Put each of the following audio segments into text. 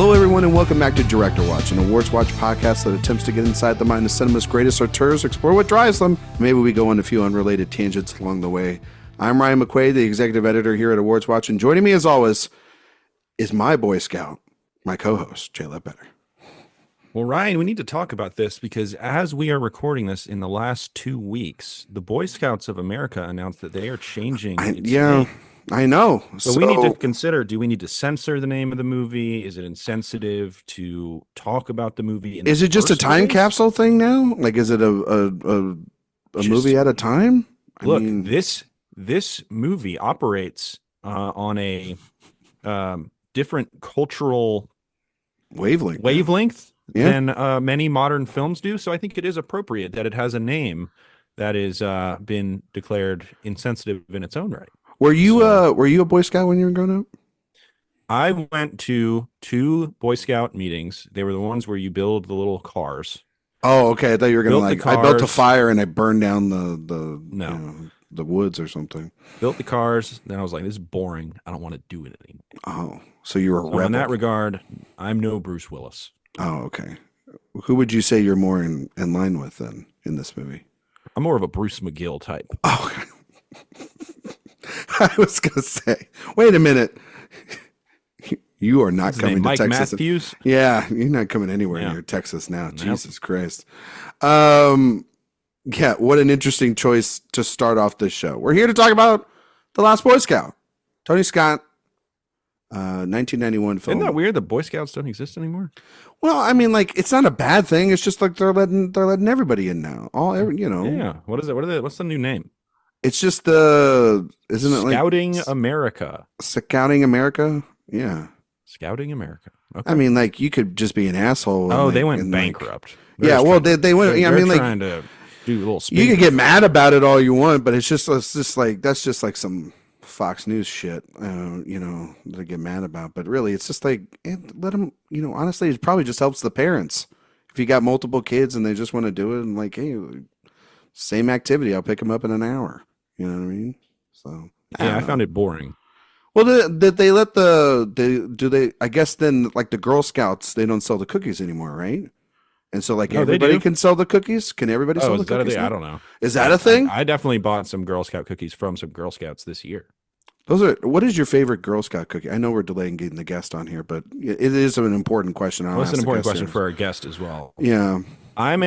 Hello, everyone, and welcome back to Director Watch, an AwardsWatch podcast that attempts to get inside the mind of cinema's greatest auteurs, explore what drives them. Maybe we go on a few unrelated tangents along the way. I'm Ryan McQuade, the executive editor here at AwardsWatch, and joining me, as always, is my Boy Scout, my co-host, Jay Ledbetter. Well, Ryan, we need to talk about this because as we are recording this in the last 2 weeks, the Boy Scouts of America announced that they are changing its name. I know. So we need to consider, do we need to censor the name of the movie? Is it insensitive to talk about the movie? Is it just a time capsule thing now? Like, is it a movie at a time? Look, this movie operates on a different cultural wavelength than many modern films do. So I think it is appropriate that it has a name that is been declared insensitive in its own right. Were you a Boy Scout when you were growing up? I went to 2 Boy Scout meetings. They were the ones where you build the little cars. Oh, okay. I thought you were going to I built a fire and I burned down the woods or something. Built the cars. Then I was like, this is boring. I don't want to do it anymore. Oh, so you were a rebel. In that regard, I'm no Bruce Willis. Oh, okay. Who would you say you're more in line with then in this movie? I'm more of a Bruce McGill type. Oh, okay. I was going to say, wait a minute. You are not coming to Mike Texas. Matthews? Yeah, you're not coming anywhere near Texas now. Nope. Jesus Christ. Yeah, what an interesting choice to start off this show. We're here to talk about The Last Boy Scout. Tony Scott, 1991 film. Isn't that weird that Boy Scouts don't exist anymore? Well, I mean, like, it's not a bad thing. It's just like they're letting everybody in now. Yeah. What is it? What's the new name? It's just isn't it like Scouting America? Scouting America? Yeah. Scouting America. Okay. I mean, like, you could just be an asshole. Oh, they went bankrupt. They went. I mean, like, trying to do a little. You can get mad about it all you want, but it's just like that's just like some Fox News shit, to get mad about. But really, it's just like let them. Honestly, it probably just helps the parents if you got multiple kids and they just want to do it and like, hey, same activity. I'll pick them up in an hour. You know what I mean? So I found it boring. Well, did they let I guess then, like, the Girl Scouts, they don't sell the cookies anymore, right? And so, like, everybody can sell the cookies? Can everybody sell the cookies? I don't know. Is that a thing? I definitely bought some Girl Scout cookies from some Girl Scouts this year. What is your favorite Girl Scout cookie? I know we're delaying getting the guest on here, but it is an important question. It's an important question for our guest as well. Yeah. I'm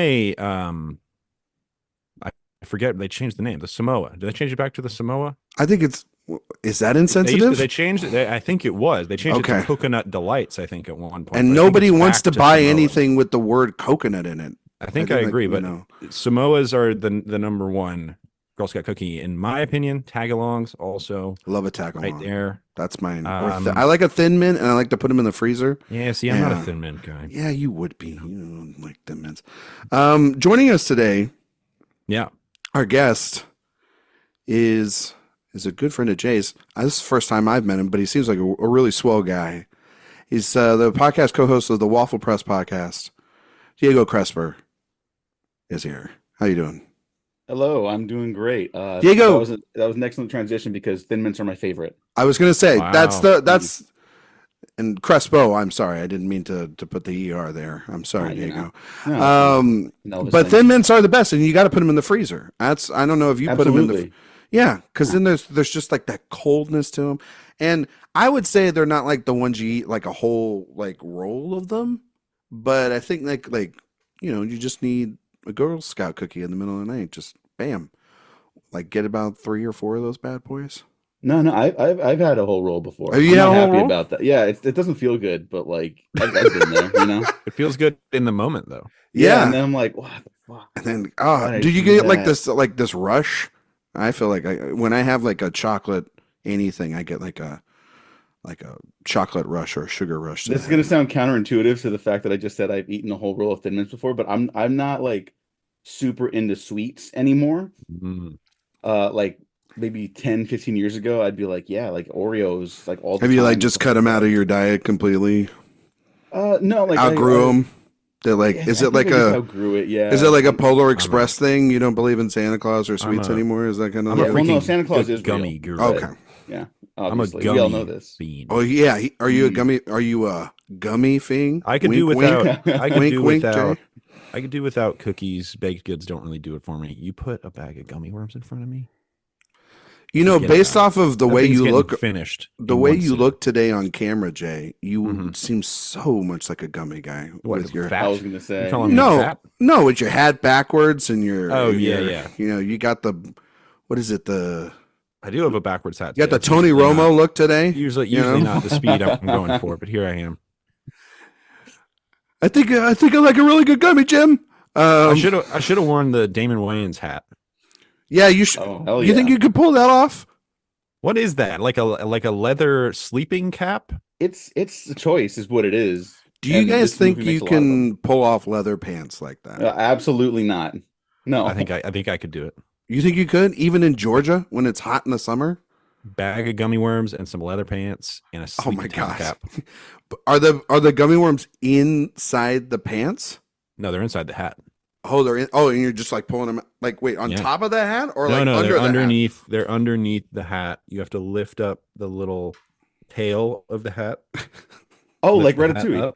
I forget, they changed the name, the Samoa. Did they change it back to the Samoa? I think is that insensitive? They changed it. I think it was. They changed it to Coconut Delights, I think, at one point. And nobody wants to buy anything with the word coconut in it. I think I agree, but Samoas are the number one Girl Scout cookie, in my opinion. Tag-alongs also. Love a tag-along. Right there. That's mine. I like a Thin Mint, and I like to put them in the freezer. Yeah, see, I'm not a Thin Mint guy. Yeah, you would be. You don't like Thin Mints. Joining us today, our guest is a good friend of Jay's. This is the first time I've met him, but he seems like a really swell guy. He's the podcast co-host of the Waffle Press Podcast. Diego Crespo is here. How you doing? Hello, I'm doing great. Diego, that was an excellent transition because Thin Mints are my favorite. I was going to say and Crespo. I'm sorry, I didn't mean to put the ER there. I'm sorry, Diego. But Thin Mints are the best, and you got to put them in the freezer. I don't know if you put them in the. Yeah, because then there's just like that coldness to them, and I would say they're not like the ones you eat like a whole like roll of them, but I think like you just need a Girl Scout cookie in the middle of the night, just bam, like get about 3 or 4 of those bad boys. No, I've had a whole roll before. Are you not happy about that? Yeah, it doesn't feel good, but like I've been there, It feels good in the moment though. Yeah, and then I'm like, what the fuck? And then do you get like this rush? I feel like when I have like a chocolate anything, I get like a chocolate rush or a sugar rush. This is gonna sound counterintuitive to the fact that I just said I've eaten a whole roll of Thin Mints before, but I'm not like super into sweets anymore. Like maybe 10, 15 years ago, I'd be like, yeah, like Oreos, like all the time. Have you like just cut them out of your diet completely? No, like outgrew them. They're like, is it like outgrew it? Yeah. Is it like a Polar Express thing? You don't believe in Santa Claus or sweets anymore? Is that kind of? No, Santa Claus is gummy real. guru. Okay. Yeah. I'm a Obviously. gummy We all know this. bean. Oh yeah, are you a gummy? Are you a gummy thing. I could wink, do without. Wink. I could Wink, do wink, without. Jay. I could do without cookies. Baked goods don't really do it for me. You put a bag of gummy worms in front of me. You know, based off of the way you look, finished. The way you look today on camera, Jay, you seem so much like a gummy guy. What, with your fat? I was gonna say no, with your hat backwards and your yeah. You know, you got the what is it? I do have a backwards hat. You got the Tony Romo look today. Usually not the speed I'm going for, but here I am. I think I like a really good gummy, Jim. I should have worn the Damon Wayans hat. Yeah, you should. Oh, you think you could pull that off? What is that? Like a leather sleeping cap? It's a choice, is what it is. Do you guys think you can pull off leather pants like that? Absolutely not. No, I think I could do it. You think you could, even in Georgia when it's hot in the summer? Bag of gummy worms and some leather pants and a sleeping cap. Are the gummy worms inside the pants? No, they're inside the hat. Oh, they're in. Oh, and you're just like pulling them, like wait, on top of the hat, or no, under they're the underneath. Hat? They're underneath the hat. You have to lift up the little tail of the hat. Oh, like Ratatouille.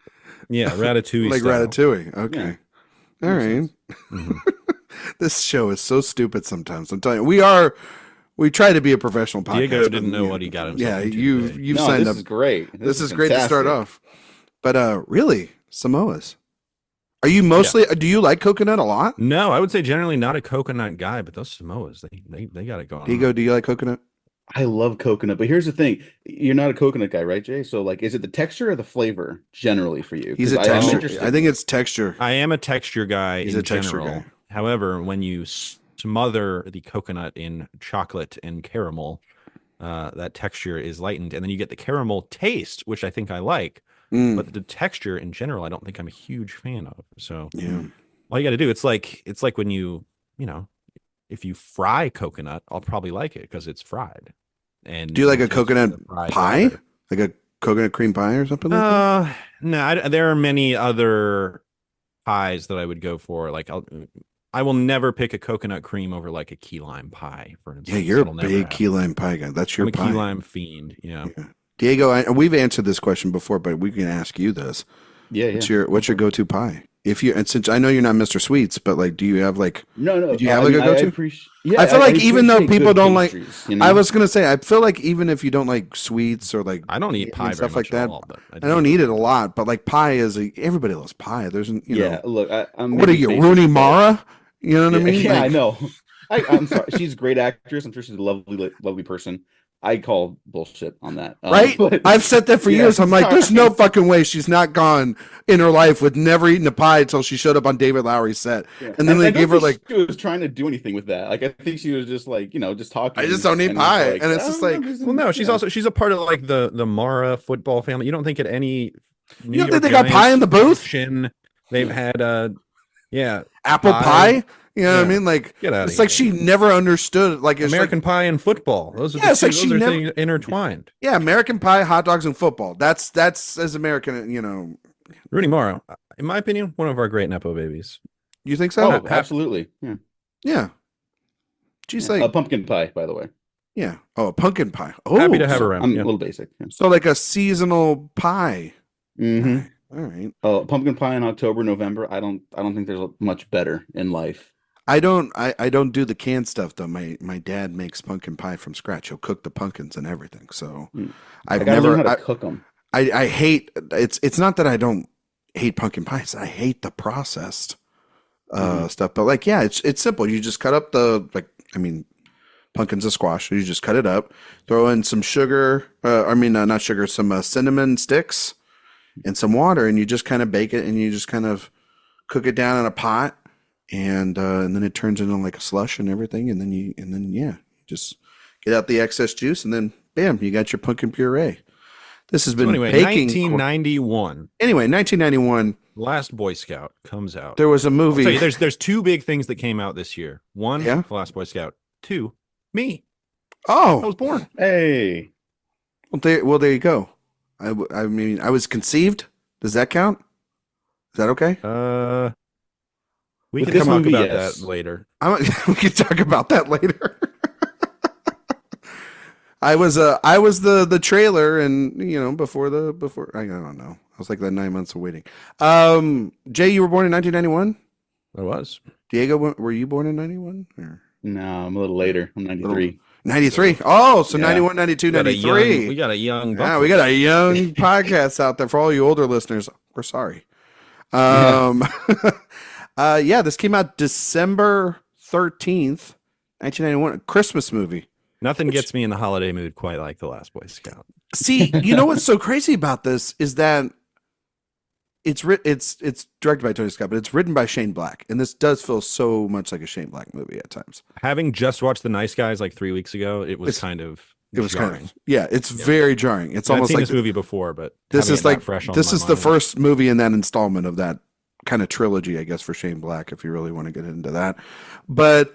Yeah, Ratatouille. Like style. Ratatouille. Okay, all right. This show is so stupid sometimes. I'm telling you, we try to be a professional podcast. Diego didn't know what he got himself into. You've signed up. This is great. This is great to start off. But really, Samoas. Are you mostly? Do you like coconut a lot? No, I would say generally not a coconut guy, but those Samoas, they got it going. Diego, do you like coconut? I love coconut, but here's the thing: you're not a coconut guy, right, Jay? So, like, is it the texture or the flavor generally for you? He's a texture. I think it's texture. I am a texture guy. He's a texture guy. However, when you smother the coconut in chocolate and caramel, that texture is lightened, and then you get the caramel taste, which I think I like. But the texture in general, I don't think I'm a huge fan of. So all you got to do, it's like when you if you fry coconut, I'll probably like it because it's fried. And do you like a coconut pie, like a coconut cream pie or something like that? No, there are many other pies that I would go for. Like I will never pick a coconut cream over like a key lime pie, for instance. Yeah, you're a big key lime pie guy. That's your I'm a pie. key lime fiend. Yeah. Diego, we've answered this question before, but we can ask you this. What's your go-to pie? And since I know you're not Mr. Sweets, but like, do you have like no? Do you have like a go-to? I feel like even though people don't like, you know? I was gonna say, I feel like even if you don't like sweets or like, I don't eat pie stuff very like that. All, I don't eat it a lot, but like pie is everybody loves pie. There's you know. Look, what are you, Rooney Mara? You know what I mean? Yeah, I know. I'm sorry. She's a great actress. I'm sure she's a lovely person. I call bullshit on that. Right? I've said that for years. I'm like, there's no fucking way she's not gone in her life with never eating a pie until she showed up on David Lowery's set. Yeah. And then they gave her like... She was trying to do anything with that. Like, I think she was just like, just talking. I just don't eat pie. And it's just like... Well, no, she's a part of like the Mara football family. You don't think at any... You don't think they got pie in the booth? They've had, apple pie? You know what I mean? Like, it's like she never understood. Like American Pie and football. Those are things intertwined. Yeah, American Pie, hot dogs, and football. That's as American, Rooney Mara, in my opinion, one of our great Nepo babies. You think so? Oh, absolutely. Yeah. She's like a pumpkin pie, by the way. Yeah. Oh, a pumpkin pie. Oh, happy to have her around. I'm a little basic. Yeah. So like a seasonal pie. Mm-hmm. All right. Oh, pumpkin pie in October, November. I don't think there's much better in life. I don't do the canned stuff though. My dad makes pumpkin pie from scratch. He'll cook the pumpkins and everything. So I've never learn how to cook them. I hate it's not that I don't hate pumpkin pies. I hate the processed stuff. But like it's simple. You just cut up pumpkin's a squash. So you just cut it up, throw in some sugar. Not sugar, some cinnamon sticks and some water, and you just kind of bake it, and you just kind of cook it down in a pot. And then it turns into like a slush and everything, and then you just get out the excess juice, and then bam, you got your pumpkin puree. This has been baking. 1991. Anyway, 1991. Last Boy Scout comes out. There was a movie. I'll tell you, there's two big things that came out this year. One, The Last Boy Scout. Two, me. Oh, I was born. Hey. Well, there you go. I mean, I was conceived. Does that count? Is that okay? We can talk about that later. We can talk about that later. I was the trailer, and before I don't know. was like that 9 months of waiting. Jay, you were born in 1991? I was. Diego, were you born in 91? No, I'm a little later. I'm 93. 93. Oh, so 91, 92, 93. We got a young. Yeah, we got a young podcast out there for all you older listeners. We're sorry. This came out December 13th, 1991. A Christmas movie. Nothing gets me in the holiday mood quite like The Last Boy Scout. See, you know what's so crazy about this is that it's directed by Tony Scott, but it's written by Shane Black, and this does feel so much like a Shane Black movie at times. Having just watched The Nice Guys like 3 weeks ago, it was kind of jarring. It's very jarring. It's almost seen like this movie before, but this is like fresh. This is the first movie in that installment of that kind of trilogy, I guess, for Shane Black, if you really want to get into that. But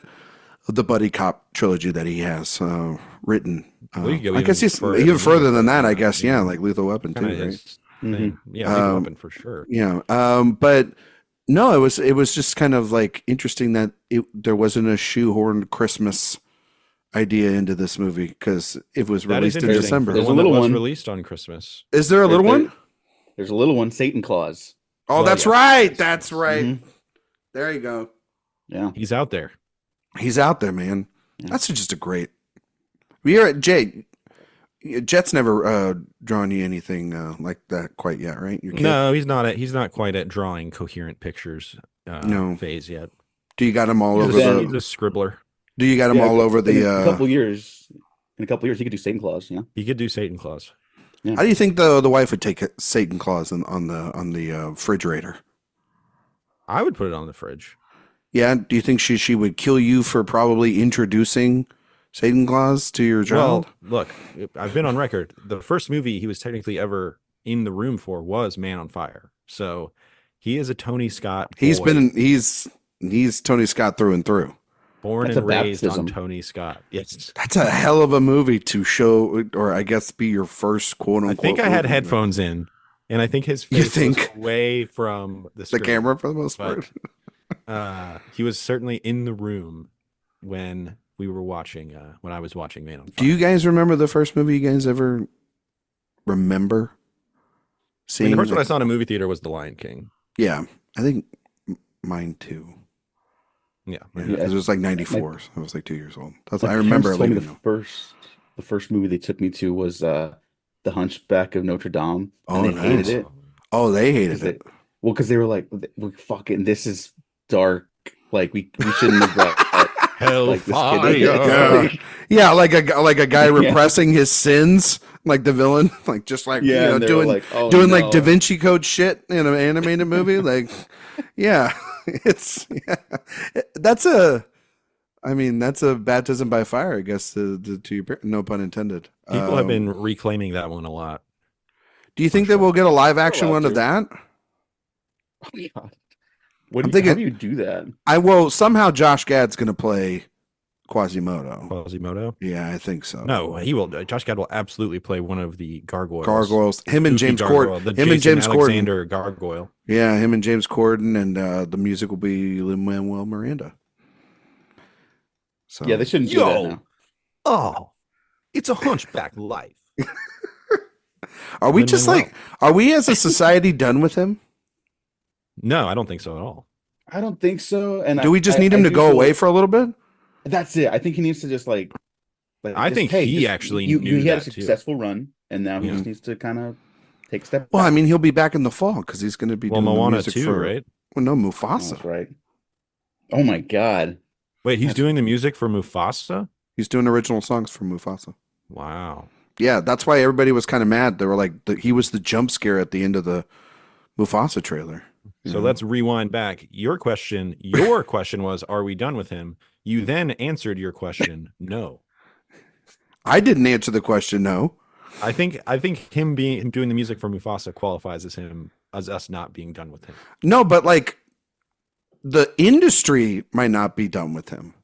the buddy cop trilogy that he has written, I guess he's even further than that. I guess, like Lethal Weapon too, right? Mm-hmm. Yeah, Lethal Weapon for sure. Yeah, but no, it was just kind of like interesting that there wasn't a shoehorned Christmas idea into this movie because it was released in December. There's a little one released on Christmas. Is there a little one? There's a little one, Satan Claus. Oh, that's right. That's right. Mm-hmm. There you go. Yeah, he's out there. He's out there, man. Yeah. That's just a great. We're at Jay. Jet's never drawn you anything like that quite yet, right? No, he's not. He's not quite at drawing coherent pictures phase yet. Do you got him all over the? He's a scribbler. Do you got him all over the? In a couple years, he could do Satan Claus. Yeah, he could do Satan Claus. Yeah. How do you think the wife would take Satan Claus on the refrigerator? I would put it on the fridge. Yeah. Do you think she would kill you for probably introducing Satan Claus to your child? Well, look, I've been on record. The first movie he was technically ever in the room for was Man on Fire. So he is a Tony Scott boy. He's Tony Scott through and through. Born and raised on Tony Scott. Yes. That's a hell of a movie to show, or I guess be your first quote unquote. I think I had headphones in, and I think his face was away from the screen, camera for the most part. He was certainly in the room when we were watching, when I was watching Man on Fire. Do you guys remember the first movie you guys ever remember seeing? The first one I saw in a movie theater was The Lion King. Yeah, I think mine too. Yeah, it was like 94. So I was like 2 years old. I remember the first movie they took me to was The Hunchback of Notre Dame. Oh, and they hated it. Oh, they hated it. Well, because they were like, "Fucking, this is dark. Like we shouldn't have brought hellfire." Yeah, like a guy repressing his sins, like the villain, like just like doing like Da Vinci Code shit in an animated movie, like that's a baptism by fire, I guess, to your parents, no pun intended. People have been reclaiming that one a lot. Do you think that we'll get a live action one of that? Oh God. How do you do that? Somehow Josh Gad's going to play Quasimodo. Quasimodo? Yeah, I think so. No, he will. Josh Gad will absolutely play one of the gargoyles. Gargoyles. Him and James Corden. Him and James Alexander gargoyle. Yeah, him and James Corden, and the music will be Lin-Manuel Miranda. So yeah, they shouldn't do that now. Oh, it's a hunchback life. Are we just are we as a society done with him? No, I don't think so at all. I don't think so. And do we just need him to go away for a little bit? That's it. I think he needs to just I think he actually he had a successful run, and now he just needs to kind of take a step back. Well, I mean, he'll be back in the fall because he's going to be doing Moana the music too, right? Well, no, Mufasa. That's right. Oh my God! Wait, he's doing the music for Mufasa? He's doing original songs for Mufasa. Wow. Yeah, that's why everybody was kind of mad. They were like, he was the jump scare at the end of the Mufasa trailer. So let's rewind back. Your question was, are we done with him? You then answered your question, no. I didn't answer the question, no. I think him doing the music for Mufasa qualifies as us not being done with him. No, but like the industry might not be done with him.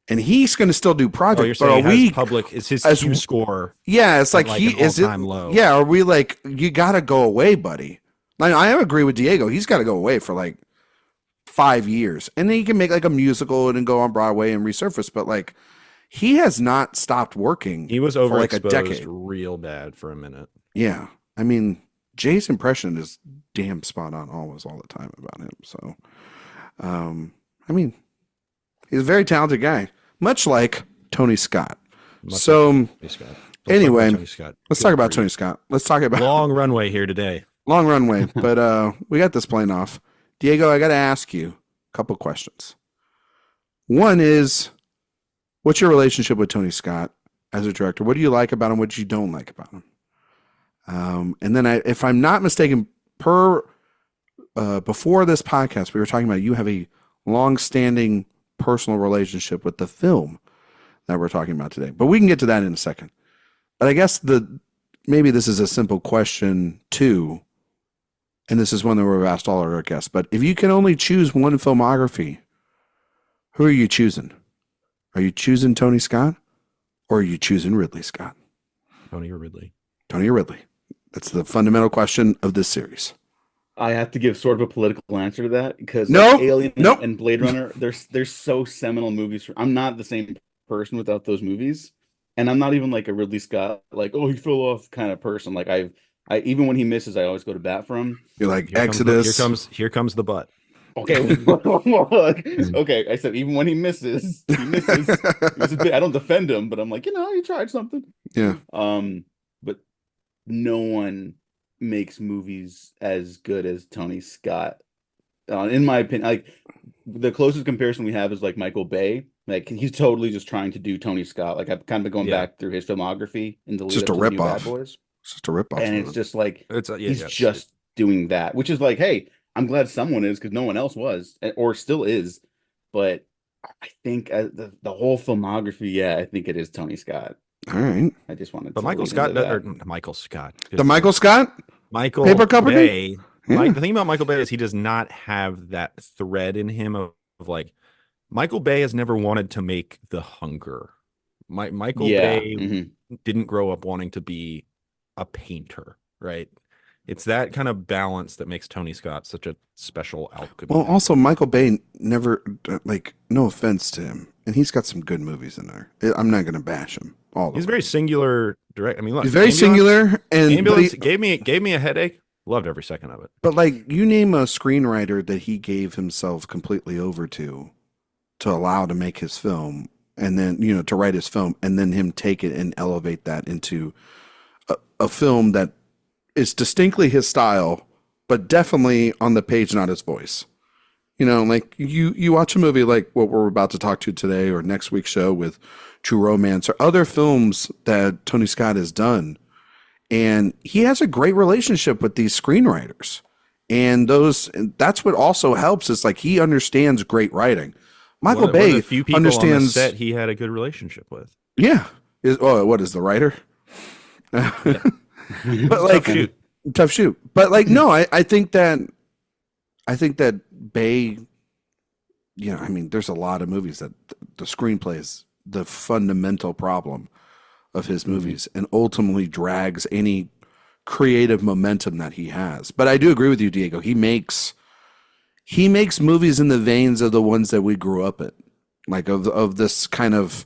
And he's going to still do projects. Oh, you're saying is his Q score? Yeah, it's like he is low. Yeah, are we like, you got to go away, buddy? Like, I agree with Diego. He's got to go away for like 5 years, and then he can make like a musical and go on Broadway and resurface. But like, he has not stopped working. He was overexposed for like a decade, real bad for a minute. Yeah, I mean, Jay's impression is damn spot on always all the time about him. So, I mean, he's a very talented guy, much like Tony Scott. Anyway, let's talk about Tony Scott. Let's talk about long runway here today. Long runway, but we got this plane off. Diego, I got to ask you a couple questions. One is, what's your relationship with Tony Scott as a director? What do you like about him? What you don't like about him? And then, if I'm not mistaken, before this podcast, we were talking about you have a long-standing personal relationship with the film that we're talking about today. But we can get to that in a second. But I guess maybe this is a simple question too, and this is one that we've asked all our guests. But if you can only choose one filmography, who are you choosing? Are you choosing Tony Scott, or are you choosing Ridley Scott? Tony or Ridley? Tony or Ridley. That's the fundamental question of this series. I have to give sort of a political answer to that because Alien and Blade Runner, they're so seminal movies. I'm not the same person without those movies. And I'm not even like a Ridley Scott, like, oh, he fell off kind of person. Like I even when he misses, I always go to bat for him. You're like Exodus. Here comes the butt. Okay. Okay. I said even when he misses. I don't defend him, but I'm like, he tried something. Yeah. But no one makes movies as good as Tony Scott. In my opinion, like the closest comparison we have is like Michael Bay. Like he's totally just trying to do Tony Scott. Like I've kind of been going back through his filmography and the lead just up a to rip New off. Bad Boys. It's just a rip off. And it's just like he's just doing that, which is like, hey, I'm glad someone is because no one else was or still is. But I think the whole filmography, I think it is Tony Scott. All right. I just wanted but to Michael Scott or Michael Scott. The Michael Scott? Michael Paper Company? Bay. The thing about Michael Bay is he does not have that thread in him of like Michael Bay has never wanted to make The Hunger. Michael Bay didn't grow up wanting to be a painter, right? It's that kind of balance that makes Tony Scott such a special alchemy. Well, also Michael Bay never, like, no offense to him, and he's got some good movies in there. I'm not going to bash him. He's very singular. Direct. I mean, look, he's very singular, and Ambulance gave me a headache. Loved every second of it. But like, you name a screenwriter that he gave himself completely over to allow to make his film, and then to write his film, and then him take it and elevate that into a film that is distinctly his style, but definitely on the page not his voice. Like you watch a movie like what we're about to talk to today, or next week's show with True Romance, or other films that Tony Scott has done. And he has a great relationship with these screenwriters. And that's what also helps. Is like he understands great writing. Michael Bay the few people understands on the set he had a good relationship with. Yeah. What is the writer? Yeah. But like tough shoot. But like no, I think that Bay, I mean, there's a lot of movies that the screenplay is the fundamental problem of his movies and ultimately drags any creative momentum that he has. But I do agree with you, Diego. He makes movies in the veins of the ones that we grew up in, like of this kind of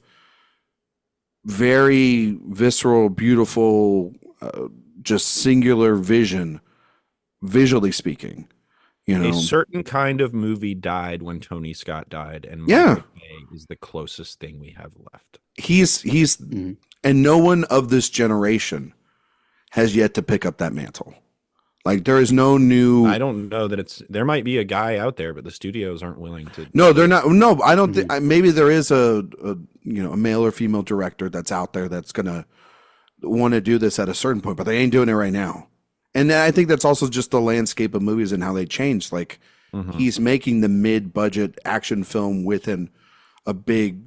very visceral, beautiful, just singular vision, visually speaking. A certain kind of movie died when Tony Scott died, and Michael Bay is the closest thing we have left. He's and no one of this generation has yet to pick up that mantle. Like there is no new. I don't know that there might be a guy out there, but the studios aren't willing to. No, they're not. No, I don't think. Maybe there is a male or female director that's out there that's gonna want to do this at a certain point, but they ain't doing it right now. And I think that's also just the landscape of movies and how they change. Like he's making the mid-budget action film with a big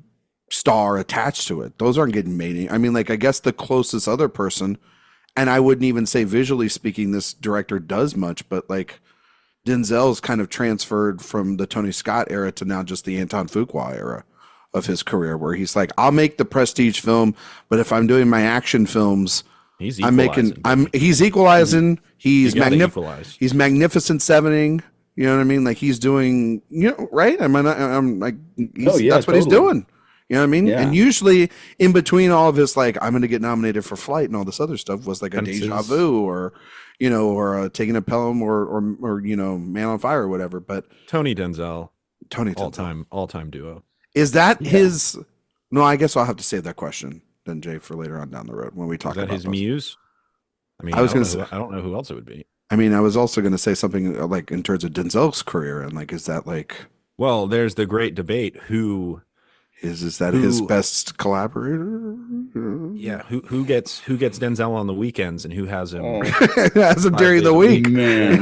star attached to it. Those aren't getting made. I mean, like I guess the closest other person, and I wouldn't even say visually speaking, this director does much, but like Denzel's kind of transferred from the Tony Scott era to now just the Anton Fuqua era of his career, where he's like, I'll make the prestige film, but if I'm doing my action films, he's equalizing. He's magnificent sevening. You know what I mean? Like he's doing, right? That's what he's doing. You know what I mean? Yeah. And usually in between all of his, like, I'm going to get nominated for Flight and all this other stuff was like a Deja Vu or, you know, or Taking a Pelham or, you know, Man on Fire or whatever. But Tony Denzel, Denzel. all time duo. Is that his? No, I guess I'll have to save that question then, Jay, for later on down the road when we talk about his muse. I mean, I don't know who else it would be. I mean, I was also going to say something like in terms of Denzel's career, and like, is that like? Well, there's the great debate: who is that his best collaborator? Yeah, who gets Denzel on the weekends and who has him during the week? Man.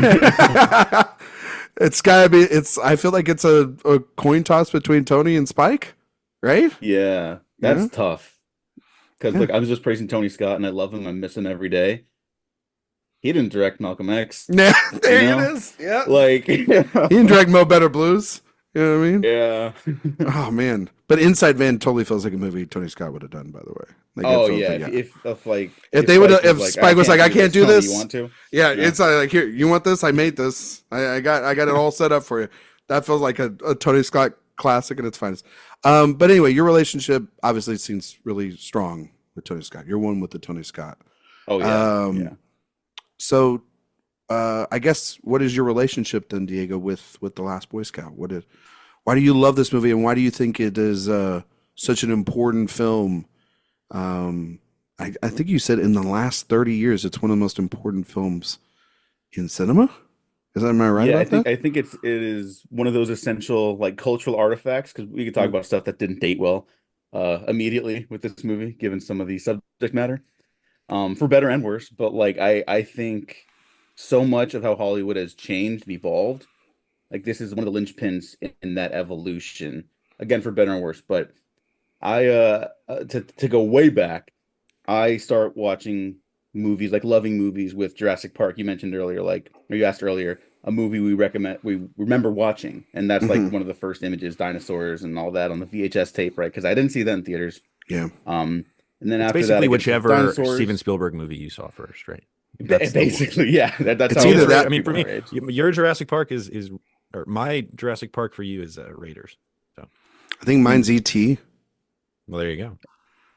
It's gotta be. I feel like it's a coin toss between Tony and Spike, right? Yeah, that's tough. Because look, I was just praising Tony Scott, and I love him. I miss him every day. He didn't direct Malcolm X. Yeah, there it is. Yeah, like he didn't direct Mo Better Blues. You know what I mean? Yeah. Oh man, but Inside Man totally feels like a movie Tony Scott would have done. By the way. Like, if Spike was like, I can't do this. You want to? Yeah, it's like, here, you want this? I made this. I got it all set up for you. That feels like a Tony Scott classic at its finest. But anyway, your relationship obviously seems really strong with Tony Scott. You're one with the Tony Scott. Oh yeah. So, I guess what is your relationship then, Diego, with The Last Boy Scout? Why do you love this movie, and why do you think it is such an important film? I think you said in the last 30 years, it's one of the most important films in cinema. Am I right about that? I think it is one of those essential like cultural artifacts, because we could talk about stuff that didn't date well immediately with this movie, given some of the subject matter, for better and worse. But like I think so much of how Hollywood has changed and evolved, like this is one of the linchpins in that evolution, again, for better and worse. But I to go way back, I start watching movies, like loving movies, with Jurassic Park. You mentioned earlier, or you asked earlier, a movie we remember watching, and that's like one of the first images, dinosaurs and all that on the VHS tape, right? Because I didn't see that in theaters. Yeah. And then it's after basically that, whichever Steven Spielberg movie you saw first, right? Basically, yeah. That's it's how either that. I mean, for me, your Jurassic Park is, or my Jurassic Park for you is Raiders. So I think mine's E.T. Well, there you go.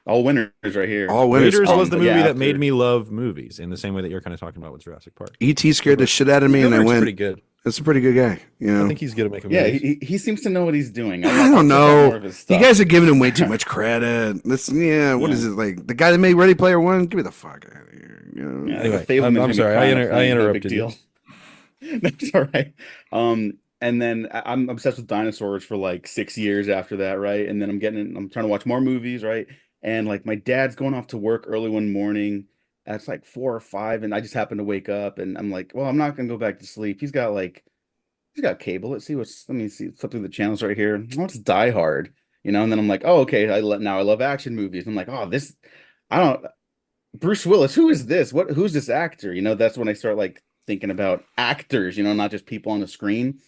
All winners right here. All winners. Raiders was the movie that made me love movies in the same way that you're kind of talking about with Jurassic Park. E.T. scared the shit out of me, and I went. Pretty good. That's a pretty good guy. You know? I think he's good at making movies. Yeah, he seems to know what he's doing. I don't know. You guys are giving him way too much credit. What is it like? The guy that made Ready Player One? Give me the fuck out of here. You know? Yeah, anyway, I'm sorry. I interrupted you. That's all right. And then I'm obsessed with dinosaurs for like 6 years after that, right? And then I'm trying to watch more movies, right? And like my dad's going off to work early one morning. It's like 4 or 5, and I just happen to wake up, and I'm like, well, I'm not gonna go back to sleep. He's got cable. Let me see, flip through the channels right here. What's Die Hard? You know, and then I'm like, oh, okay. Now I love action movies. I'm like, oh, Bruce Willis. Who is this? Who's this actor? You know, that's when I start like thinking about actors, you know, not just people on the screen.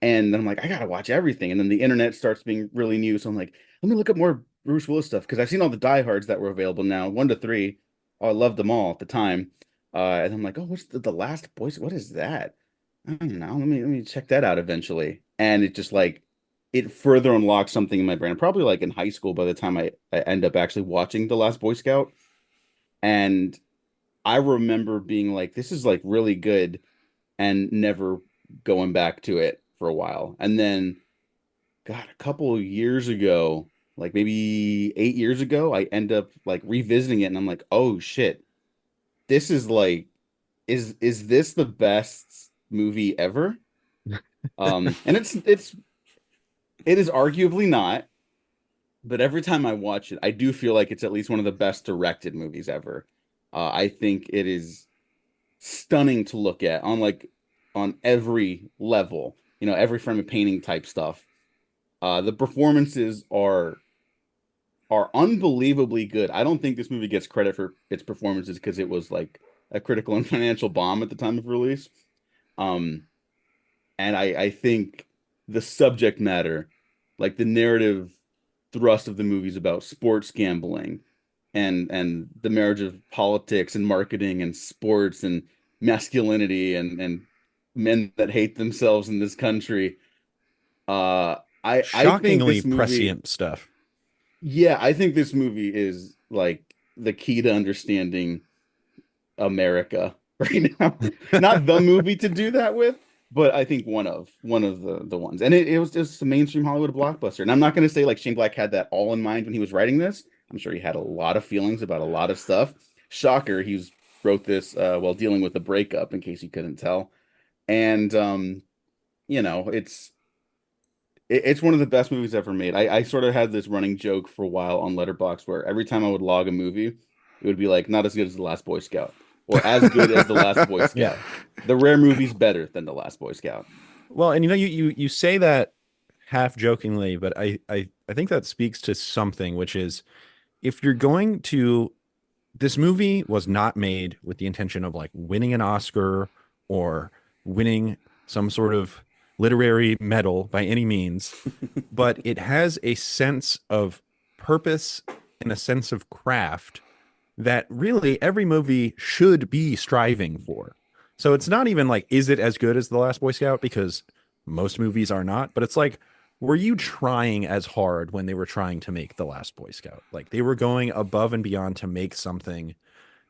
And then I'm like, I gotta watch everything. And then the internet starts being really new. So I'm like, let me look up more Bruce Willis stuff, because I've seen all the Die Hards that were available now, 1 to 3. Oh, I loved them all at the time. And I'm like, oh, what's the Last Boys? What is that? I don't know. Let me check that out eventually. And it just like, it further unlocked something in my brain. Probably like in high school by the time I end up actually watching The Last Boy Scout. And I remember being like, this is like really good, and never going back to it for a while. And then, God, a couple of years ago, like maybe 8 years ago, I end up like revisiting it, and I'm like, oh shit, this is like, is this the best movie ever? And it is arguably not, but every time I watch it, I do feel like it's at least one of the best directed movies ever. I think it is stunning to look at on every level, you know, every frame of painting type stuff. The performances are unbelievably good. I don't think this movie gets credit for its performances because it was like a critical and financial bomb at the time of release. And I think the subject matter, like the narrative thrust of the movie, is about sports gambling and the marriage of politics and marketing and sports and masculinity and men that hate themselves in this country. Shockingly I think this movie, prescient stuff. Yeah, I think this movie is like the key to understanding America right now. Not the movie to do that with, but I think one of the ones. And it was just a mainstream Hollywood blockbuster. And I'm not going to say like Shane Black had that all in mind when he was writing this. I'm sure he had a lot of feelings about a lot of stuff. Shocker, wrote this while dealing with a breakup, in case you couldn't tell. And it's one of the best movies ever made. I sort of had this running joke for a while on Letterboxd where every time I would log a movie, it would be like not as good as The Last Boy Scout or as good as The Last Boy Scout. Yeah. The rare movie's better than The Last Boy Scout. Well, and you say that half jokingly, but I think that speaks to something, which is if you're going to, this movie was not made with the intention of like winning an Oscar or winning some sort of literary medal by any means, but it has a sense of purpose and a sense of craft that really every movie should be striving for. So it's not even like, is it as good as The Last Boy Scout? Because most movies are not, but it's like, were you trying as hard when they were trying to make The Last Boy Scout? Like they were going above and beyond to make something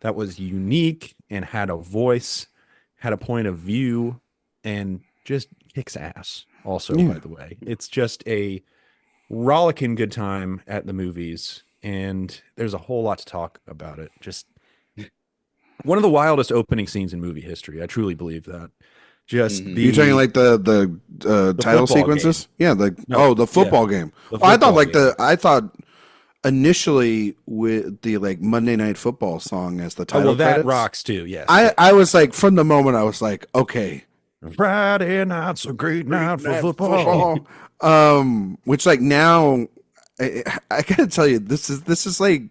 that was unique and had a voice, had a point of view, and just kicks ass. Also, by the way, it's just a rollicking good time at the movies, and there's a whole lot to talk about it. Just one of the wildest opening scenes in movie history. I truly believe that. Just you're talking like the title sequences? Game. Yeah, the football game. I thought initially with the like Monday Night Football song as the title. That credits, rocks too. Yes. I was like, from the moment I was like, okay, Friday night's a great night for football. Which like now, I gotta tell you, this is like,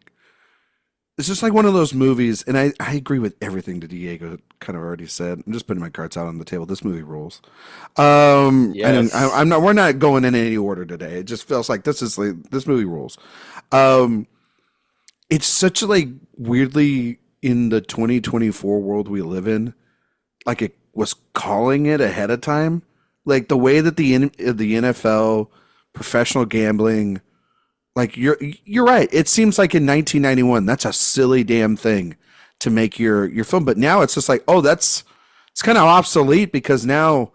it's just like one of those movies, and I agree with everything that Diego kind of already said. I'm just putting my cards out on the table. This movie rules. Yes. I'm not. We're not going in any order today. It just feels like this movie rules. It's such a like weirdly in the 2024 world we live in, like it was calling it ahead of time, like the way that the NFL, professional gambling. Like you're right. It seems like in 1991, that's a silly damn thing to make your film. But now it's just like, oh, it's kind of obsolete because now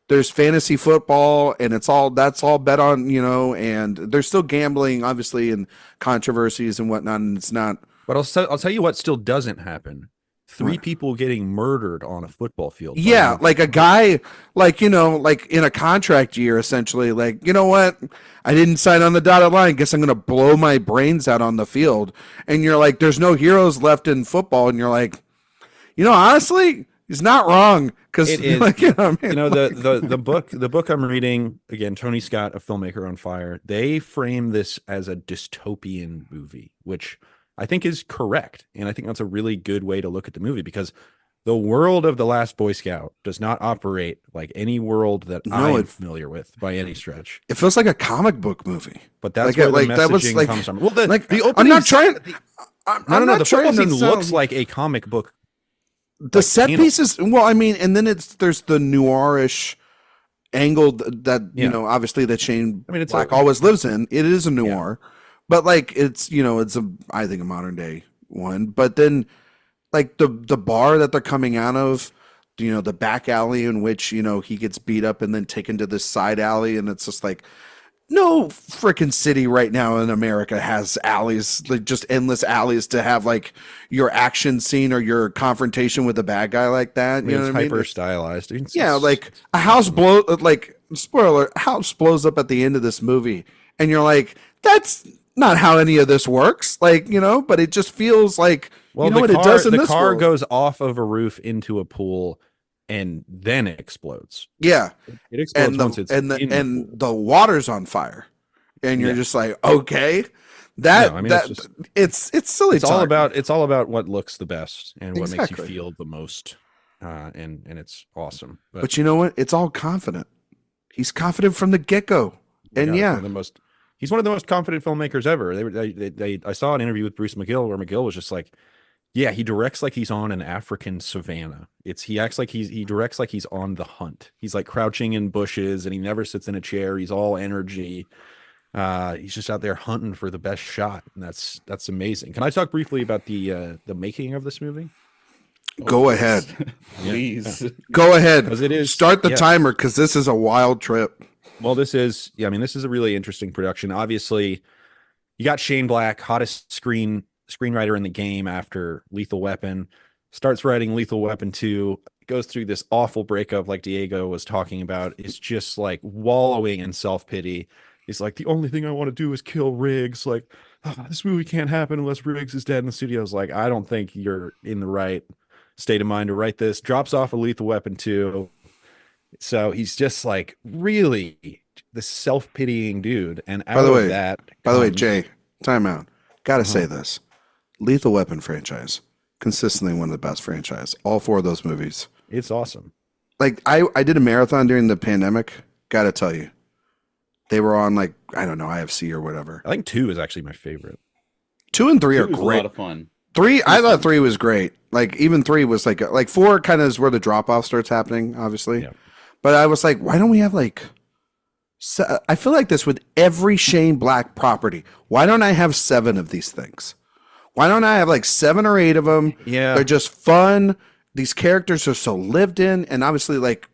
there's fantasy football and that's all bet on, and there's still gambling, obviously, and controversies and whatnot. And it's not. But I'll tell you what still doesn't happen. 3 people getting murdered on a football field. Yeah, like a guy, like in a contract year, essentially, like, you know what? I didn't sign on the dotted line. Guess I'm going to blow my brains out on the field. And you're like, there's no heroes left in football. And you're like, honestly, he's not wrong. Because it is, like, the book I'm reading, again, Tony Scott, a filmmaker on fire, they frame this as a dystopian movie, which I think is correct. And I think that's a really good way to look at the movie because the world of The Last Boy Scout does not operate like any world that I'm familiar with by any stretch. It feels like a comic book movie. But that's where the messaging comes from. Well, the opening, I'm not trying. The football scene looks like a comic book. The set pieces, well, I mean, and then there's the noirish angle that, obviously that Shane Black always lives in. It is a noir. Yeah. But like it's I think a modern day one. But then like the bar that they're coming out of, the back alley in which, he gets beat up and then taken to this side alley, and it's just like no freaking city right now in America has alleys, like just endless alleys to have like your action scene or your confrontation with a bad guy like that. It's hyper stylized. Like a house blows, like spoiler, a house blows up at the end of this movie, and you're like, that's not how any of this works, like, but it just feels like, what it does in this car world. Goes off of a roof into a pool and then it explodes. Yeah. It explodes once it's and the water's on fire. And you're just like, okay. It's silly. It's all about what looks the best and what makes you feel the most. And it's awesome. But you know what? It's all confident. He's confident from the get-go. And he's one of the most confident filmmakers ever. I saw an interview with Bruce McGill where McGill was just like, yeah, he directs like he's on an African savanna. He acts like he directs like he's on the hunt. He's like crouching in bushes and he never sits in a chair. He's all energy. He's just out there hunting for the best shot, and that's amazing. Can I talk briefly about the making of this movie? Go ahead. Please. Go ahead. Because it is start the timer, because this is a wild trip. Well, this is this is a really interesting production. Obviously, you got Shane Black, hottest screenwriter in the game after Lethal Weapon, starts writing Lethal Weapon 2, goes through this awful breakup like Diego was talking about. It's just like wallowing in self-pity. He's like, the only thing I want to do is kill Riggs. Like, this movie can't happen unless Riggs is dead in the studios. Like, I don't think you're in the right state of mind to write this. Drops off a Lethal Weapon 2. So he's just like really this self-pitying dude. And by the way, Jay, time out. Gotta say this. Lethal Weapon franchise, consistently one of the best franchise. All 4 of those movies. It's awesome. Like, I did a marathon during the pandemic. Gotta tell you. They were on, like, I don't know, IFC or whatever. I think 2 is actually my favorite. 2 and 3 are great. A lot of fun. 3, I thought 3 was great. Like, even 3 was like 4 kind of is where the drop off starts happening, obviously. Yeah. But I was like, why don't we have like? I feel like this with every Shane Black property. Why don't I have 7 of these things? Why don't I have like 7 or 8 of them? Yeah, they're just fun. These characters are so lived in, and obviously, like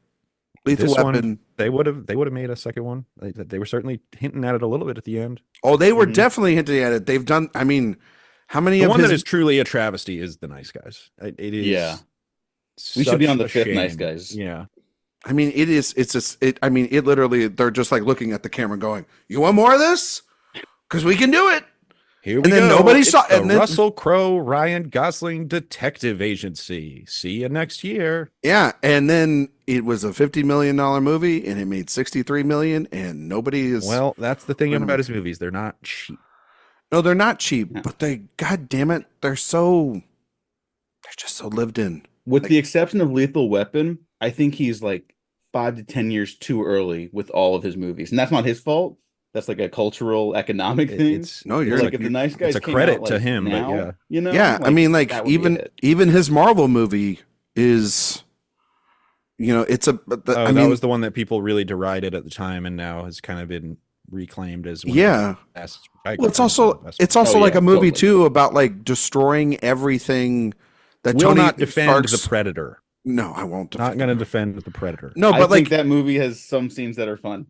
Lethal Weapon. They would have made a second one. They were certainly hinting at it a little bit at the end. Oh, they were definitely hinting at it. They've done. I mean, how many? The one that is truly a travesty is The Nice Guys. It is. Yeah, we should be on the 5th Nice Guys. Yeah. I mean, it is. It's just. I mean, it literally. They're just like looking at the camera, going, "You want more of this? Because we can do it." Here we go. Then nobody saw. And then Russell Crowe, Ryan Gosling detective agency. See you next year. Yeah, and then it was a $50 million movie, and it made $63 million, and nobody is. Well, that's the thing about his movies; they're not cheap. No, they're not cheap, but they, God damn it, they're just so lived in. With the exception of Lethal Weapon, I think he's like 5 to 10 years too early with all of his movies, and that's not his fault. That's like a cultural, economic thing. You're like if The Nice Guys. It's a credit out, to like, him, now, but yeah, you know, yeah. I mean, like even his Marvel movie is, it's a. I mean, that was the one that people really derided at the time, and now has kind of been reclaimed as one of the best. Well, it's also like a movie too about like destroying everything that will Tony not defend Stark's, the Predator. No, I won't. Not going to defend the Predator. No, but I think that movie has some scenes that are fun.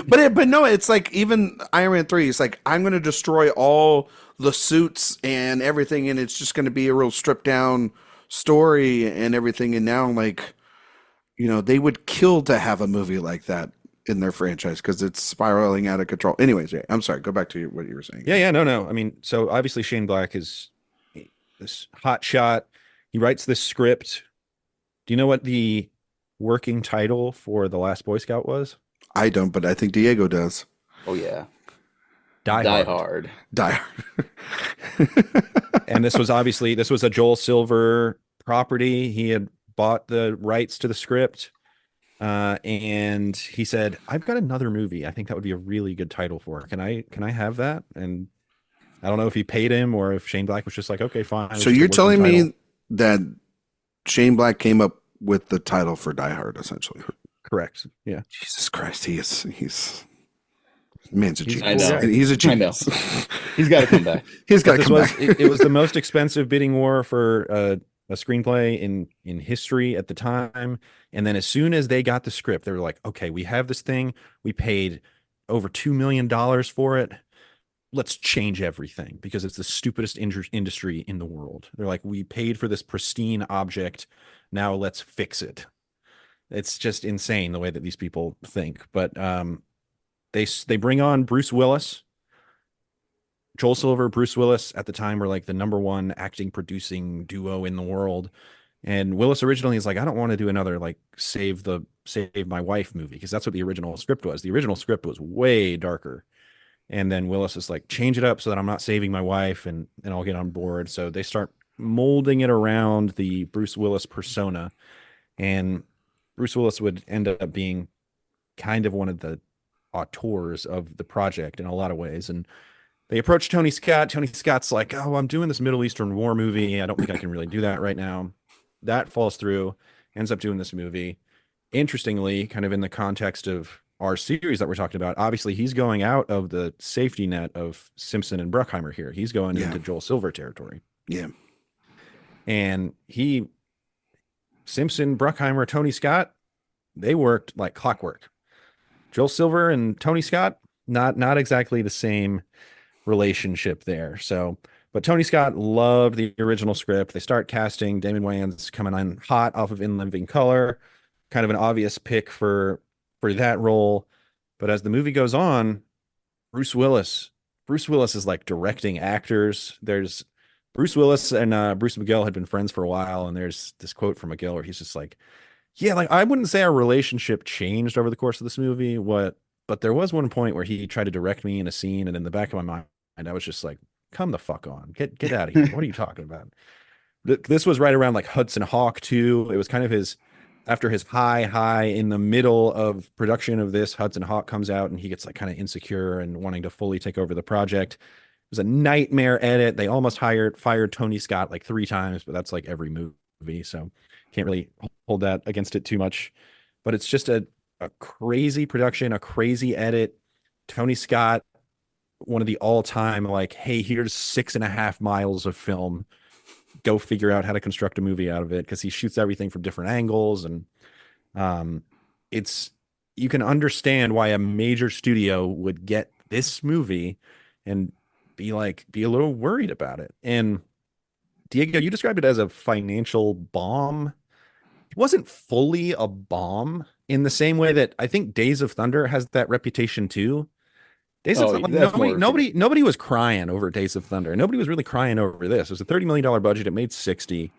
but no, it's like even Iron Man 3. It's like, I'm going to destroy all the suits and everything, and it's just going to be a real stripped down story and everything. And now, like, they would kill to have a movie like that in their franchise because it's spiraling out of control. Anyways, yeah, I'm sorry. Go back to what you were saying. Yeah, no. I mean, so obviously Shane Black is this hot shot. He writes this script. Do you know what the working title for The Last Boy Scout was? I don't, but I think Diego does. Oh, yeah. Die Hard. And this was a Joel Silver property. He had bought the rights to the script. And he said, I've got another movie. I think that would be a really good title for it. Can I have that? And I don't know if he paid him or if Shane Black was just like, okay, fine. So you're telling me that Shane Black came up with the title for Die Hard, essentially? Correct. Yeah. Jesus Christ, he's man's a genius. I know. He's a genius. He's got to come back. It was the most expensive bidding war for a screenplay in history at the time. And then as soon as they got the script, they were like, okay, we have this thing. We paid over $2 million for it. Let's change everything because it's the stupidest industry in the world. They're like, we paid for this pristine object. Now let's fix it. It's just insane the way that these people think. But they bring on Bruce Willis. Joel Silver, Bruce Willis at the time were like the #1 acting producing duo in the world. And Willis originally is like, I don't want to do another like save my wife movie because that's what the original script was. The original script was way darker. And then Willis is like, change it up so that I'm not saving my wife and I'll get on board. So they start molding it around the Bruce Willis persona. And Bruce Willis would end up being kind of one of the auteurs of the project in a lot of ways. And they approach Tony Scott. Tony Scott's like, oh, I'm doing this Middle Eastern war movie. I don't think I can really do that right now. That falls through, ends up doing this movie. Interestingly, kind of in the context of our series that we're talking about, obviously he's going out of the safety net of Simpson and Bruckheimer here. He's going into Joel Silver territory. Yeah. And Simpson, Bruckheimer, Tony Scott, they worked like clockwork. Joel Silver and Tony Scott, not exactly the same relationship there. So, but Tony Scott loved the original script. They start casting Damon Wayans coming on hot off of In Living Color, kind of an obvious pick for that role. But as the movie goes on, Bruce Willis is like directing actors. There's Bruce Willis and Bruce McGill had been friends for a while, and there's this quote from McGill where he's just like, yeah, like I wouldn't say our relationship changed over the course of this movie, but there was one point where he tried to direct me in a scene, and in the back of my mind, I was just like, come the fuck on, get out of here. What are you talking about? This was right around like Hudson Hawk too. It was kind of after his high in the middle of production of this, Hudson Hawk comes out and he gets like kind of insecure and wanting to fully take over the project. It was a nightmare edit. They almost fired Tony Scott like 3 times, but that's like every movie. So can't really hold that against it too much, but it's just a crazy production, a crazy edit. Tony Scott, one of the all-time like, hey, here's 6.5 miles of film. Go figure out how to construct a movie out of it, because he shoots everything from different angles, and you can understand why a major studio would get this movie and be a little worried about it. And Diego, you described it as a financial bomb. It wasn't fully a bomb in the same way that I think Days of Thunder has that reputation too. Nobody was crying over Days of Thunder. Nobody was really crying over this. It was a $30 million budget. It made 60.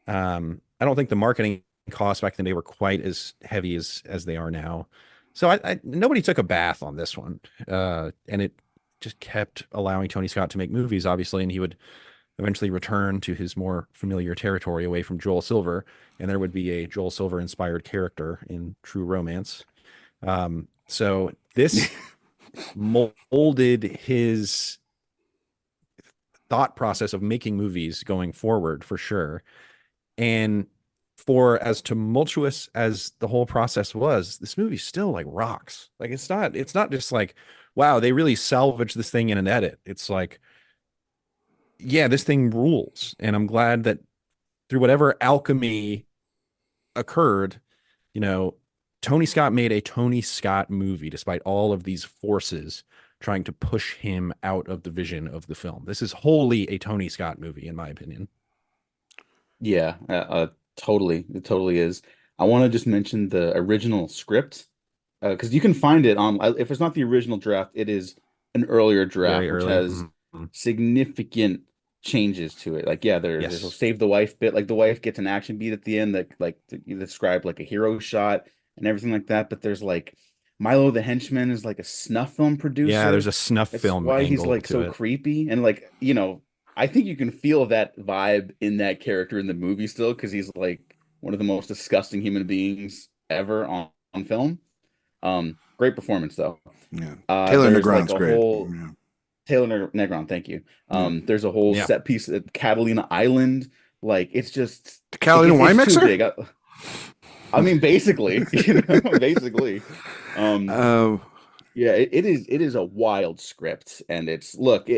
I don't think the marketing costs back then they were quite as heavy as they are now. So nobody took a bath on this one. And it just kept allowing Tony Scott to make movies, obviously, and he would eventually return to his more familiar territory away from Joel Silver, and there would be a Joel Silver inspired character in True Romance. So this molded his thought process of making movies going forward for sure. And for as tumultuous as the whole process was, this movie still like rocks. Like it's not just like, wow, they really salvaged this thing in an edit. It's like, yeah, this thing rules. And I'm glad that through whatever alchemy occurred, Tony Scott made a Tony Scott movie despite all of these forces trying to push him out of the vision of the film. This is wholly a Tony Scott movie, in my opinion. Yeah, totally. It totally is. I want to just mention the original script, because you can find it on, if it's not the original draft, it is an earlier draft, which has significant changes to it. Like, yeah, there's a save the wife bit. Like the wife gets an action beat at the end that you described like a hero shot and everything like that. But there's like Milo the henchman is like a snuff film producer. Yeah, there's a snuff film. Why he's like so creepy, and like I think you can feel that vibe in that character in the movie still, because he's like one of the most disgusting human beings ever on film. Great performance though. Yeah, Taylor Negron's great. Taylor Negron, thank you. There's a whole set piece at Catalina Island. Like it's just the Catalina wine mixer. I mean, basically, basically. Yeah, it is a wild script, and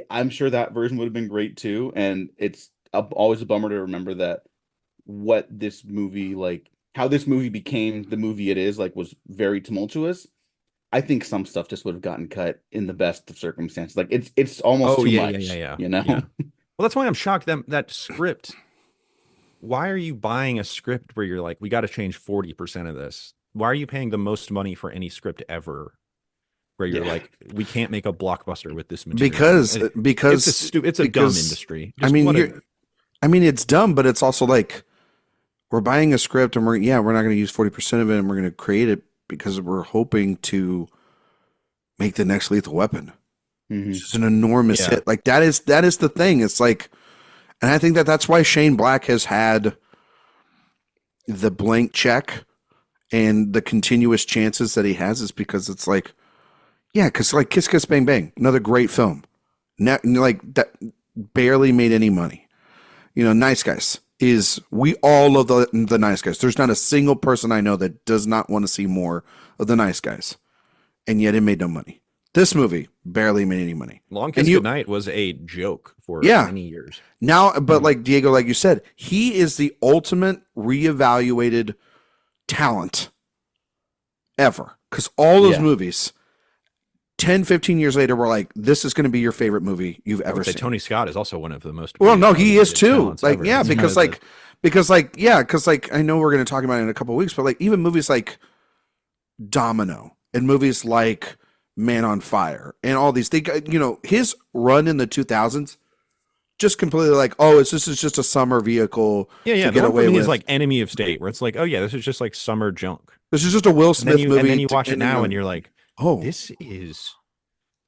I'm sure that version would have been great too. And it's always a bummer to remember that what this movie, like how this movie became the movie it is, like was very tumultuous. I think some stuff just would have gotten cut in the best of circumstances. Like it's almost too much. Yeah. Yeah. Well, that's why I'm shocked that script. Why are you buying a script where you're like, we got to change 40% of this? Why are you paying the most money for any script ever? Where you're like, we can't make a blockbuster with this material because it's a dumb industry. I mean, it's dumb, but it's also like we're buying a script and we're not going to use 40% of it, and we're going to create it because we're hoping to make the next Lethal Weapon. It's just an enormous hit. Like that is the thing. It's like, and I think that's why Shane Black has had the blank check and the continuous chances that he has, is because it's like, yeah, because like Kiss Kiss Bang Bang, another great film, like that barely made any money. Nice Guys we all love the Nice Guys. There's not a single person I know that does not want to see more of the Nice Guys. and yet it made no money. This movie barely made any money. Long Kiss Goodnight was a joke for many years. Now, but like Diego, like you said, he is the ultimate reevaluated talent ever. Because all those movies, 10, 15 years later, were like, this is going to be your favorite movie you've ever seen. Tony Scott is also one of the most. Well, no, he is too. Like, ever. yeah, because I know we're going to talk about it in a couple of weeks, but like even movies like Domino and movies like Man on Fire and all these, his run in the 2000s, just completely like, this is just a summer vehicle. Yeah. To get away with. Is like Enemy of State, where it's like, this is just like summer junk. This is just a Will Smith movie. And then you watch it now, and you're like, this is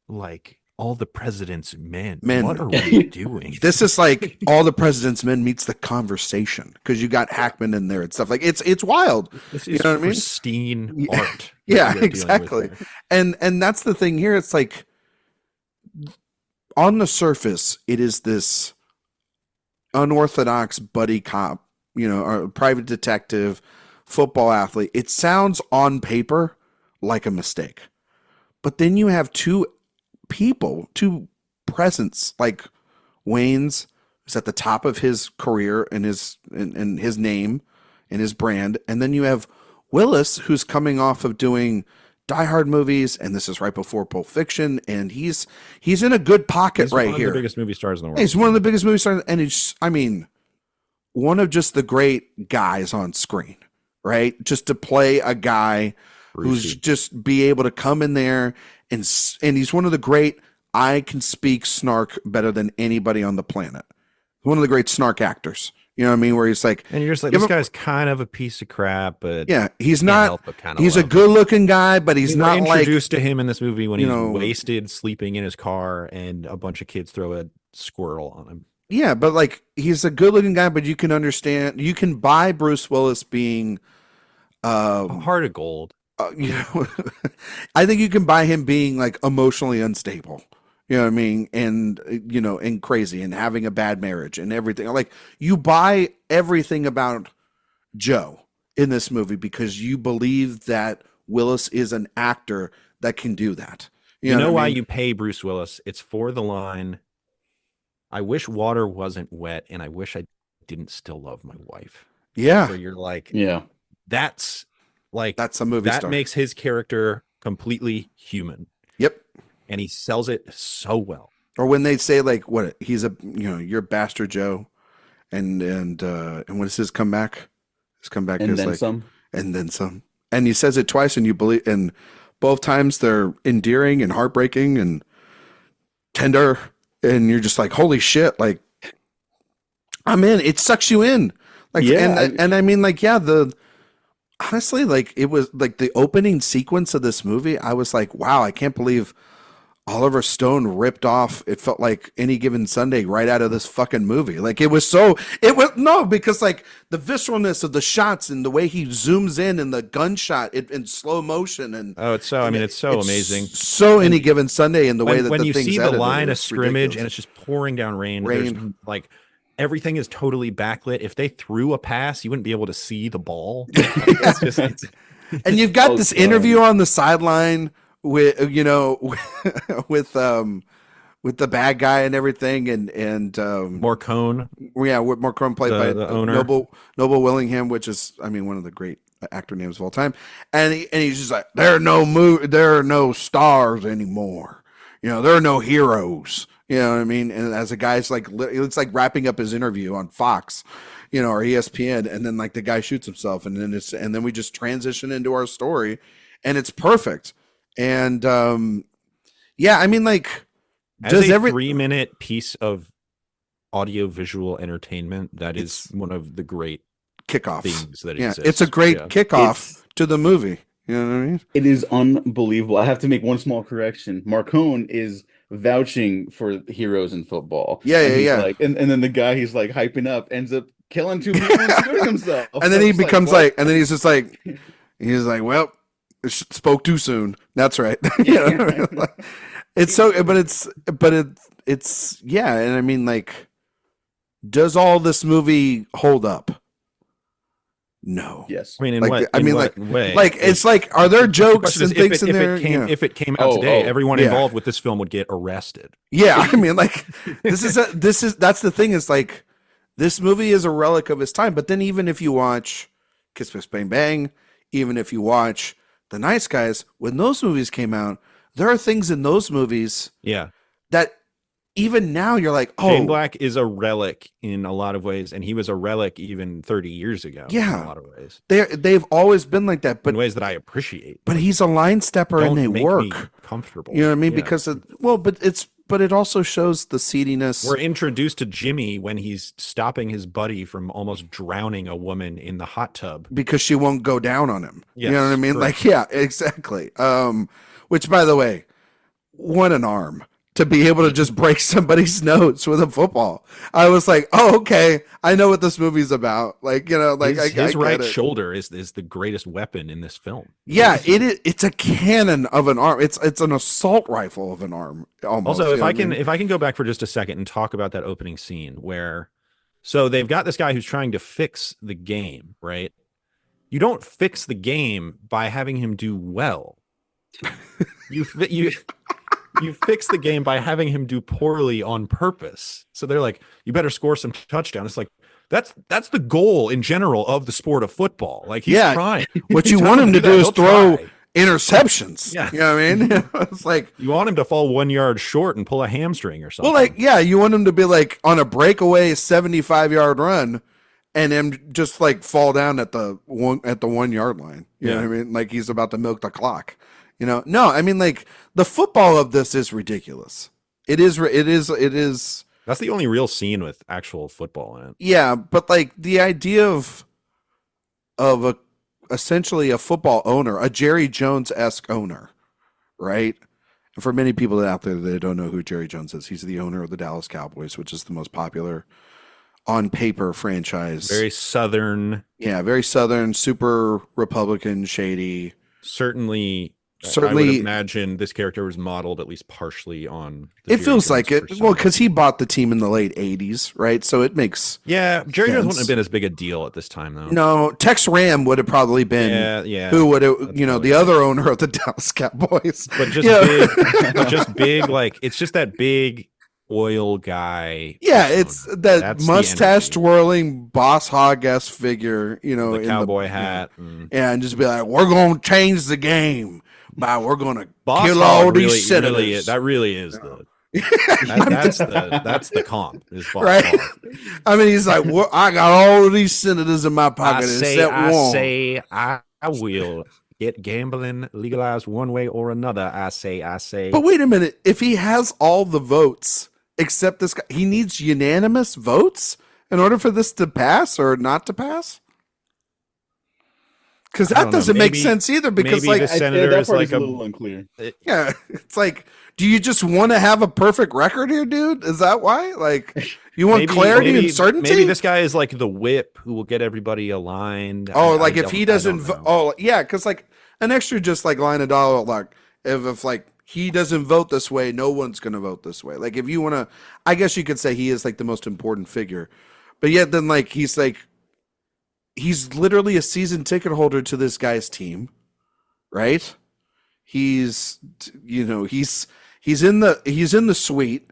like All the President's Men. What are we doing? This is like All the President's Men meets The Conversation, because you got Hackman in there and stuff. Like it's wild. This is pristine art. Yeah, exactly. And that's the thing here. It's like, on the surface, it is this unorthodox buddy cop, or private detective, football athlete. It sounds on paper like a mistake. But then you have two presence, like Wayans is at the top of his career and his name and his brand, and then you have Willis, who's coming off of doing Die Hard movies, and this is right before Pulp Fiction, and he's in a good pocket right here. He's one of the biggest movie stars in the world. He's one of the biggest movie stars, and he's, one of just the great guys on screen, right? Just to play a guy who's just be able to come in there and he's one of the great, I can speak snark better than anybody on the planet. One of the great snark actors. You know what I mean? Where he's like, and you're just like, this guy's kind of a piece of crap, but he's not. He's a good-looking guy, but he's not introduced to him in this movie when he's wasted, sleeping in his car, and a bunch of kids throw a squirrel on him. Yeah, but like, he's a good-looking guy, but you can understand. You can buy Bruce Willis being a heart of gold. I think you can buy him being like emotionally unstable. You know what I mean? And, and crazy and having a bad marriage and everything. Like, you buy everything about Joe in this movie because you believe that Willis is an actor that can do that. You know why you pay Bruce Willis? It's for the line, I wish water wasn't wet and I wish I didn't still love my wife. Yeah. Where you're like, that's a movie that star. Makes his character completely human. Yep. And he sells it so well. Or when they say like, what, he's you're Bastard Joe, and what is his comeback? His comeback and is then like some. And then some. And he says it twice, and you believe, and both times they're endearing and heartbreaking and tender, and you're just like, holy shit, like, I'm in. It sucks you in. Like, honestly, like, it was like the opening sequence of this movie, I was like, wow, I can't believe Oliver Stone ripped off, it felt like Any Given Sunday right out of this fucking movie. Like, because like the visceralness of the shots and the way he zooms in and the gunshot in slow motion, and it's so amazing. So Any Given Sunday in the way that when the you thing's see the edited, line of scrimmage ridiculous. and it's just pouring down rain. There's, like, everything is totally backlit. If they threw a pass, you wouldn't be able to see the ball. And you've got this interview on the sideline with with the bad guy and everything, and Morcone. With Morcone played by the owner. Noble Willingham, which is one of the great actor names of all time. And he's just like, there are no stars anymore. There are no heroes. You know what I mean? And as a guy's like, it's like wrapping up his interview on Fox, or ESPN, and then like the guy shoots himself, and then we just transition into our story, and it's perfect. And like, as a 3-minute piece of audio-visual entertainment, that is one of the great kickoffs things that exist. Exists. It's a great kickoff to the movie. You know what I mean? It is unbelievable. I have to make one small correction. Marcone is vouching for heroes in football. Yeah. Like, and then the guy he's like hyping up ends up killing 2 people and shooting himself. And then he becomes like, and then he's just like, well, spoke too soon. That's right. It's so, it's yeah. And like, does all this movie hold up? No. Yes. I mean, like way? It's like, are there jokes and things in there? If it came out today, everyone involved with this film would get arrested. Yeah, I mean, like, that's the thing, is like, this movie is a relic of its time. But then even if you watch Kiss Kiss Bang Bang, even if you watch The Nice Guys, when those movies came out, there are things in those movies that even now you're like, oh, Shane Black is a relic in a lot of ways, and he was a relic even 30 years ago. Yeah, in a lot of ways. They've always been like that, but in ways that I appreciate. But he's a line stepper, and they work comfortable. You know what I mean? Because but it also shows the seediness. We're introduced to Jimmy when he's stopping his buddy from almost drowning a woman in the hot tub because she won't go down on him. Yes, you know what I mean? correct. Like, yeah, exactly. Which, by the way, what an arm to be able to just break somebody's nose with a football. I was like, oh, okay, I know what this movie's about. Like, you know, like his right shoulder is the greatest weapon in this film. Yeah, it's a cannon of an arm. It's an assault rifle of an arm. Almost. Also, if I can go back for just a second and talk about that opening scene where, so they've got this guy who's trying to fix the game, right? You don't fix the game by having him do well. You fix the game by having him do poorly on purpose. So they're like, you better score some touchdowns. It's like, that's the goal in general of the sport of football. Like, he's trying. What you want him to do is throw interceptions. Yeah. You know what I mean? It's like, you want him to fall 1 yard short and pull a hamstring or something. Well, like, yeah, you want him to be like on a breakaway 75-yard run and then just like fall down at the 1 yard line. You know what I mean? Like, he's about to milk the clock. You know, no, I mean, like, the football of this is ridiculous. It is. That's the only real scene with actual football in it. Yeah, but like the idea of essentially a football owner, a Jerry Jones-esque owner, right? And for many people out there that don't know who Jerry Jones is, he's the owner of the Dallas Cowboys, which is the most popular on paper franchise. Very Southern. Yeah, very Southern, super Republican, shady. Certainly, I would imagine this character was modeled at least partially on. It feels like it. Well, because he bought the team in the late '80s, right? So it makes. Yeah, Jerry Jones wouldn't have been as big a deal at this time, though. No, Tex Ram would have probably been. Yeah. Who would have? You know, the other owner of the Dallas Cowboys. But just big, like, it's just that big oil guy. Yeah, it's that mustache twirling boss hog-esque figure. You know, the cowboy hat. And just be like, we're gonna change the game. We're gonna Boss kill Hog all these senators. That really is the that's the comp. Is Boss right? Hog. I mean, he's like, I got all of these senators in my pocket I will get gambling legalized one way or another. I say. But wait a minute. If he has all the votes except this guy, he needs unanimous votes in order for this to pass or not to pass. Because that doesn't make sense either. Because like, the senator is like a little unclear. Yeah, it's like, do you just want to have a perfect record here, dude? Is that why? Like, you want clarity and certainty? Maybe this guy is like the whip who will get everybody aligned. Oh, like if he doesn't. Oh, yeah, because like an extra just like line of dialogue, like if like he doesn't vote this way, no one's gonna vote this way. Like if you want to, I guess you could say he is like the most important figure, but yet then like he's literally a season ticket holder to this guy's team, right? He's in the suite.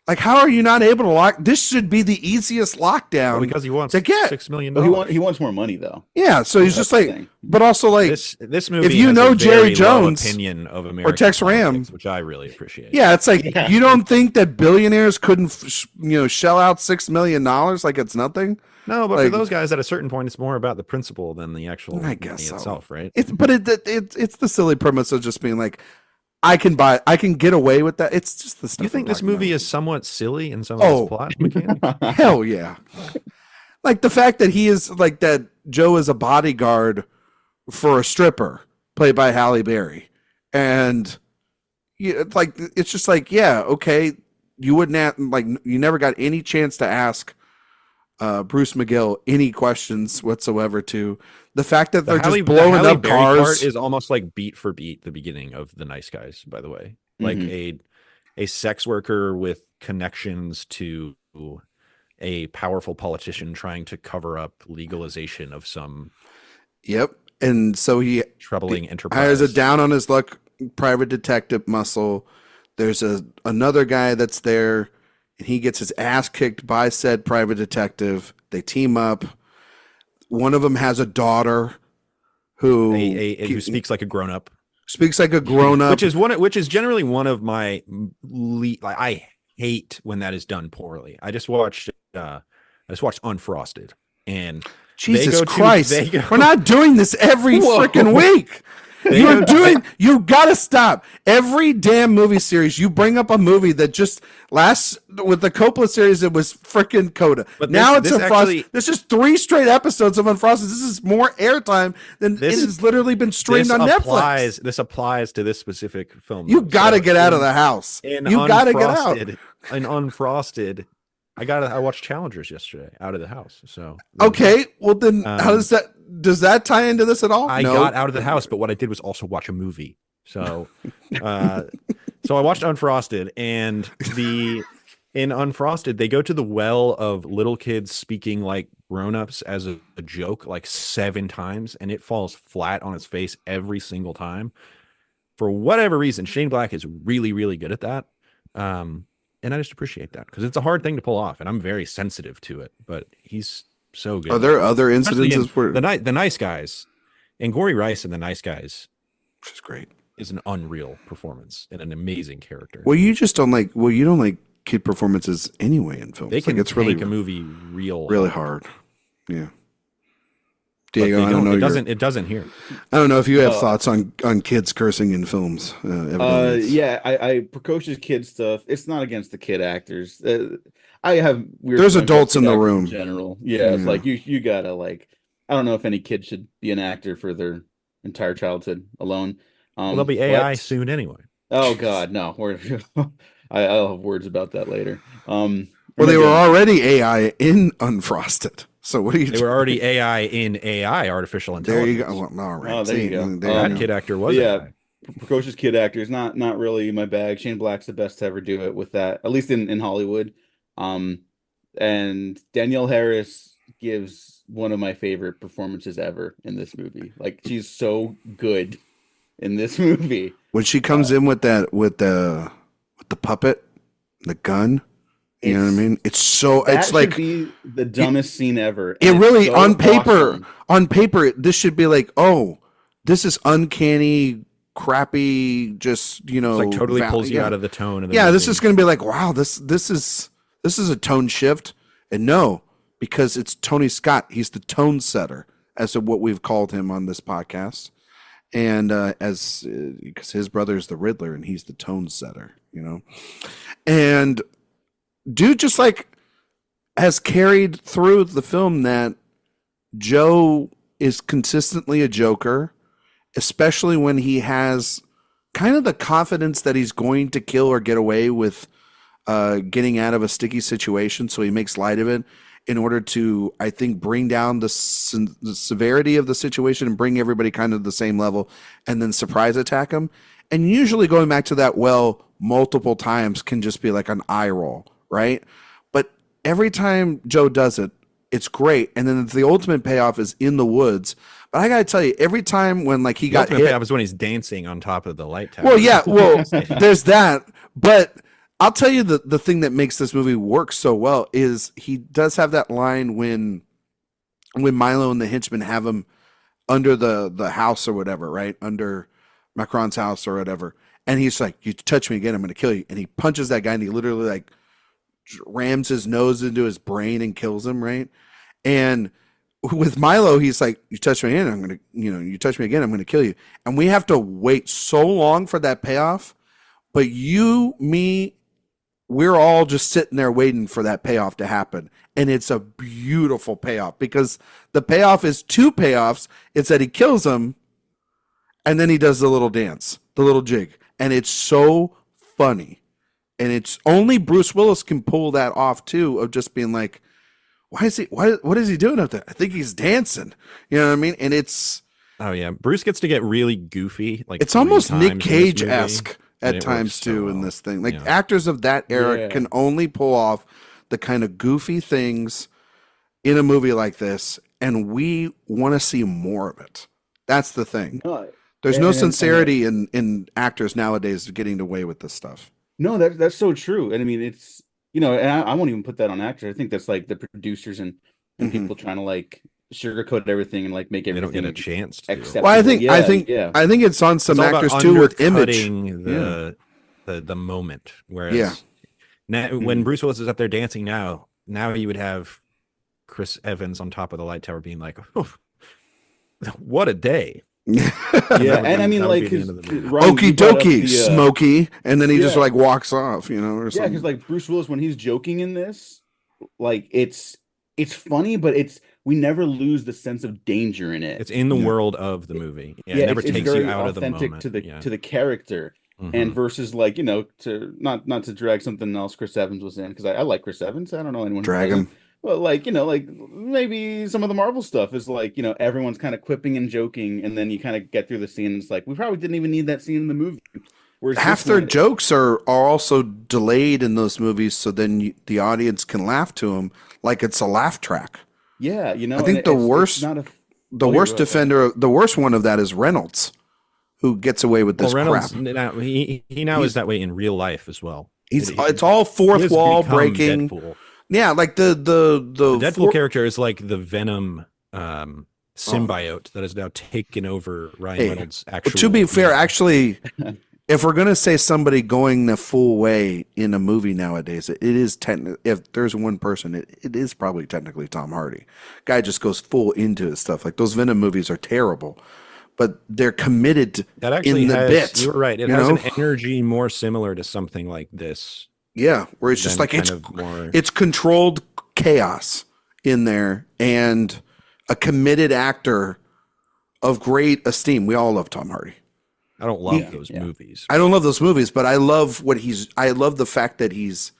Like, how are you not able to lock? This should be the easiest lockdown because he wants to get $6 million. He wants more money though. Yeah, so he's just like, but also like this movie. If you has know a Jerry very low Jones opinion of American or Tex Ram, politics, which I really appreciate. Yeah, it's like you don't think that billionaires couldn't shell out $6 million like it's nothing. No, but for those guys, at a certain point, it's more about the principle than the actual money itself, right? It's the silly premise of just being like, I can get away with that. It's just the stuff. You think this movie is somewhat silly in some of its plot mechanics? Hell yeah! Like the fact that he is like that. Joe is a bodyguard for a stripper played by Halle Berry, and it's just like, yeah, okay. You wouldn't have, you never got any chance to ask Bruce McGill any questions whatsoever. To the fact that they're just blowing up cars part is almost like beat for beat the beginning of The Nice Guys, by the way. Like a sex worker with connections to a powerful politician trying to cover up legalization of some Yep. And so he troubling enterprise. hires a down on his luck private detective muscle. There's another guy that's there, and he gets his ass kicked by said private detective. They team up. One of them has a daughter who who speaks like a grown up. Speaks like a grown up, which is generally one of my I hate when that is done poorly. I just watched Unfrosted, and Jesus Christ, we're not doing this every freaking week. You gotta stop. Every damn movie series, you bring up a movie that just last with the Coppola series, it was freaking Coda. But now it's Unfrosted. This is 3 straight episodes of Unfrosted. This is more airtime than it has literally been streamed on Netflix. This applies to this specific film. You gotta get out of the house. You gotta get out. In Unfrosted, I watched Challengers yesterday out of the house. So okay, well then how does that tie into this at all? I got out of the house, but what I did was also watch a movie. So so I watched Unfrosted, and in Unfrosted, they go to the well of little kids speaking like grown-ups as a joke like 7 times, and it falls flat on its face every single time. For whatever reason, Shane Black is really, really good at that. And I just appreciate that because it's a hard thing to pull off, and I'm very sensitive to it. But he's so good. Are there other incidences where the Nice Guys and Gory Rice and The Nice Guys, which is great, is an unreal performance and an amazing character. Well, you don't like kid performances anyway in films. They can make a movie really hard. Yeah. Diego, I don't know. It doesn't here. I don't know if you have thoughts on kids cursing in films. Yeah, I precocious kid stuff. It's not against the kid actors. I have weird. There's adults in the room. In general, yeah, it's like you gotta like. I don't know if any kid should be an actor for their entire childhood alone. Well, they'll be AI soon anyway. Oh God, no. I'll have words about that later. Well, they were already AI in Unfrosted. So what are you? They were already AI in AI, artificial intelligence. There you go. Well, all right. Oh, there you go. That kid actor was AI. Precocious kid actors, not really my bag. Shane Black's the best to ever do it with that, at least in Hollywood. And Danielle Harris gives one of my favorite performances ever in this movie. Like she's so good in this movie. When she comes in with the puppet, the gun. You know what I mean? It's like be the dumbest scene ever. It really on paper, this should be like, oh, this is uncanny, crappy, just it's like totally pulls you out of the tone. Of the movie. This is going to be like, wow, this is a tone shift, and no, because it's Tony Scott. He's the tone setter, as of what we've called him on this podcast, and because his brother's the Riddler and he's the tone setter, and. Dude just like has carried through the film that Joe is consistently a joker, especially when he has kind of the confidence that he's going to kill or get away with getting out of a sticky situation. So he makes light of it in order to, I think, bring down the severity of the situation and bring everybody kind of the same level and then surprise attack him. And usually going back to that well multiple times can just be like an eye roll. Right? But every time Joe does it, it's great. And then the ultimate payoff is in the woods. But I got to tell you, every time when like he got hit. The ultimate payoff is when he's dancing on top of the light tower. Well, yeah. Well, there's that. But I'll tell you the thing that makes this movie work so well is he does have that line when Milo and the henchmen have him under the house or whatever, right? Under Macron's house or whatever. And he's like, you touch me again, I'm going to kill you. And he punches that guy and he literally like rams his nose into his brain and kills him, right? And with Milo, he's like, you touch me again, I'm gonna, you touch me again, I'm gonna kill you. And we have to wait so long for that payoff. But we're all just sitting there waiting for that payoff to happen. And it's a beautiful payoff because the payoff is 2 payoffs. It's that he kills him and then he does the little dance, the little jig. And it's so funny. And it's only Bruce Willis can pull that off too, of just being like, what is he doing up there? I think he's dancing. You know what I mean? And it's Bruce gets to get really goofy. Like it's almost Nick Cage-esque at times too in this thing. Like actors of that era can only pull off the kind of goofy things in a movie like this and we want to see more of it. That's the thing. No, There's no sincerity in actors nowadays getting away with this stuff. No, that's so true. And I mean, it's, and I won't even put that on actors. I think that's like the producers and people trying to like sugarcoat everything and like make everything. They don't get a chance to. Well, I think it's on some actors too with image. The moment. Whereas now, when Bruce Willis is up there dancing now you would have Chris Evans on top of the light tower being like, oh, what a day. And I mean, like, okie dokie, Smokey, and then he just like walks off, or something. Because like Bruce Willis, when he's joking in this, like it's funny, but we never lose the sense of danger in it. It's in the world of the movie. It never takes you out of the moment. to the character. And versus like, to not to drag something else Chris Evans was in, because I like Chris Evans. I don't know anyone drag him. Well, like, like maybe some of the Marvel stuff is like, everyone's kind of quipping and joking, and then you kind of get through the scene and it's like, we probably didn't even need that scene in the movie. Whereas half their jokes are also delayed in those movies, so then the audience can laugh to them like it's a laugh track. Yeah, I think the worst one of that is Reynolds, who gets away with this crap. Now, he now is that way in real life as well. It's all fourth wall breaking. Deadpool. Yeah, like the Deadpool character is like the Venom symbiote that has now taken over Ryan Reynolds' actual. To be fair, actually, if we're gonna say somebody going the full way in a movie nowadays, it is if there's one person, it is probably technically Tom Hardy. Guy just goes full into his stuff. Like those Venom movies are terrible, but they're committed that actually in the bit. You're right. It has an energy more similar to something like this. Yeah, where it's just like it's controlled chaos in there, and a committed actor of great esteem. We all love Tom Hardy. I don't love those movies. I don't love those movies, but I love I love the fact that he's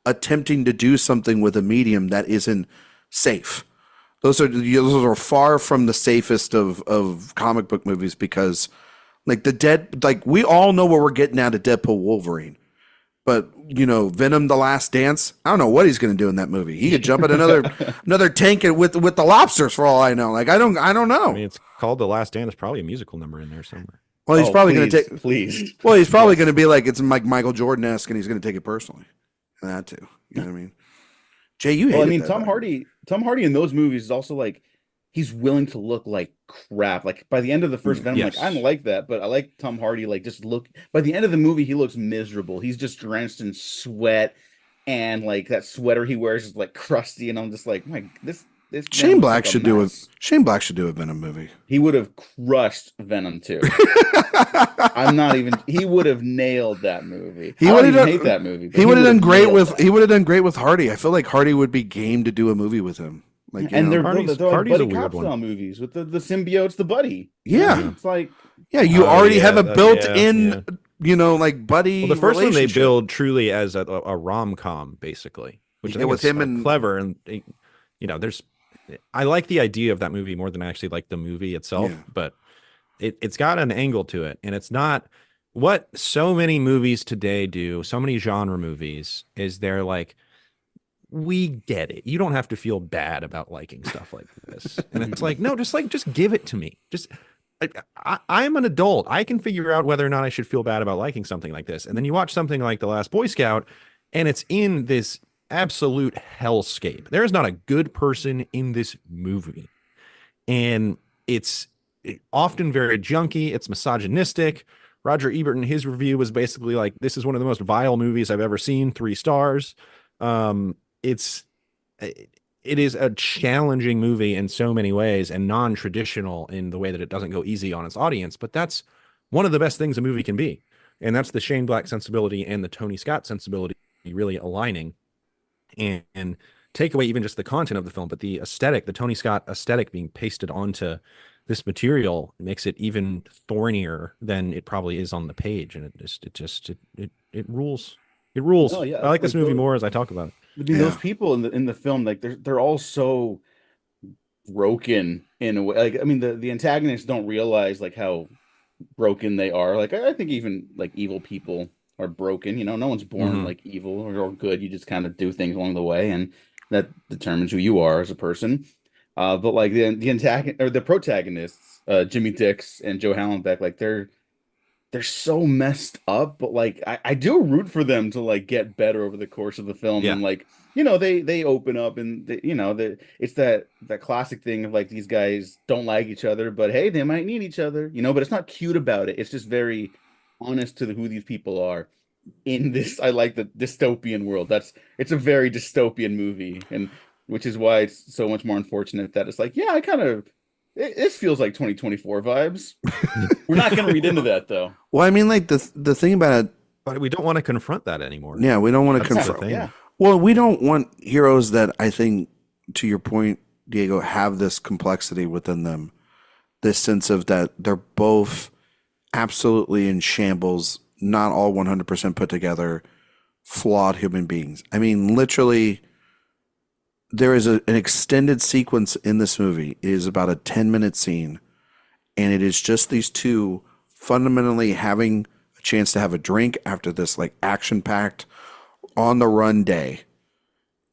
attempting to do something with a medium that isn't safe. Those are far from the safest of comic book movies, because like we all know what we're getting out of Deadpool Wolverine. But Venom: The Last Dance, I don't know what he's going to do in that movie. He could jump at another tank with the lobsters for all I know. Like I don't know. I mean, it's called The Last Dance. There's probably a musical number in there somewhere. Well, he's probably going to take. Please. Well, he's probably going to be like it's like Michael Jordan-esque, and he's going to take it personally. And that too. You know what I mean? Jay, you hate. Well, I mean, Tom Hardy in those movies is also like, he's willing to look like crap. Like by the end of the first Venom, like I don't like that, but I like Tom Hardy. Like just look. By the end of the movie, he looks miserable. He's just drenched in sweat, and like that sweater he wears is like crusty. And I'm just like, this. Shane Black should do a Venom movie. He would have crushed Venom too. I'm not even. He would have nailed that movie. He would have hate that movie. He would have done great with. He would have done great with Hardy. I feel like Hardy would be game to do a movie with him. Like, and they're like buddy a weird cop style movies with the symbiotes, the buddy. Yeah, it's like you already have a built-in, like buddy. Well, the first one they build truly as a rom-com, basically, which I think with him and clever, and there's. I like the idea of that movie more than I actually like the movie itself, but it's got an angle to it, and it's not what so many movies today do. So many genre movies is they're like, we get it. You don't have to feel bad about liking stuff like this. And it's like, no, just give it to me. I'm an adult. I can figure out whether or not I should feel bad about liking something like this. And then you watch something like The Last Boy Scout, and it's in this absolute hellscape. There is not a good person in this movie. And it's often very junky. It's misogynistic. Roger Ebert in his review was basically like, this is one of the most vile movies I've ever seen, 3 stars. It is a challenging movie in so many ways, and non-traditional in the way that it doesn't go easy on its audience, but that's one of the best things a movie can be. And that's the Shane Black sensibility and the Tony Scott sensibility really aligning, and take away even just the content of the film, but the aesthetic, the Tony Scott aesthetic being pasted onto this material makes it even thornier than it probably is on the page. And it rules. It rules. Oh, yeah. I like this movie more as I talk about it. I mean, those people in the film, like they're all so broken in a way. Like, I mean, the antagonists don't realize like how broken they are. Like, I think even like evil people are broken. No one's born like evil or good. You just kind of do things along the way, and that determines who you are as a person. But like the antagonist or the protagonists, Jimmy Dix and Joe Hallenbeck, like they're so messed up, but like I do root for them to like get better over the course of the film. Yeah. And like, they open up and it's that classic thing of like these guys don't like each other, but hey, they might need each other, but it's not cute about it. It's just very honest to who these people are in this. I like the dystopian world. It's a very dystopian movie, and which is why it's so much more unfortunate that it's like, yeah, I kind of this feels like 2024 vibes. We're not going to read into that, though. Well, I mean, like the thing about it, but we don't want to confront that anymore. Yeah, we don't want to confront. Yeah. Well, we don't want heroes that, I think, to your point, Diego, have this complexity within them, this sense of that they're both absolutely in shambles, not all 100% put together, flawed human beings. I mean, literally, there is an extended sequence in this movie. It is about a 10-minute scene, and it is just these two fundamentally having a chance to have a drink after this like action-packed on the run day,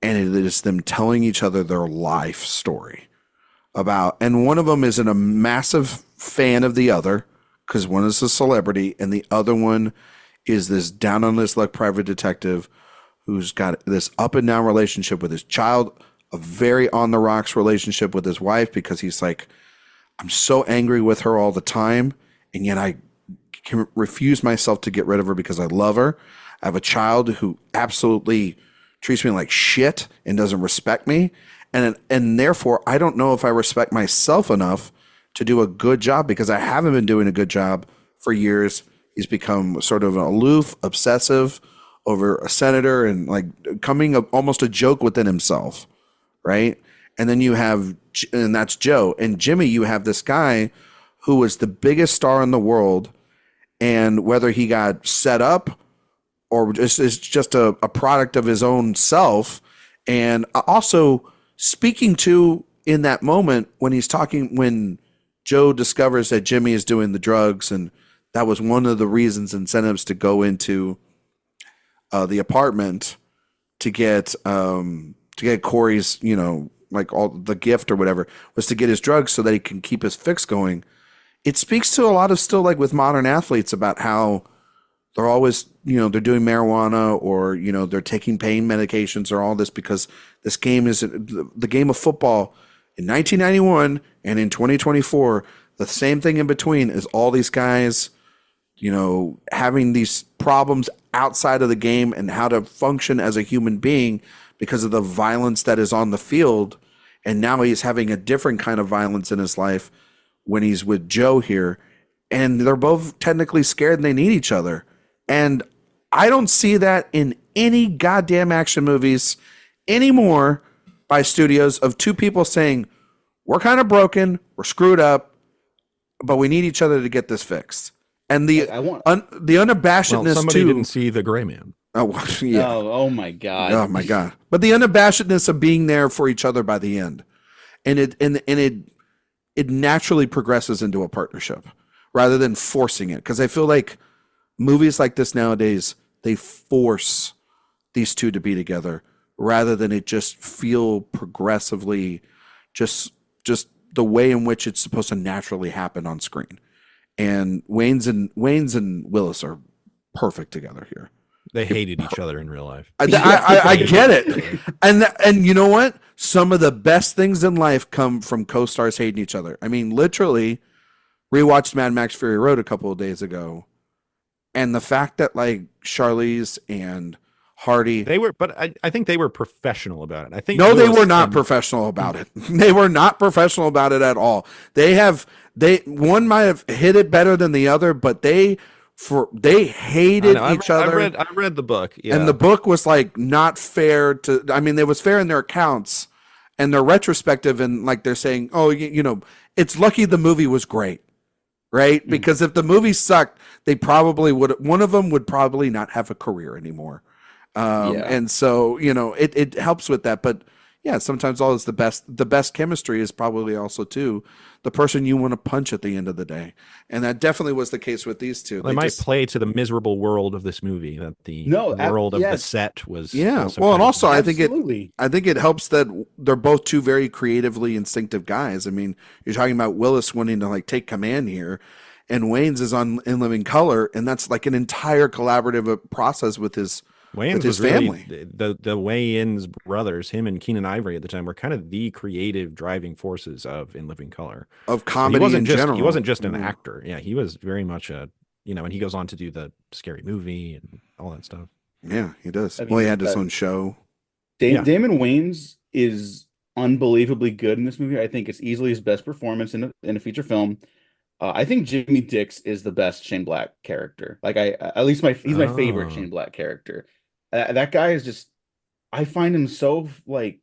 and it is them telling each other their life story about, and one of them is a massive fan of the other because one is a celebrity and the other one is this down on his luck private detective who's got this up and down relationship with his child, a very on the rocks relationship with his wife, because he's like, I'm so angry with her all the time, and yet I can refuse myself to get rid of her because I love her. I have a child who absolutely treats me like shit and doesn't respect me, and therefore I don't know if I respect myself enough to do a good job because I haven't been doing a good job for years. He's become sort of aloof, obsessive over a senator, and like almost a joke within himself, right? And then you have, and that's Joe. And Jimmy, you have this guy who was the biggest star in the world, and whether he got set up or is just a product of his own self, and also speaking to in that moment when he's talking, when Joe discovers that Jimmy is doing the drugs, and that was one of the reasons, incentives to go into the apartment to get Corey's, like all the gift or whatever, was to get his drugs so that he can keep his fix going. It speaks to a lot of still like with modern athletes about how they're always, they're doing marijuana or, they're taking pain medications or all this because this game is the game of football in 1991 and in 2024. The same thing in between is all these guys, having these problems outside of the game and how to function as a human being because of the violence that is on the field. And now he's having a different kind of violence in his life when he's with Joe here. And they're both technically scared and they need each other. And I don't see that in any goddamn action movies anymore by studios of two people saying, we're kind of broken, we're screwed up, but we need each other to get this fixed. And the unabashedness somebody too. didn't see The Gray Man. Oh, yeah. Oh my God. Oh my God. But the unabashedness of being there for each other by the end. And it naturally progresses into a partnership rather than forcing it. Because I feel like movies like this nowadays, they force these two to be together rather than it just feel progressively just the way in which it's supposed to naturally happen on screen. And Wayans and Willis are perfect together here. They hated each other in real life. I get it. And you know what? Some of the best things in life come from co-stars hating each other. I mean, literally, rewatched Mad Max Fury Road a couple of days ago. And the fact that like Charlize and Hardy, I think they were professional about it. I think they were not professional about it. They were not professional about it at all. One might have hit it better than the other, but they hated each other. I read the book, yeah. And the book was like not fair to. I mean, it was fair in their accounts and their retrospective, and like they're saying, oh, it's lucky the movie was great, right? Because if the movie sucked, they probably would. One of them would probably not have a career anymore. And so it helps with that. But yeah, sometimes all is the best chemistry is probably also too the person you want to punch at the end of the day. And that definitely was the case with these two. They might play to the miserable world of this movie, that the world of the set was. Yeah. Well, and also I think it helps that they're both two very creatively instinctive guys. I mean, you're talking about Willis wanting to like take command here, and Wayans is in Living Color, and that's like an entire collaborative process with his family. Really, the Wayans brothers, him and Keenan Ivory at the time, were kind of the creative driving forces of In Living Color, of comedy in general. He wasn't just an actor. Yeah, he was very much a, and he goes on to do the Scary Movie and all that stuff. Yeah, he does. Well, he had his own show. Damon Wayans is unbelievably good in this movie. I think it's easily his best performance in a feature film. I think Jimmy Dix is the best Shane Black character. Like he's my favorite Shane Black character. That guy is just, I find him so like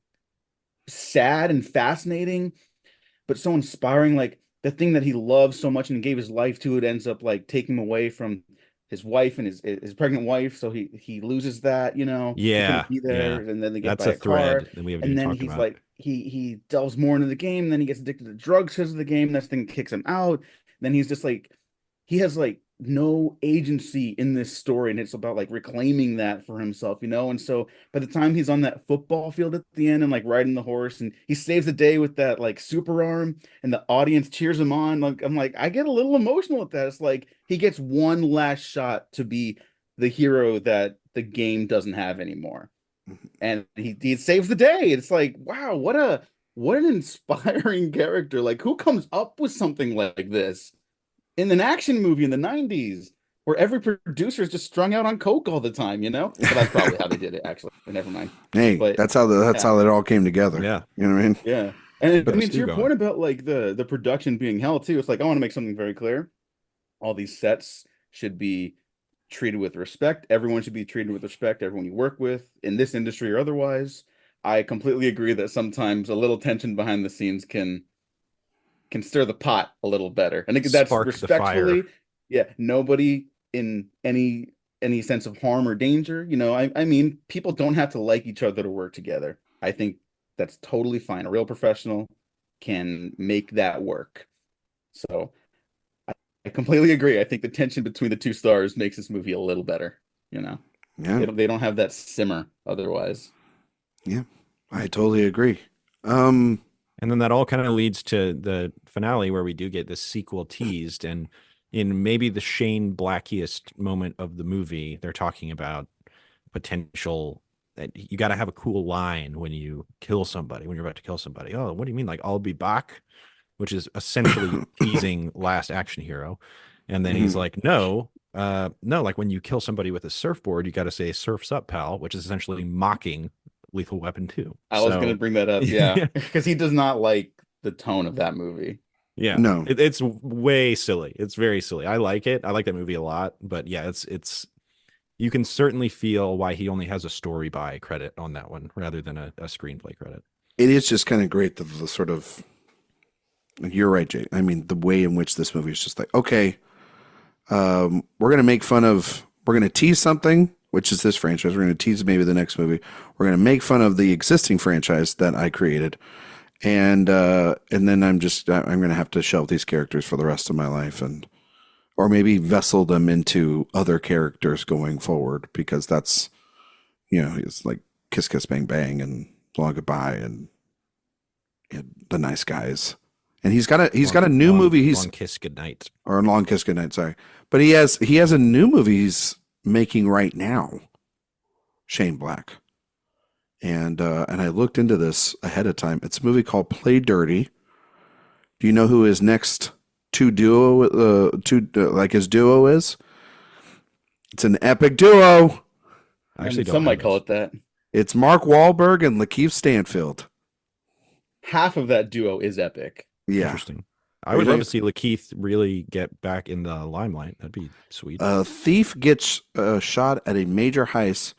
sad and fascinating, but so inspiring. Like the thing that he loves so much and gave his life to, it ends up like taking him away from his wife and his pregnant wife. So he loses that, Yeah. He there, and then they get That's by a thread car, that we haven't and even then talked he's about. like he delves more into the game. And then he gets addicted to drugs because of the game. That thing kicks him out. Then he's just like, he has like no agency in this story, and it's about like reclaiming that for himself, and so by the time he's on that football field at the end and like riding the horse, and he saves the day with that like super arm, and the audience cheers him on, like I'm like, I get a little emotional at that. It's like he gets one last shot to be the hero that the game doesn't have anymore, and he saves the day. It's like, wow, what an inspiring character. Like, who comes up with something like this in an action movie in the 90s where every producer is just strung out on coke all the time, But that's probably how they did it, actually. But never mind. Hey, but that's how it all came together. Yeah. You know what I mean? Yeah. And I mean, to your point about like the production being hell too, it's like, I want to make something very clear. All these sets should be treated with respect. Everyone should be treated with respect. Everyone you work with in this industry or otherwise. I completely agree that sometimes a little tension behind the scenes can stir the pot a little better. I think that's respectfully. Yeah, nobody in any sense of harm or danger. I mean, people don't have to like each other to work together. I think that's totally fine. A real professional can make that work. So I completely agree. I think the tension between the two stars makes this movie a little better. Yeah. They don't have that simmer otherwise. Yeah, I totally agree. And then that all kind of leads to the finale where we do get this sequel teased. And in maybe the Shane Blackiest moment of the movie, they're talking about potential that you got to have a cool line when you kill somebody, when you're about to kill somebody. Oh, what do you mean? Like, I'll be back, which is essentially teasing Last Action Hero. And then he's like, no, like when you kill somebody with a surfboard, you got to say surf's up, pal, which is essentially mocking Lethal Weapon 2. I was going to bring that up, yeah, because he does not like the tone of that movie. Yeah, no, it's way silly. It's very silly. I like it. I like that movie a lot. But yeah, it's you can certainly feel why he only has a story by credit on that one rather than a screenplay credit. It is just kind of great the sort of. You're right, Jay. I mean, the way in which this movie is just like, okay, we're going to tease something, which is this franchise. We're going to tease maybe the next movie. We're going to make fun of the existing franchise that I created. And then I'm going to have to shelve these characters for the rest of my life or maybe vessel them into other characters going forward, because that's, it's like Kiss Kiss Bang Bang and Long Goodbye and The Nice Guys. And he's got a new movie. Long Kiss Goodnight. Or Long Kiss Goodnight, sorry. But he has a new movie he's making right now, Shane Black. And I looked into this ahead of time. It's a movie called Play Dirty. Do you know who his next his duo is? It's an epic duo. Actually, some might call it that. It's Mark Wahlberg and Lakeith Stanfield. Half of that duo is epic. Yeah. Interesting. I would love to see Lakeith really get back in the limelight. That'd be sweet. A thief gets shot at a major heist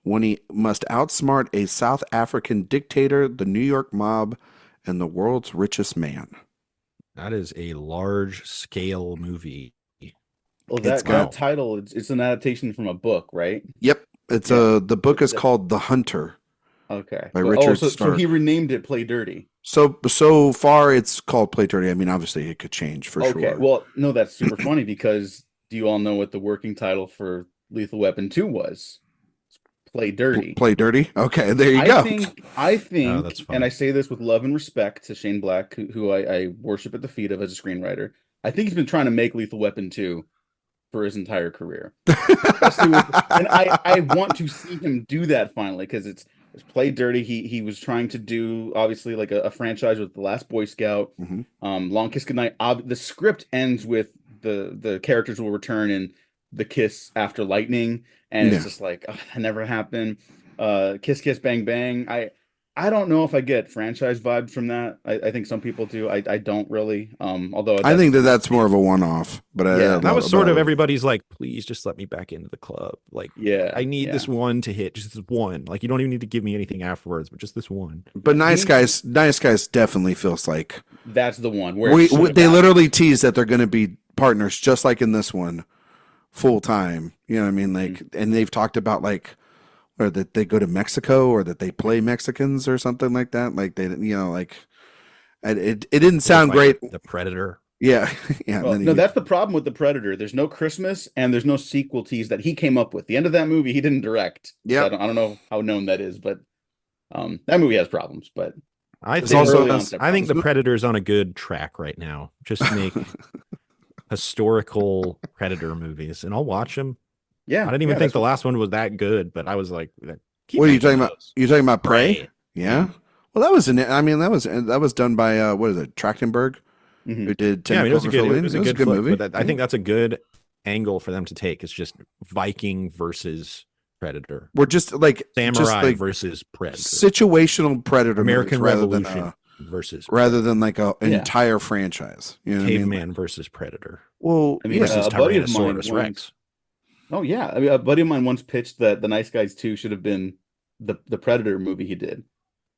when he must outsmart a South African dictator, the New York mob, and the world's richest man. That is a large-scale movie. Well, that title, it's an adaptation from a book, right? Yep. It's the book is called The Hunter Okay. By Richard so Stark. he renamed it Play Dirty. So far it's called Play Dirty. I mean, obviously it could change for sure. Okay. Well, no, that's super funny because do you all know what the working title for Lethal Weapon 2 was? Play Dirty. Play Dirty. Okay, there you go. I think, Oh, that's funny. and I say this with love and respect to Shane Black, who I worship at the feet of as a screenwriter. I think he's been trying to make Lethal Weapon 2 for his entire career. And I want to see him do that finally because it's Play Dirty. He was trying to do obviously like a franchise with The Last Boy Scout, Long Kiss Goodnight. The script ends with the characters will return in The Kiss After Lightning, and it's just like that never happened. Kiss Kiss Bang Bang. I don't know if I get franchise vibes from that. I think some people do. I don't really. Although I think that's more of a one-off. But that was sort of everybody's like, please just let me back into the club. Like, I need this one to hit, just this one. Like, you don't even need to give me anything afterwards, but just this one. But Nice Guys definitely feels like that's the one where they literally tease that they're going to be partners, just like in this one, full time. You know what I mean? Like, and they've talked about like. Or that they go to Mexico, or that they play Mexicans, or something like that. Like they, like it didn't sound great. The Predator. Yeah, Well, no, that's the problem with the Predator. There's no Christmas, and there's no sequel tease that he came up with. The end of that movie, he didn't direct. Yeah, so I don't know how known that is, but that movie has problems. But I think the Predator's on a good track right now. Just make historical Predator movies, and I'll watch them. Yeah, I didn't even think the last one was that good, but I was like, what are you talking about? You're talking about Prey? Yeah. Well, that was that was done by what is it, Trachtenberg, who did 10 it was a good movie. But I think that's a good angle for them to take. It's just Viking versus Predator. We're just like samurai versus Predator. Situational Predator. American Revolution rather than like an entire franchise. You know Caveman versus Predator. Well, versus Tyrannosaurus Rex. Oh yeah, I mean, a buddy of mine once pitched that The Nice Guys 2 should have been the Predator movie he did,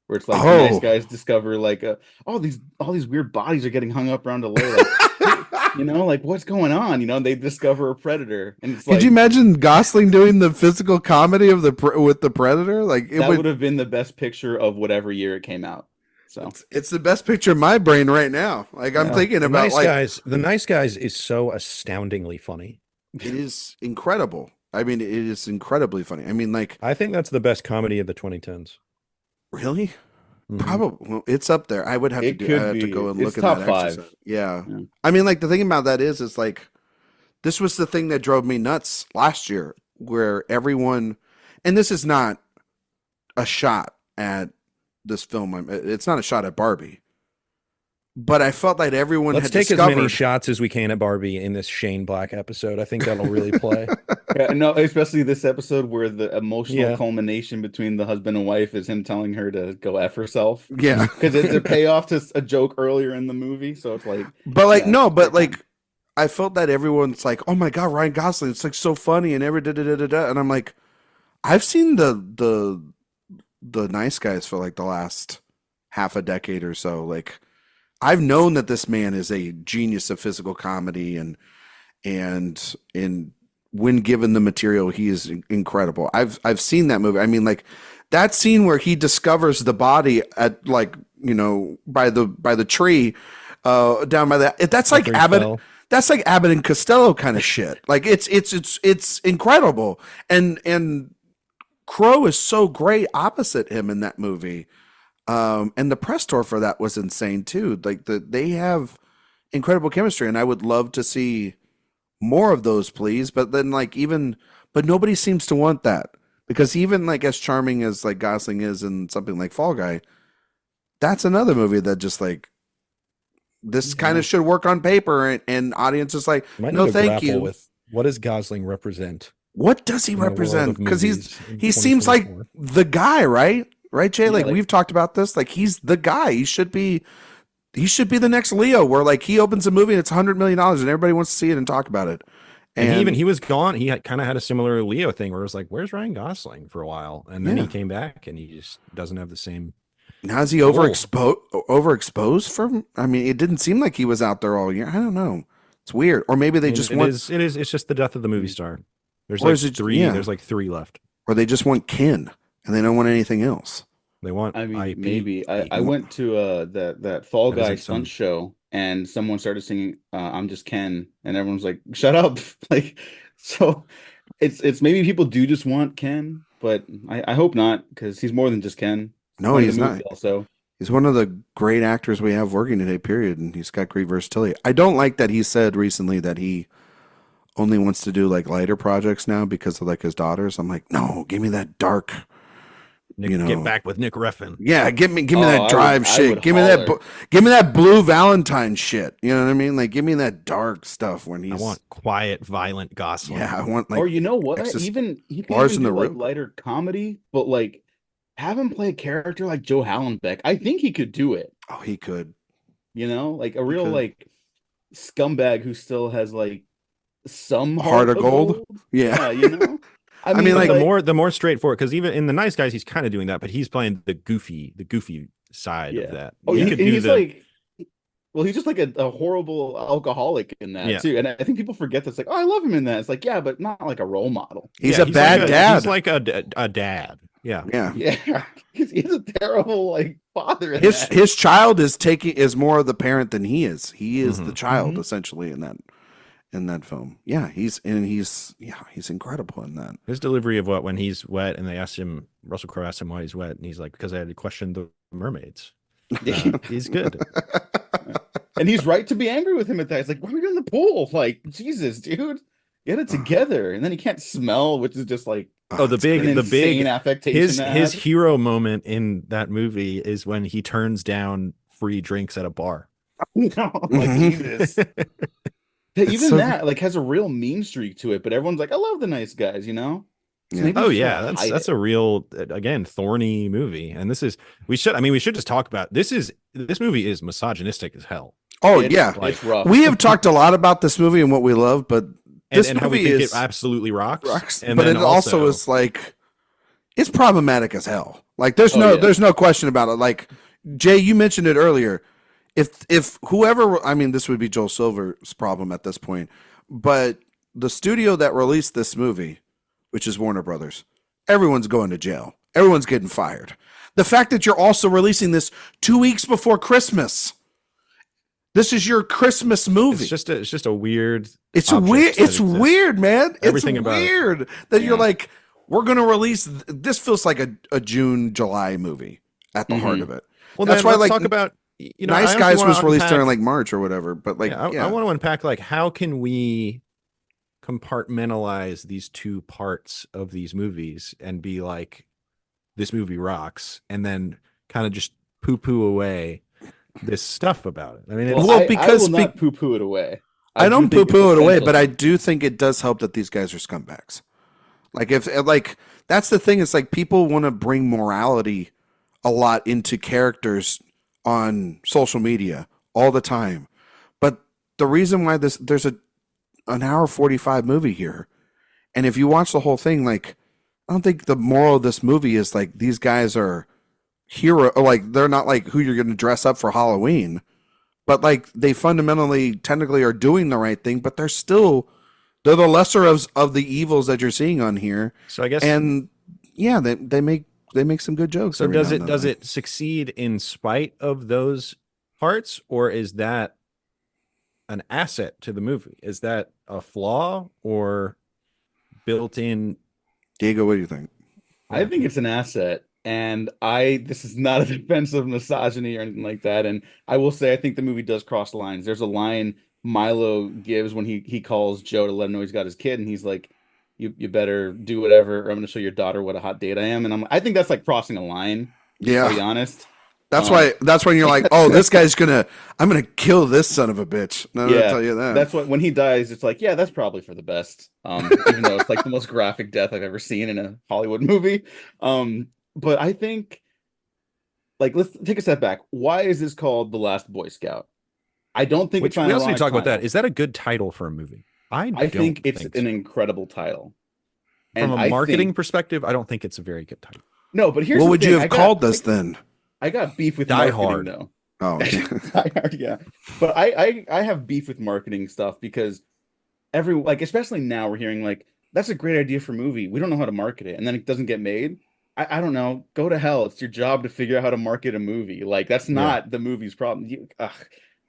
where it's like the nice guys discover like all these weird bodies are getting hung up around a lake, like, like what's going on? They discover a predator, and it's could you imagine Gosling doing the physical comedy with the Predator? Like that would have been the best picture of whatever year it came out. So it's the best picture in my brain right now. Like I'm thinking about The Nice Guys is so astoundingly funny. It is incredible. I mean, it is incredibly funny. I mean, like I think that's the best comedy of the 2010s. Really? Mm-hmm. Probably. Well, it's up there. I would have to go and look at that exercise. Yeah. I mean, like the thing about that is like this was the thing that drove me nuts last year, where everyone, and this is not a shot at this film. It's not a shot at Barbie. But I felt like everyone Let's take as many shots as we can at Barbie in this Shane Black episode. I think that'll really play. No, especially this episode where the emotional culmination between the husband and wife is him telling her to go F herself. Yeah. Because it's a payoff to a joke earlier in the movie. So it's like... But like, no, but like, I felt that everyone's like, oh my God, Ryan Gosling, it's like so funny and every da-da-da-da-da. And I'm like, I've seen the Nice Guys for like the last half a decade or so. Like, I've known that this man is a genius of physical comedy, and when given the material, he is incredible. I've seen that movie. I mean, like that scene where he discovers the body at like by the tree, down by that. That's like Abbott. That's like Abbott and Costello kind of shit. Like it's incredible, and Crow is so great opposite him in that movie. And the press tour for that was insane too. Like they have incredible chemistry, and I would love to see more of those, please. But then but nobody seems to want that, because even like as charming as like Gosling is in something like Fall Guy, that's another movie that just like this kind of should work on paper, and audiences like, no, thank you. With what does Gosling represent? What does he represent? Because he seems like the guy, right? Right, Jay? Like we've talked about this. Like he's the guy. He should be the next Leo, where like he opens a movie and it's $100 million and everybody wants to see it and talk about it. And he was gone. He kind of had a similar Leo thing where it was like, where's Ryan Gosling for a while? And then he came back and he just doesn't have the same. Now is he overexposed from? I mean, it didn't seem like he was out there all year. I don't know. It's weird. Or maybe they it's just the death of the movie star. There's like three. There's like three left. Or they just want kin and they don't want anything else. They want I mean, IP. maybe. I went to that Fall Guy stunt show, and someone started singing "I'm Just Ken," and everyone's like, "Shut up!" Like, so it's maybe people do just want Ken, but I hope not, because he's more than just Ken. No, he's not. Also, he's one of the great actors we have working today. Period, and he's got great versatility. I don't like that he said recently that he only wants to do like lighter projects now because of like his daughters. I'm like, no, give me that dark. Get back with Nick Refn. Yeah, give me that drive shit. Give me that blue Valentine shit. You know what I mean? Like, give me that dark stuff when he's. I want quiet, violent Gosling. Yeah, I want like. Or you know what? Even he can even do like lighter comedy, but like have him play a character like Joe Hallenbeck. I think he could do it. Oh, he could. You know, like a real like scumbag who still has like some heart of gold. Yeah, you know. I mean, like the more straightforward, because even in The Nice Guys, he's kind of doing that, but he's playing the goofy side of that. Oh, he's like, well, he's just like a horrible alcoholic in that too. And I think people forget this. Like, oh, I love him in that. It's like, yeah, but not like a role model. He's a bad dad. He's like a dad. Yeah. He's a terrible like father. His child is more of the parent than he is. He is the child essentially in that film. Yeah, he's incredible in that. His delivery of when he's wet and they asked him, Russell Crowe asked him why he's wet, and he's like, because I had to question the mermaids. He's good. And he's right to be angry with him at that. It's like, why are we doing the pool? Like, Jesus, dude, get it together. And then he can't smell, which is just like the big affectation. His hero moment in that movie is when he turns down free drinks at a bar. Jesus. Even that like has a real mean streak to it, but everyone's like, I love The Nice Guys, you know? So that's a real, again, thorny movie. And we should just talk about this movie is misogynistic as hell. Oh, it's rough. We have talked a lot about this movie and what we love, but this movie how we think it absolutely rocks. And but it also is like, it's problematic as hell. Like there's no question about it. Like Jay, you mentioned it earlier. If whoever, I mean, this would be Joel Silver's problem at this point, but the studio that released this movie, which is Warner Brothers, everyone's going to jail. Everyone's getting fired. The fact that you're also releasing this 2 weeks before Christmas. This is your Christmas movie. It's just a weird. It's weird, man. Everything it's weird that you're like, we're going to release. This feels like a June, July movie at the heart of it. Well, that's why let's talk about. Nice Guys was released during like March or whatever, but like I want to unpack like how can we compartmentalize these two parts of these movies and be like, this movie rocks, and then kind of just poo away this stuff about it. I mean, because I will not poo it away. I don't poo it away, but I do think it does help that these guys are scumbags. Like if that's the thing. It's like people want to bring morality a lot into characters on social media all the time, but the reason why there's an hour 45 movie here, and if you watch the whole thing, like I don't think the moral of this movie is like these guys are hero, or like they're not like who you're going to dress up for Halloween, but like they fundamentally technically are doing the right thing, but they're the lesser of the evils that you're seeing on here. So I guess, and they make some good jokes. So does it succeed in spite of those parts, or is that an asset to the movie? Is that a flaw or built in? Diego, what do you think? I think it's an asset, and this is not a defense of misogyny or anything like that. And I will say, I think the movie does cross lines. There's a line Milo gives when he calls Joe to let him know he's got his kid, and he's like, You better do whatever, or I'm going to show your daughter what a hot date I am. And I think that's like crossing a line. Yeah, to be honest. That's when you're like, oh, this guy's I'm gonna kill this son of a bitch. No, I'll tell you that. That's what when he dies, it's like, yeah, that's probably for the best. Even though it's like the most graphic death I've ever seen in a Hollywood movie. But I think, like, let's take a step back. Why is this called The Last Boy Scout? I don't think it's. We also need to talk about that. Is that a good title for a movie? I think it's an incredible title. From a marketing perspective, I don't think it's a very good title. No, but here's what would you have called this then? I got beef with Die marketing, Hard. though. Oh, Die Hard, yeah. But I have beef with marketing stuff because especially now we're hearing like, that's a great idea for a movie. We don't know how to market it, and then it doesn't get made. I don't know, go to hell. It's your job to figure out how to market a movie. Like that's not the movie's problem.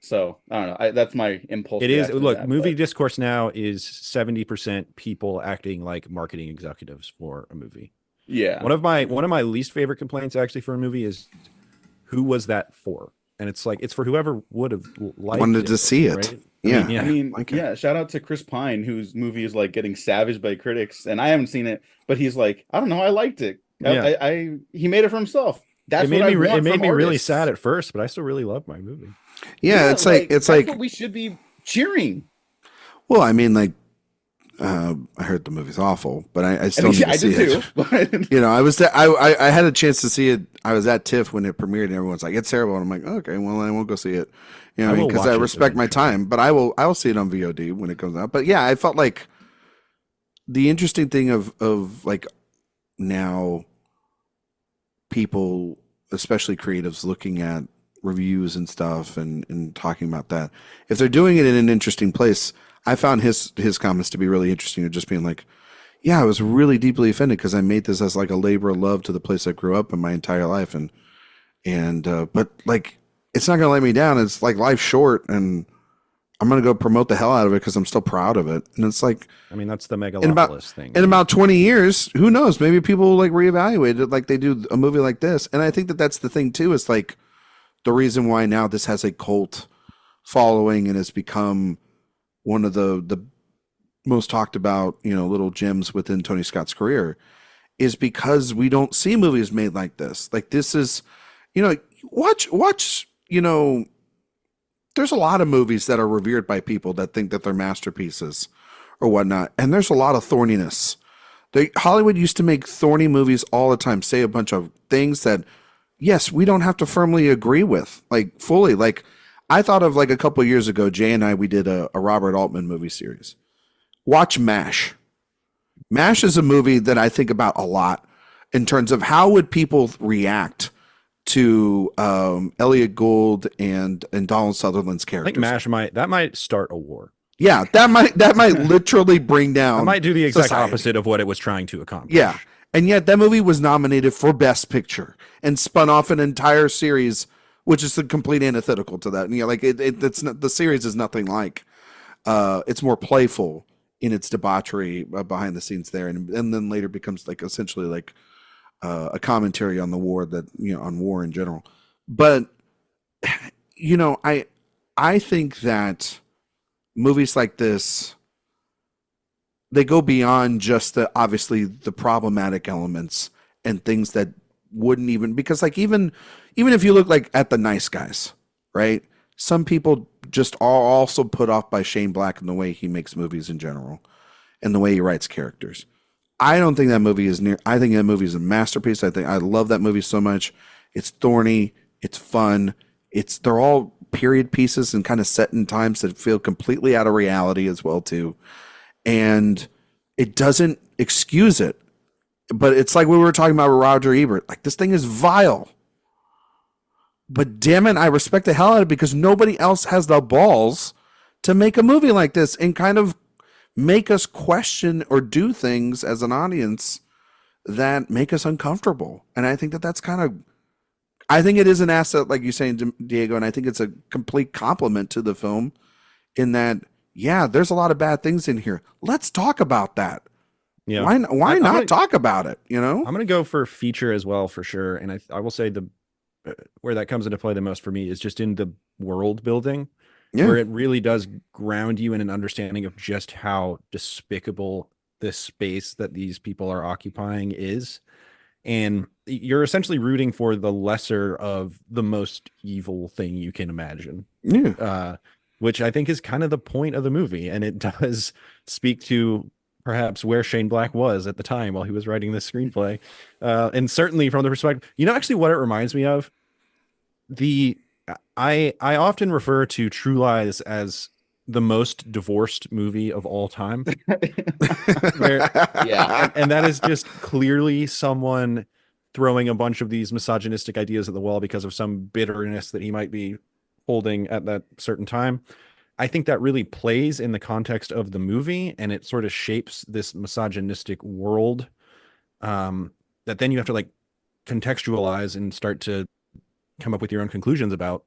So I don't know. That's my impulse. It is. Look, that, movie discourse now is 70% people acting like marketing executives for a movie. Yeah. One of my least favorite complaints actually for a movie is who was that for? And it's like, it's for whoever would have wanted to see it. Right? Yeah. I mean, shout out to Chris Pine, whose movie is like getting savaged by critics, and I haven't seen it, but he's like, I don't know, I liked it. He made it for himself. That's what I want. It made me really sad at first, but I still really love my movie. Yeah, it's like what we should be cheering. Well, I mean, like, I heard the movie's awful, but I still need to see it. You know, I had a chance to see it. I was at TIFF when it premiered, and everyone's like, "It's terrible," and I'm like, "Okay, well, I won't go see it." You know, because I respect my time, but I will see it on VOD when it comes out. But yeah, I felt like the interesting thing of like now people, especially creatives, looking at reviews and stuff and talking about that, if they're doing it in an interesting place. I found his comments to be really interesting, of just being like, yeah, I was really deeply offended because I made this as like a labor of love to the place I grew up in my entire life. But like, it's not going to let me down. It's like life's short, and I'm going to go promote the hell out of it because I'm still proud of it. And it's like, I mean, that's the Megalopolis thing. In about 20 years, who knows? Maybe people will like reevaluate it like they do a movie like this. And I think that that's the thing too, is like the reason why now this has a cult following and has become one of the most talked about, you know, little gems within Tony Scott's career, is because we don't see movies made like this. Like this is, you know, watch, you know, there's a lot of movies that are revered by people that think that they're masterpieces or whatnot. And there's a lot of thorniness. Hollywood used to make thorny movies all the time, say a bunch of things that, yes, we don't have to firmly agree with, like fully. Like, I thought of like a couple of years ago, Jay and I, we did a Robert Altman movie series. Watch MASH. MASH is a movie that I think about a lot in terms of how would people react to Elliot Gould and Donald Sutherland's characters. I think MASH might start a war. Yeah, that might literally bring down. It might do the exact opposite of what it was trying to accomplish. Yeah, and yet that movie was nominated for Best Picture and spun off an entire series, which is the complete antithetical to that. And yeah, like it's not, the series is nothing like. It's more playful in its debauchery behind the scenes there, and then later becomes like essentially like a commentary on the war, that, you know, on war in general. But you know, I think that movies like this, they go beyond just obviously the problematic elements and things that wouldn't even, because like even if you look like at The Nice Guys, right? Some people just are also put off by Shane Black and the way he makes movies in general and the way he writes characters. I don't think that movie is I think that movie is a masterpiece. I love that movie so much. It's thorny. It's fun. They're all period pieces and kind of set in times that feel completely out of reality as well too. And it doesn't excuse it, but it's like we were talking about with Roger Ebert. Like, this thing is vile, but damn it, I respect the hell out of it because nobody else has the balls to make a movie like this and kind of make us question or do things as an audience that make us uncomfortable. And I think that that's kind of, I think it is an asset, like you're saying, Diego, and I think it's a complete compliment to the film in that, yeah, there's a lot of bad things in here. Let's talk about that. Yeah. Why not talk about it? You know, I'm going to go for feature as well, for sure. And I will say where that comes into play the most for me is just in the world building, where it really does ground you in an understanding of just how despicable this space that these people are occupying is. And you're essentially rooting for the lesser of the most evil thing you can imagine. Yeah. Which I think is kind of the point of the movie. And it does speak to perhaps where Shane Black was at the time while he was writing this screenplay. And certainly from the perspective, you know, actually what it reminds me of, I often refer to True Lies as the most divorced movie of all time. And that is just clearly someone throwing a bunch of these misogynistic ideas at the wall because of some bitterness that he might be holding at that certain time. I think that really plays in the context of the movie, and it sort of shapes this misogynistic world that then you have to like contextualize and start to come up with your own conclusions about.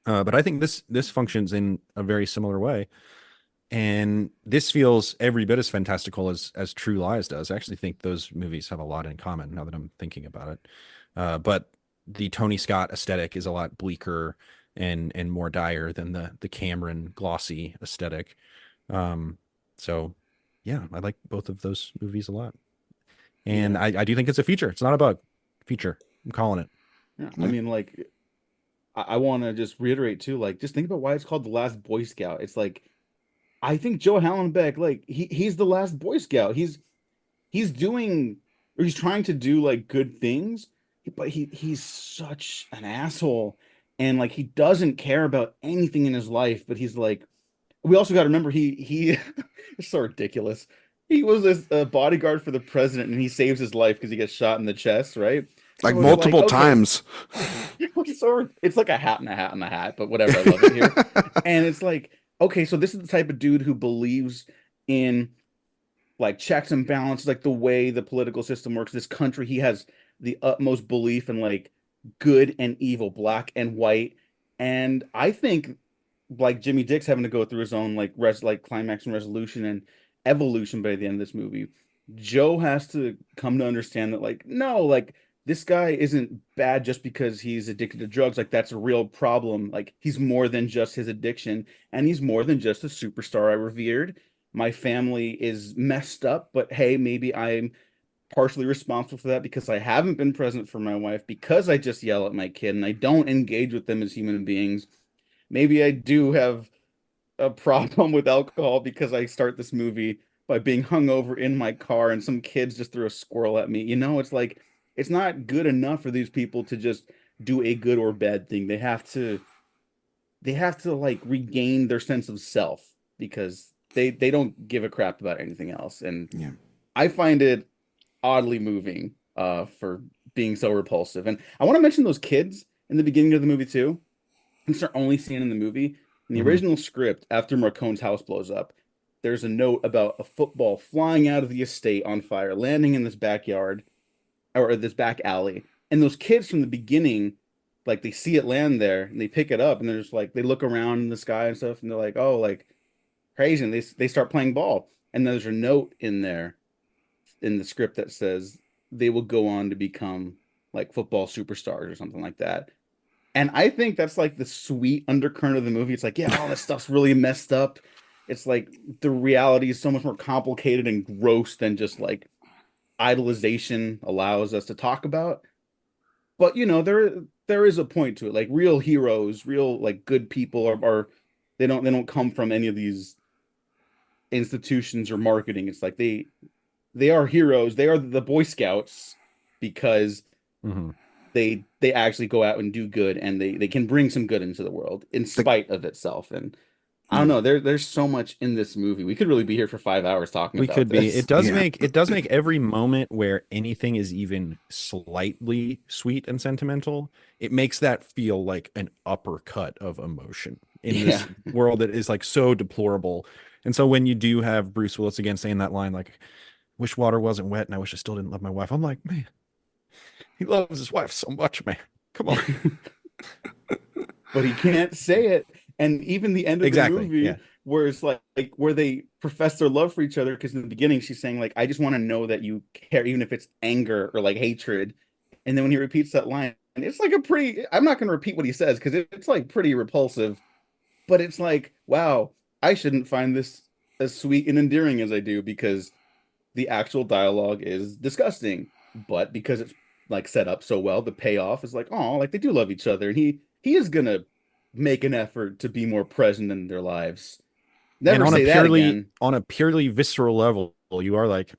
But I think this functions in a very similar way. And this feels every bit as fantastical as True Lies does. I actually think those movies have a lot in common now that I'm thinking about it. But the Tony Scott aesthetic is a lot bleaker and more dire than the Cameron glossy aesthetic. So yeah, I like both of those movies a lot. And I do think it's a feature. It's not a bug. Feature. I'm calling it. Yeah, I mean, like, I want to just reiterate too, like, just think about why it's called The Last Boy Scout. It's like, I think Joe Hallenbeck, like, he's the last Boy Scout. He's doing, or he's trying to do like good things, but he's such an asshole, and like he doesn't care about anything in his life. But he's like, we also got to remember he it's so ridiculous. He was this bodyguard for the president, and he saves his life because he gets shot in the chest, right? Like multiple times. It's like a hat and a hat and a hat, but whatever. I love it here. And it's like, okay, so this is the type of dude who believes in like checks and balances, like the way the political system works. This country, he has the utmost belief in like good and evil, black and white. And I think like Jimmy Dick's having to go through his own like climax and resolution and evolution by the end of this movie. Joe has to come to understand that like, no, like this guy isn't bad just because he's addicted to drugs. Like that's a real problem. Like he's more than just his addiction, and he's more than just a superstar I revered. My family is messed up, but hey, maybe I'm partially responsible for that because I haven't been present for my wife, because I just yell at my kid and I don't engage with them as human beings. Maybe I do have a problem with alcohol because I start this movie by being hungover in my car and some kids just threw a squirrel at me. You know, it's like, it's not good enough for these people to just do a good or bad thing. They have to like regain their sense of self, because they don't give a crap about anything else. And yeah, I find it oddly moving for being so repulsive. And I want to mention those kids in the beginning of the movie too. It's our only scene in the movie. In the original script, after Marcone's house blows up, there's a note about a football flying out of the estate on fire, landing in this backyard or this back alley. And those kids from the beginning, like they see it land there and they pick it up and they're just like, they look around in the sky and stuff and they're like, oh, like crazy. And they start playing ball. And there's a note in there in the script that says they will go on to become like football superstars or something like that. And I think that's like the sweet undercurrent of the movie. It's like, yeah, all this stuff's really messed up. It's like the reality is so much more complicated and gross than just like idolization allows us to talk about. But you know, there is a point to it. Like real heroes, real like good people are they don't come from any of these institutions or marketing. It's like they are heroes. They are the Boy Scouts because they actually go out and do good, and they can bring some good into the world in spite of itself. And I don't know, there's so much in this movie. We could really be here for 5 hours talking about this. Be. It does make every moment where anything is even slightly sweet and sentimental, it makes that feel like an uppercut of emotion in this world that is like so deplorable. And so when you do have Bruce Willis again saying that line, like, wish water wasn't wet and I wish I still didn't love my wife. I'm like, man, he loves his wife so much, man. Come on. But he can't say it. And even the end of the movie, where it's like where they profess their love for each other, because in the beginning she's saying like, I just want to know that you care, even if it's anger or like hatred. And then when he repeats that line, and it's like I'm not going to repeat what he says because it's like pretty repulsive, but it's like, wow, I shouldn't find this as sweet and endearing as I do, because the actual dialogue is disgusting. But because it's like set up so well, the payoff is like, oh, like they do love each other, and he is gonna make an effort to be more present in their lives. Never say that again. On a purely visceral level, you are like,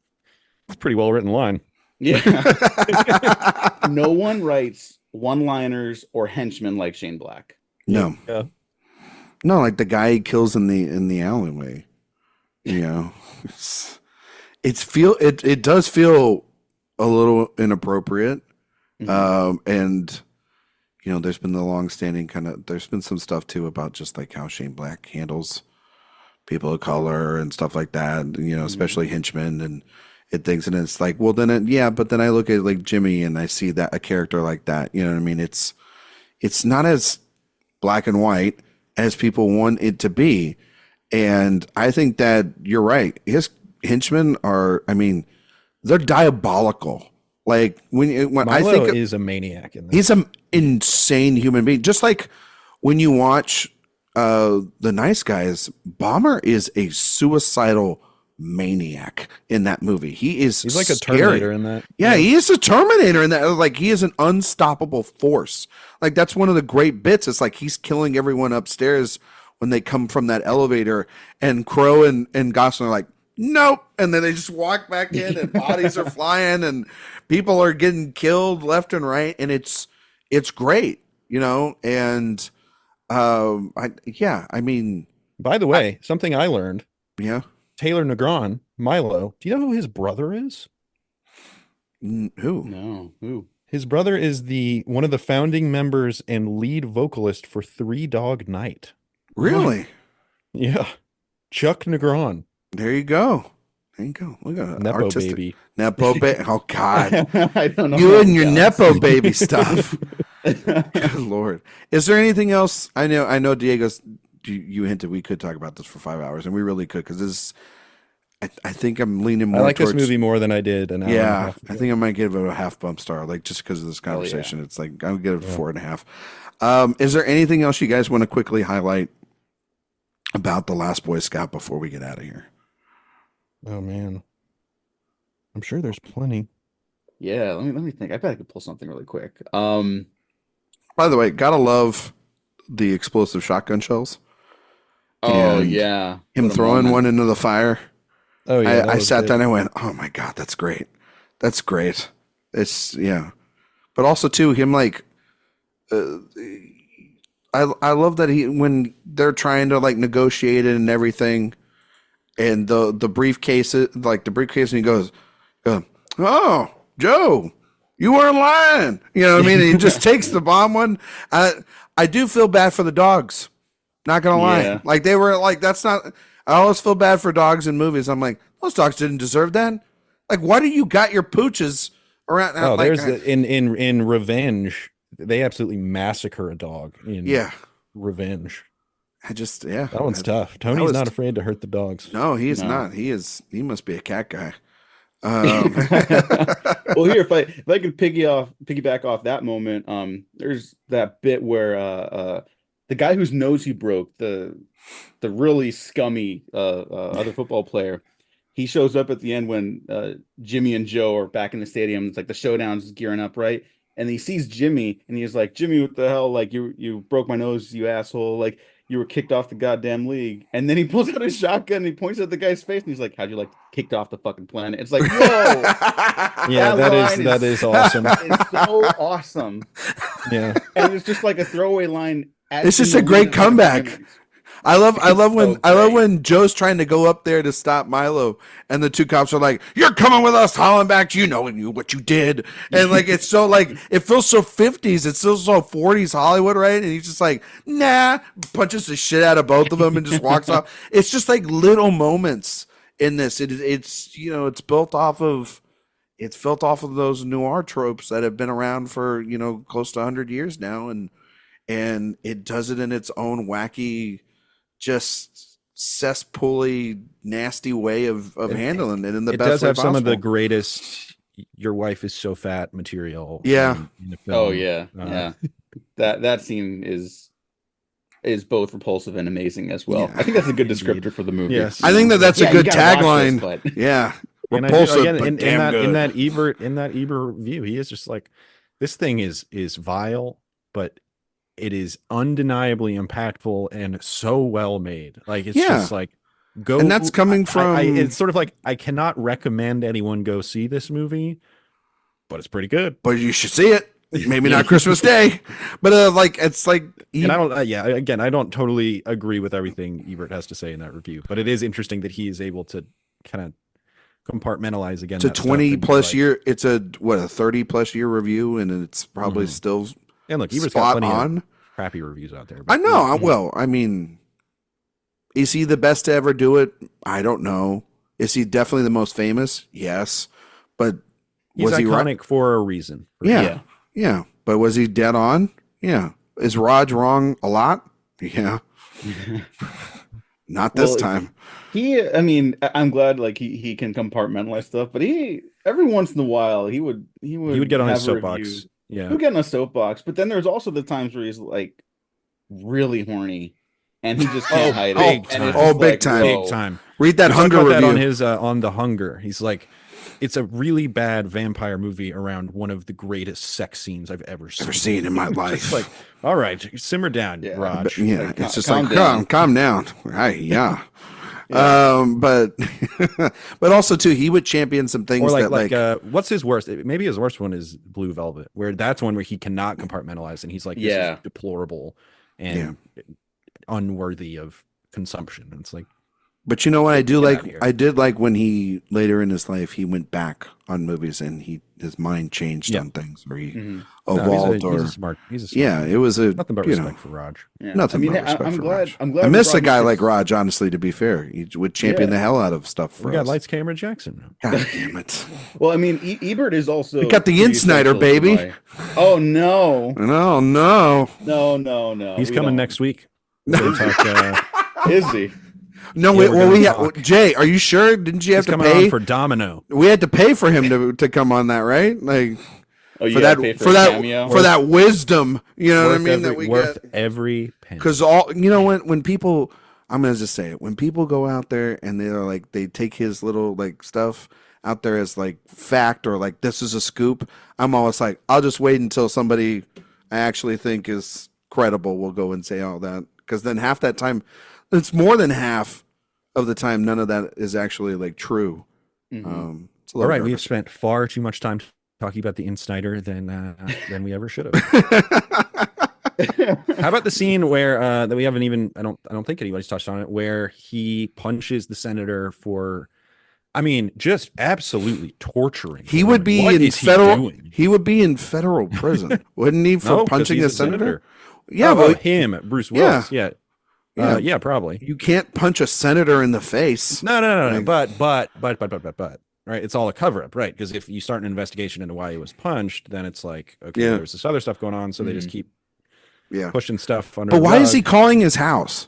it's a pretty well written line. Yeah. No one writes one-liners or henchmen like Shane Black. No. Yeah. No, like the guy he kills in the alleyway. You know, it does feel a little inappropriate. And you know, there's been the long-standing there's been some stuff too about just like how Shane Black handles people of color and stuff like that, you know, especially henchmen at things, and it's like, well, then but then I look at like Jimmy and I see that a character like that, you know what I mean? It's not as black and white as people want it to be. And I think that you're right. His henchmen are, I mean, they're diabolical. Like when Milo I think is a maniac in this. He's an insane human being. Just like when you watch The Nice Guys, Bomber is a suicidal maniac in that movie. He's like a scary. Terminator in that. Yeah, he is a Terminator in that. Like, he is an unstoppable force. Like, that's one of the great bits. It's like he's killing everyone upstairs when they come from that elevator, and Crow and Gosling are like, nope, and then they just walk back in, and bodies are flying, and people are getting killed left and right, and it's great, you know. And I mean, by the way, something I learned. Yeah. Taylor Negron, Milo. Do you know who his brother is? Who? No, who? His brother is one of the founding members and lead vocalist for Three Dog Night. Really? Yeah. Chuck Negron. There you go. There you go. Look at Nepo baby. Nepo baby. Oh God. I don't know. You and your Nepo baby stuff. Good Lord. Is there anything else? I know Diego's, you hinted we could talk about this for 5 hours, and we really could, because this, I think I'm leaning more. I like towards this movie more than I did an hour and a half ago. I think I might give it a half bump star, like, just because of this conversation. It's like I'll give it a 4.5. Is there anything else you guys want to quickly highlight about The Last Boy Scout before we get out of here? Oh man, I'm sure there's plenty. Yeah, let me think. I bet I could pull something really quick. By the way, gotta love the explosive shotgun shells. Oh yeah, him throwing one into the fire. Oh yeah, I sat there and I went, oh my God, that's great. That's great. It's but also too, him like, I love that when they're trying to like negotiate it and everything, and the briefcase, like the briefcase, and he goes, oh, Joe, you weren't lying. You know what I mean? And he just takes the bomb one. I do feel bad for the dogs. Not gonna lie. Like, they were like, that's not. I always feel bad for dogs in movies. I'm like, those dogs didn't deserve that. Like, why do you got your pooches around? Oh, like, there's in Revenge, they absolutely massacre a dog in Revenge. That one's tough. Tony's not afraid to hurt the dogs. No, he is not. He must be a cat guy. Well, here, if I could piggyback off that moment, there's that bit where the guy whose nose he broke, the really scummy other football player, he shows up at the end when Jimmy and Joe are back in the stadium. It's like the showdown's gearing up, right? And he sees Jimmy, and he's like, Jimmy, what the hell? Like, you broke my nose, you asshole. Like, you were kicked off the goddamn league. And then he pulls out his shotgun and he points at the guy's face, and he's like, how'd you like kicked off the fucking planet? It's like, whoa. Yeah, that is awesome. It's so awesome. Yeah. And it's just like a throwaway line. It's just a great comeback. I love when Joe's trying to go up there to stop Milo, and the two cops are like, "You're coming with us, Hollenbach. You know what you did." And like, it's so like, it feels so 50s. It's still so 40s Hollywood, right? And he's just like, nah, punches the shit out of both of them and just walks off. It's just like little moments in this. It's built off of those noir tropes that have been around for close to 100 years now, and it does it in its own wacky, just cesspool-y, nasty way of handling it in the best way possible. It does have some of the greatest "your wife is so fat" material. Yeah. In the film. Oh yeah, yeah. That scene is both repulsive and amazing as well. Yeah. I think that's a good descriptor for the movie. Yes. I think that's a good tagline. Yeah. Repulsive, but damn good. In that Ebert review, he is just like, this thing is vile, but it is undeniably impactful and so well made. Like, it's just like, go. And that's coming from. It's sort of like, I cannot recommend anyone go see this movie, but it's pretty good. But you should see it. Maybe not Christmas Day, but it's like. And I don't. Again, I don't totally agree with everything Ebert has to say in that review, but it is interesting that he is able to kind of compartmentalize again. It's a 20+ year. It's a 30+ year review, and it's probably still. And look, Ebert's got plenty of crappy reviews out there. I know. Well, I mean, is he the best to ever do it? I don't know. Is he definitely the most famous? Yes, but he's was he iconic for a reason. Yeah. But was he dead on? Yeah. Is Raj wrong a lot? Yeah. Not this time. I mean, I'm glad like he can compartmentalize stuff, but every once in a while he would get on his soapbox. Yeah. He would get on a soapbox, but then there's also the times where he's like really horny and he just can't hide it. Big time. Read that Hunger review. That on his on The Hunger. He's like, it's a really bad vampire movie around one of the greatest sex scenes I've ever seen in my life. It's like, all right, simmer down, Raj. Like, it's just like, calm down. Right, yeah. But also too, he would champion some things what's his worst? Maybe his worst one is Blue Velvet, where that's one where he cannot compartmentalize, and he's like, this is deplorable and unworthy of consumption. And it's like, but you know what I do like? I did like when he later in his life he went back on movies and his mind changed on things, or he evolved. He's a smart. It was nothing but respect for Raj. Yeah. Nothing but respect for Raj. I'm glad. I miss a guy like Raj. Honestly, to be fair, he would champion the hell out of stuff for us. We got Lights, Camera, Jackson. God damn it! Well, I mean, Ebert is also. We got the Insnider, baby. Oh no! No! He's coming next week. Is he? No, Jay, are you sure? Didn't you have to pay for Domino? We had to pay for him to come on that, right? Like for that wisdom, you know what I mean? That we worth every penny. Because when people, I'm gonna just say it, when people go out there and they're like, they take his little like stuff out there as like fact or like this is a scoop, I'm always like, I'll just wait until somebody I actually think is credible will go and say all that, because then half that time, it's more than half of the time, none of that is actually like true. All right, we have spent far too much time talking about the Insnider than we ever should have. How about the scene where that we haven't even? I don't think anybody's touched on it. Where he punches the senator for, I mean, just absolutely torturing. He would be in federal. He would be in federal prison, wouldn't he, for punching a senator? Yeah, but him, Bruce Willis. Yeah, probably. You can't punch a senator in the face. No. But, right? It's all a cover up, right? Because if you start an investigation into why he was punched, then it's like, okay, there's this other stuff going on, so they just keep pushing stuff under. But why is he calling his house?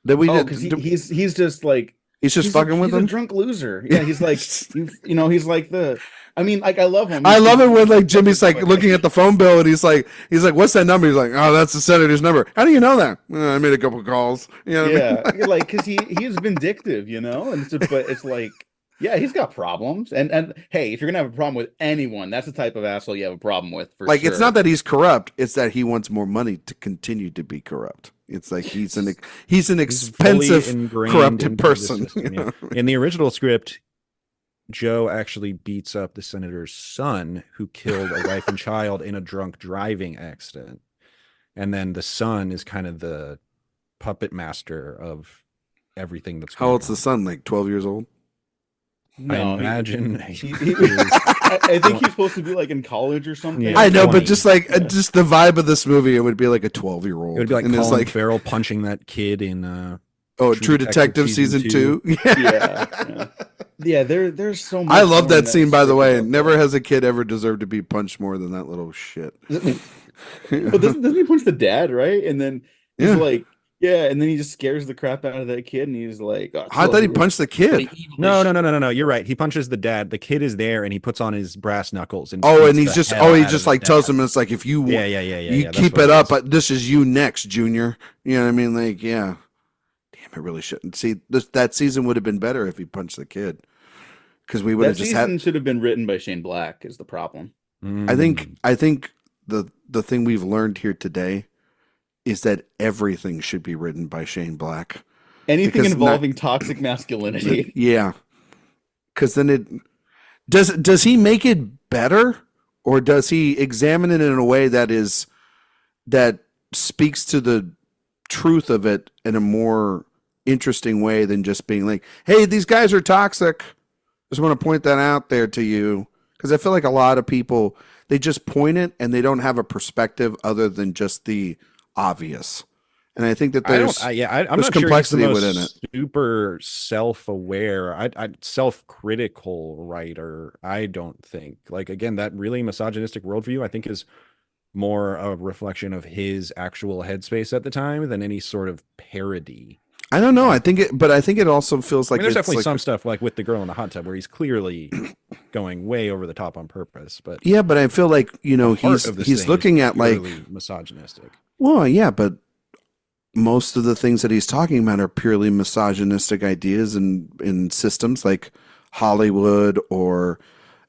Because he's just like he's fucking with him. He's a drunk loser. Yeah, he's like he's like the. I mean, like I love him. I love it when like Jimmy's like looking at the phone bill and he's like, what's that number? He's like, oh, that's the senator's number. How do you know that? I made a couple calls. You know what I mean? Like because he's vindictive, and but it's like, yeah, he's got problems. And hey, if you're gonna have a problem with anyone, that's the type of asshole you have a problem with. For like, it's not that he's corrupt; it's that he wants more money to continue to be corrupt. It's like he's an expensive, corrupted person. In the original script, Joe actually beats up the senator's son, who killed a wife and child in a drunk driving accident. And then the son is kind of the puppet master of everything that's going on. How old's the son? Like 12 years old? No, I imagine. I think he's supposed to be like in college or something. Yeah, I know, 20. But just the vibe of this movie, it would be like a 12-year-old. It would be like Colin Farrell punching that kid in True Detective season 2. Yeah, there's so much. I love that scene, by the way. Never has a kid ever deserved to be punched more than that little shit. But doesn't he punch the dad, right? And then he's like, and then he just scares the crap out of that kid, and he's like, I thought he punched the kid. No. You're right. He punches the dad. The kid is there, and he puts on his brass knuckles. And he just like tells him, it's like, if you you keep it up, this is you next, Junior. You know what I mean? Like, yeah. Damn, it really shouldn't. See, that season would have been better if he punched the kid. Because we would have just had. Should have been written by Shane Black. Is the problem? I think the thing we've learned here today is that everything should be written by Shane Black. Anything involving toxic masculinity. Yeah, because then does he make it better, or does he examine it in a way that speaks to the truth of it in a more interesting way than just being like, hey, these guys are toxic. Just want to point that out there to you, because I feel like a lot of people, they just point it and they don't have a perspective other than just the obvious. And I think that there's I'm there's not complexity sure within it. Super self-aware, I self-critical writer. I don't think, like, again, that really misogynistic worldview, I think, is more a reflection of his actual headspace at the time than any sort of parody. I don't know. I think it also feels like there's definitely like some stuff like with the girl in the hot tub where he's clearly going way over the top on purpose. But yeah, but I feel like, you know, he's looking at like misogynistic. Well, yeah, but most of the things that he's talking about are purely misogynistic ideas in systems like Hollywood or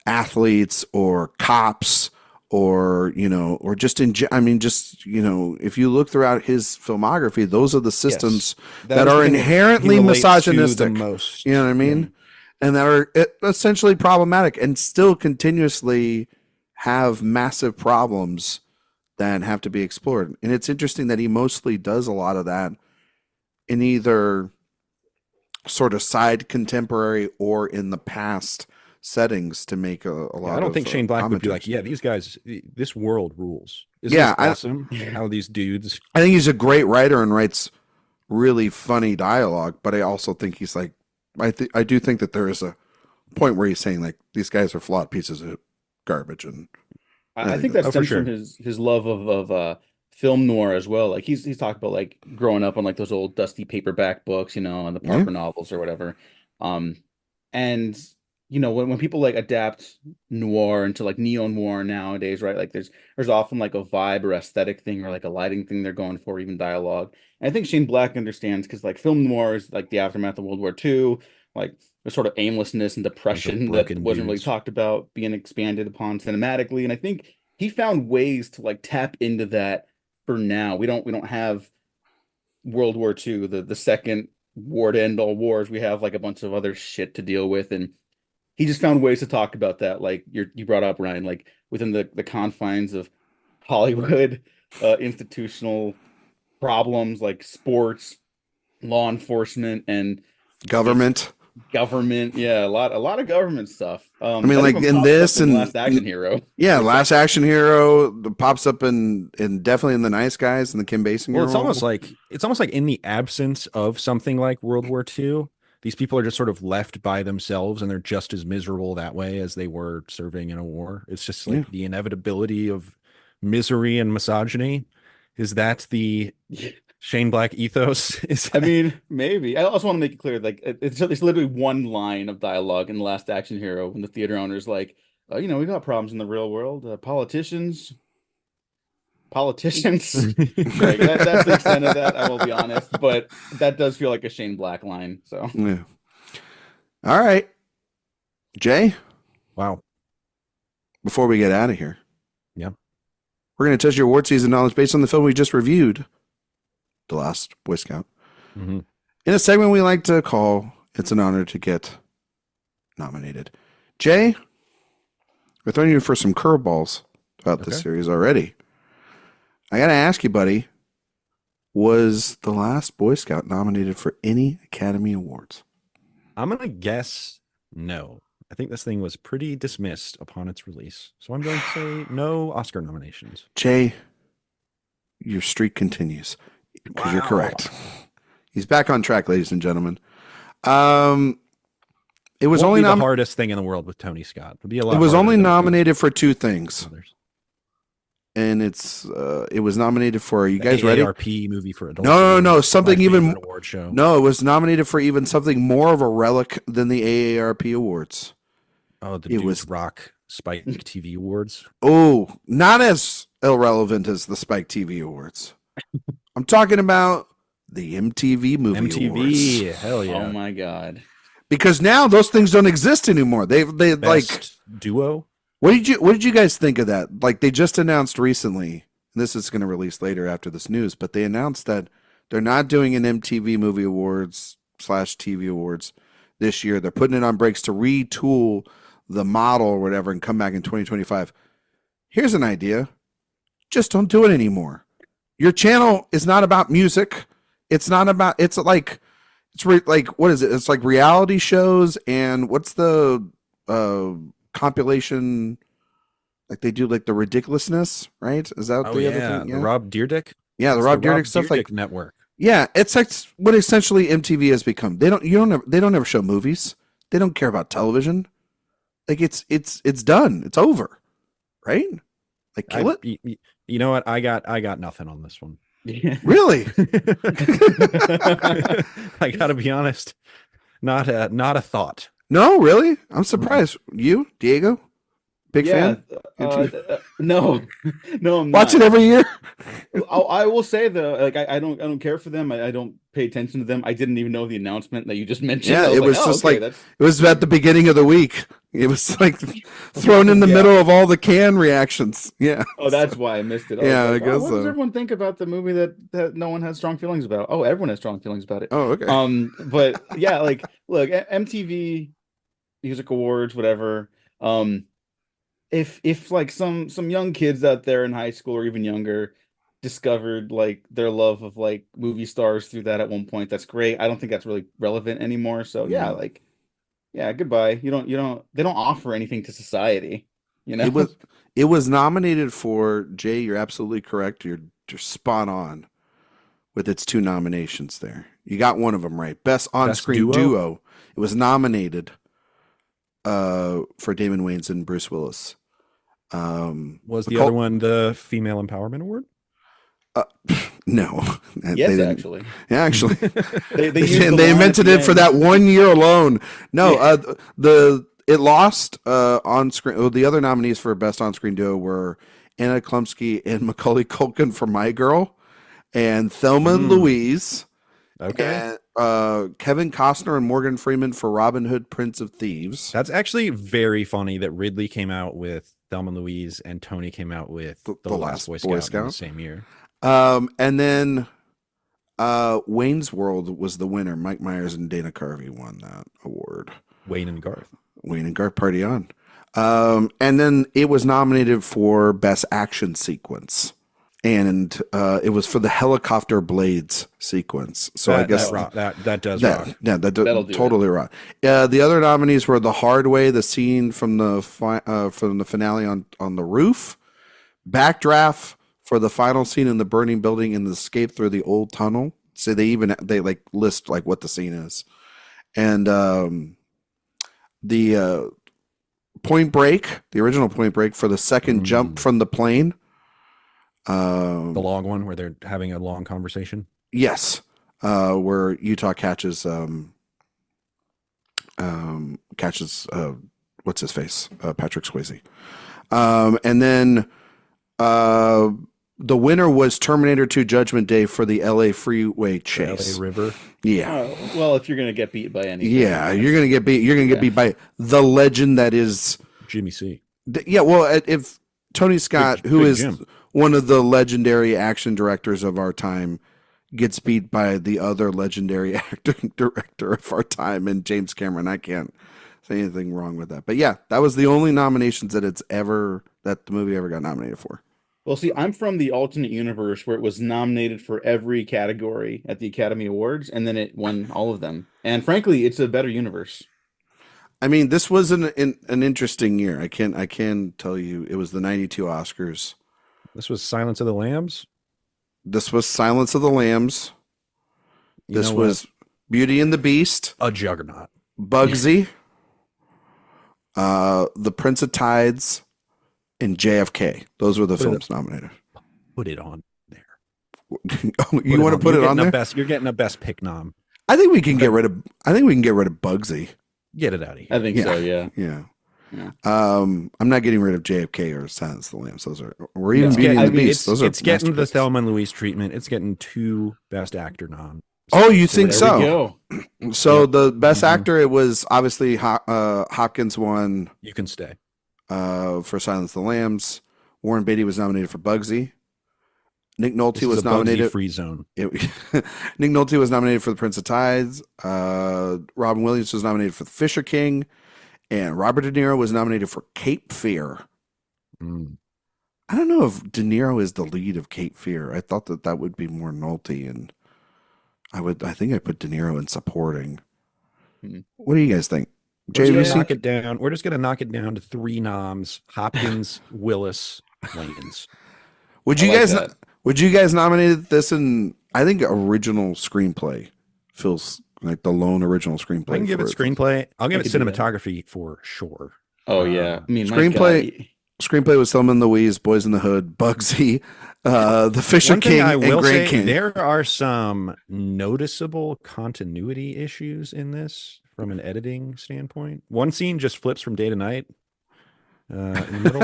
athletes or cops or, you know, or just just, you know, if you look throughout his filmography, those are the systems that are inherently misogynistic. Most, you know what I mean? And that are essentially problematic and still continuously have massive problems that have to be explored. And it's interesting that he mostly does a lot of that in either sort of side contemporary or in the past settings to make a lot of I don't think Shane Black would be like, yeah, these guys, this world rules. Isn't this awesome how these dudes... I think he's a great writer and writes really funny dialogue, but I also think he's like, I do think that there is a point where he's saying like, these guys are flawed pieces of garbage. And I think that stems from his love of film noir as well. Like he's talked about like growing up on like those old dusty paperback books, you know, and the Parker novels or whatever. And you know, when people like adapt noir into like neo-noir nowadays, right? Like there's often like a vibe or aesthetic thing or like a lighting thing they're going for, even dialogue. And I think Shane Black understands because like film noir is like the aftermath of World War II, like the sort of aimlessness and depression that wasn't really talked about being expanded upon cinematically. And I think he found ways to like tap into that for now. We don't have World War II, the second war to end all wars. We have like a bunch of other shit to deal with, and he just found ways to talk about that, like you brought up, Ryan, like within the confines of Hollywood, institutional problems like sports, law enforcement, and government. Yeah, a lot of government stuff. I mean, like in this and Last Action Hero. Yeah, Last Action Hero pops up in definitely in The Nice Guys and the Kim Basinger. Well, it's almost like in the absence of something like World War II, these people are just sort of left by themselves and they're just as miserable that way as they were serving in a war. It's just like the inevitability of misery and misogyny. Is that the Shane Black ethos? I mean, maybe. I also want to make it clear, like it's literally one line of dialogue in The Last Action Hero when the theater owner's like, you know, we got problems in the real world. Politicians. Like, that's the extent of that, I will be honest. But that does feel like a Shane Black line. So yeah. All right. Jay? Wow. Before we get out of here. Yeah. We're going to test your award season knowledge based on the film we just reviewed. The Last Boy Scout. Mm-hmm. In a segment we like to call It's an Honor to Get Nominated. Jay, we're throwing you for some curveballs throughout this series already. I got to ask you, buddy, was The Last Boy Scout nominated for any Academy Awards? I'm going to guess no. I think this thing was pretty dismissed upon its release. So I'm going to say no Oscar nominations. Jay, your streak continues. Because you're correct. He's back on track, ladies and gentlemen. It was only the hardest thing in the world with Tony Scott. It was only nominated for two things. And it was nominated for, are you guys ready? AARP movie for adults. No, something even award show. No, it was nominated for even something more of a relic than the AARP awards. Oh, it was Rock Spike TV Awards. Oh, not as irrelevant as the Spike TV Awards. I'm talking about the MTV Movie Awards. Hell yeah! Oh my god! Because now those things don't exist anymore. They Best like duo. What did you guys think of that? Like they just announced recently. And this is going to release later after this news, but they announced that they're not doing an MTV Movie Awards /TV Awards this year. They're putting it on breaks to retool the model or whatever and come back in 2025. Here's an idea. Just don't do it anymore. Your channel is not about music. It's not about, like what is it? It's like reality shows and what's the compilation, like they do like the ridiculousness, right? Is that the other thing? Yeah. The Rob Deerdick? Yeah, the Rob Dyrdek stuff, like network. Yeah, it's like what essentially MTV has become. They don't ever show movies. They don't care about television. Like it's done. It's over. Right? Like kill it. You know what? I got nothing on this one. Really? I gotta be honest. Not a thought. No, really? I'm surprised. You, Diego? Big fan? No, I'm watch not. it every year. I will say though, like I don't care for them. I don't pay attention to them. I didn't even know the announcement that you just mentioned. Yeah, it was just okay, it was at the beginning of the week. It was like thrown in the middle of all the can reactions. Yeah. Oh, that's why I missed it. I guess what does everyone think about the movie that no one has strong feelings about? Oh, everyone has strong feelings about it. Oh, okay. But yeah, like look, MTV Music Awards, whatever. If like some young kids out there in high school or even younger discovered like their love of like movie stars through that at one point, that's great. I don't think that's really relevant anymore. So yeah, goodbye. They don't offer anything to society, you know. It was nominated for, Jay, you're absolutely correct. You're spot on with its 2 nominations there. You got one of them right. Best on-screen duo. It was nominated for Damon Wayans and Bruce Willis. Was the other one the Female Empowerment Award? No. Yes, actually. Yeah, actually. they invented it for that 1 year alone. No, it lost on screen. Well, the other nominees for best on screen duo were Anna Klumsky and Macaulay Culkin for My Girl, and Thelma and Louise. Okay. And Kevin Costner and Morgan Freeman for Robin Hood, Prince of Thieves. That's actually very funny that Ridley came out with Thelma and Louise and Tony came out with The Last Boy Scout in the same year. And then Wayne's World was the winner. Mike Myers and Dana Carvey won that award. Wayne and Garth party on. And then it was nominated for best action sequence. And it was for the helicopter blades sequence. So I guess that does rock. Yeah, that'll totally rock. The other nominees were The Hard Way, the scene from the finale on the roof, Backdraft for the final scene in the burning building and the escape through the old tunnel. So they like list like what the scene is, and the Point Break, the original Point Break for the second jump from the plane. The long one where they're having a long conversation. Yes, where Utah catches what's his face, Patrick Swayze, and then the winner was Terminator 2: Judgment Day for the LA freeway chase. LA River. Yeah. Well, if you're gonna get beat by anything, you're gonna get beat. You're gonna get beat by the legend that is Jimmy C. Yeah. Well, if Tony Scott, who is Jim, one of the legendary action directors of our time, gets beat by the other legendary acting director of our time, and James Cameron, I can't say anything wrong with that. But yeah, that was the only nominations that the movie ever got nominated for. Well, see, I'm from the alternate universe where it was nominated for every category at the Academy Awards, and then it won all of them. And frankly, it's a better universe. I mean, this was an interesting year. I can tell you, it was the '92 Oscars. This was Silence of the Lambs. This was Silence of the Lambs. This was Beauty and the Beast. A juggernaut. Bugsy. The Prince of Tides. And JFK. Those were the films nominated. Put it on there. You want to put it on there? You're getting a best pick nom. I think we can get rid of Bugsy. Get it out of here. I think so. Yeah. Yeah. I'm not getting rid of JFK or Silence of the Lambs. Those are, or even Beauty and the Beast. It's getting the Thelma and Louise treatment. It's getting 2 best actor noms. Oh, you think so? So the best actor, it was obviously Hopkins won. You Can Stay. For Silence of the Lambs. Warren Beatty was nominated for Bugsy. Nick Nolte was nominated. Free zone. Nick Nolte was nominated for The Prince of Tides. Robin Williams was nominated for The Fisher King, and Robert De Niro was nominated for Cape Fear. I don't know if De Niro is the lead of Cape Fear. I thought that would be more Nolte, and I think I put De Niro in supporting. What do you guys think? Knock it down. We're just going to knock it down to 3 noms: Hopkins, Willis, Wayans. Would you Would you guys nominate this in? I think original screenplay feels like the lone original screenplay. I can give it screenplay. I'll give it cinematography for sure. Oh yeah, I mean screenplay. Screenplay was Thelma and Louise, Boys in the Hood, Bugsy, The Fisher King, and Grand King. There are some noticeable continuity issues in this from an editing standpoint. One scene just flips from day to night. In the middle.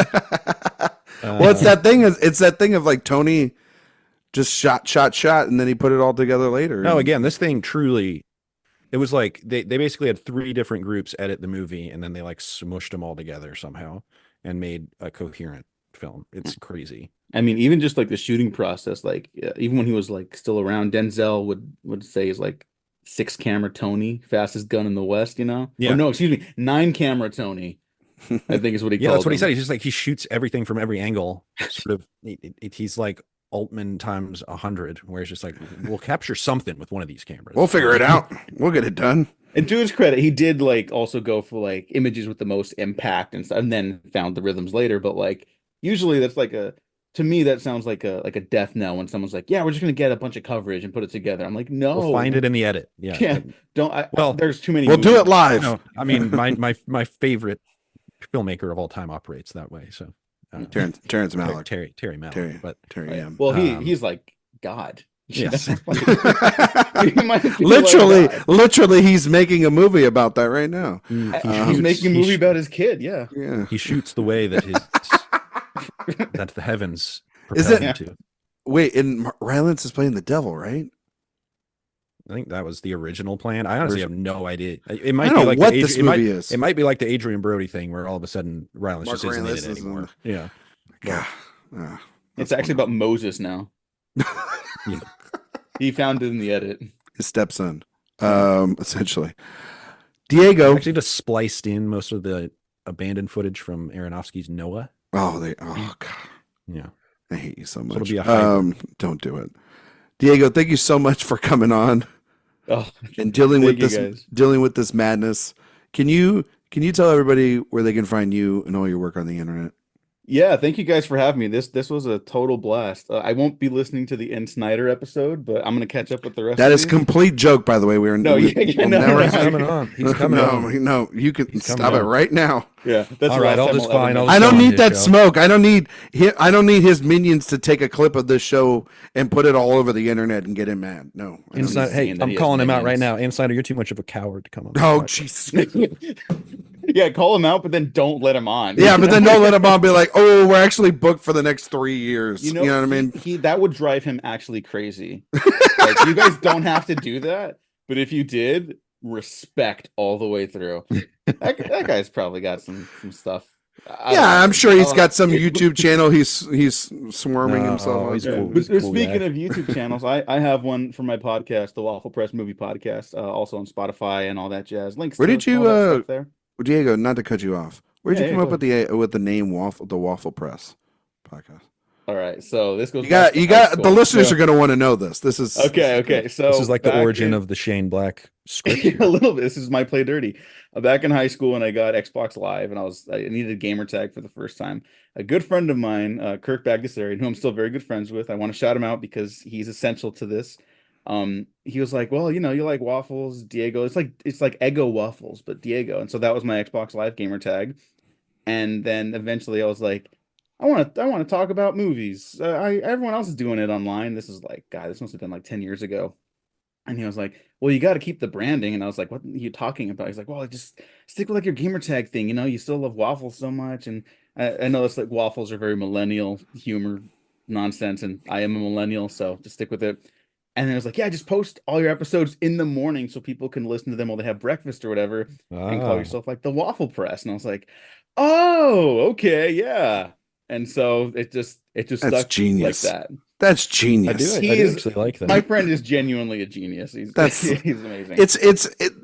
Well, it's that thing. It's that thing of like Tony just shot, and then he put it all together later. No, again, this thing truly. It was like they basically had 3 different groups edit the movie, and then they like smushed them all together somehow and made a coherent film. It's crazy. I mean, even just like the shooting process, like even when he was like still around, Denzel would say is like 6 camera Tony, fastest gun in the West, you know? Yeah. Or no, excuse me, 9 camera Tony, I think is what he called. Yeah, that's what he him. said. He's just like, he shoots everything from every angle. Sort of, he's like Altman times 100, where it's just like, we'll capture something with one of these cameras. We'll figure it out. We'll get it done. And to his credit, he did like also go for like images with the most impact and stuff, and then found the rhythms later. But like usually that's like to me that sounds like a death knell when someone's like, yeah, we're just gonna get a bunch of coverage and put it together. I'm like, no, we'll find it in the edit. Yeah. Well, there's too many. We'll do it live. No, I mean, my favorite filmmaker of all time operates that way. So Terrence Malick, Terry Malick, Terry. Well, he's like God. Yes. literally, he's making a movie about that right now. He's making a movie about his kid. Yeah. He shoots the way that that the heavens propel him to. Wait, and Rylance is playing the devil, right? I think that was the original plan. I honestly have no idea. It might I don't be know like what this movie is. It might be like the Adrian Brody thing, where all of a sudden Rylance just isn't in it Rylance anymore. Yeah. It's actually about Moses now. Yeah. He found it in the edit. His stepson, essentially. Diego actually just spliced in most of the abandoned footage from Aronofsky's Noah. Oh God. Yeah. I hate you so much. So it'll be a don't do it. Diego, thank you so much for coming on and dealing with this madness. Can you tell everybody where they can find you and all your work on the internet? Yeah, thank you guys for having me. This was a total blast. I won't be listening to the N. Snyder episode, but I'm going to catch up with the rest. That is complete joke, by the way. He's coming on. He's coming on. No, you can stop it right now. Yeah, that's all right. I'll just fine. I don't need that smoke. I don't need his minions to take a clip of this show and put it all over the internet and get him mad. No, hey, I'm calling him out right now. Insider, you're too much of a coward to come on. Oh, jeez. Yeah, call him out, but then don't let him on. Yeah, but then don't let him on. Be like, oh, we're actually booked for the next 3 years. You know what I mean? That would drive him actually crazy. Like, you guys don't have to do that, but if you did, respect all the way through. That guy's probably got some stuff. I'm sure he's got some YouTube channel. He's swarming himself. He's cool. But speaking of YouTube channels, I have one for my podcast, the Waffle Press Movie Podcast, also on Spotify and all that jazz. Links. Where did you there? Diego, not to cut you off. Where did you come up with the name the Waffle Press Podcast? All right, so this goes. You got the listeners are going to want to know this. This is okay. So this is like the origin of the Shane Black script. A little bit. This is my play dirty. Back in high school, and I got Xbox Live, and I needed a gamer tag for the first time. A good friend of mine, Kirk Bagdasarian, who I'm still very good friends with. I want to shout him out because he's essential to this. He was like, well, you like waffles, Diego. It's like Eggo waffles, but Diego. And so that was my Xbox Live gamer tag. And then eventually I was like, I want to talk about movies. Everyone else is doing it online. This is like, God, this must have been like 10 years ago. And he was like, well, you got to keep the branding. And I was like, what are you talking about? He's like, well, just stick with like your gamer tag thing. You still love waffles so much. And I know it's like waffles are very millennial humor nonsense. And I am a millennial, so just stick with it. And then I was like, yeah, just post all your episodes in the morning so people can listen to them while they have breakfast or whatever, and call yourself like the Waffle Press. And I was like, oh, okay, yeah. And so it just stuck genius. Like that. That's genius. I do actually like that. My friend is genuinely a genius. He's amazing.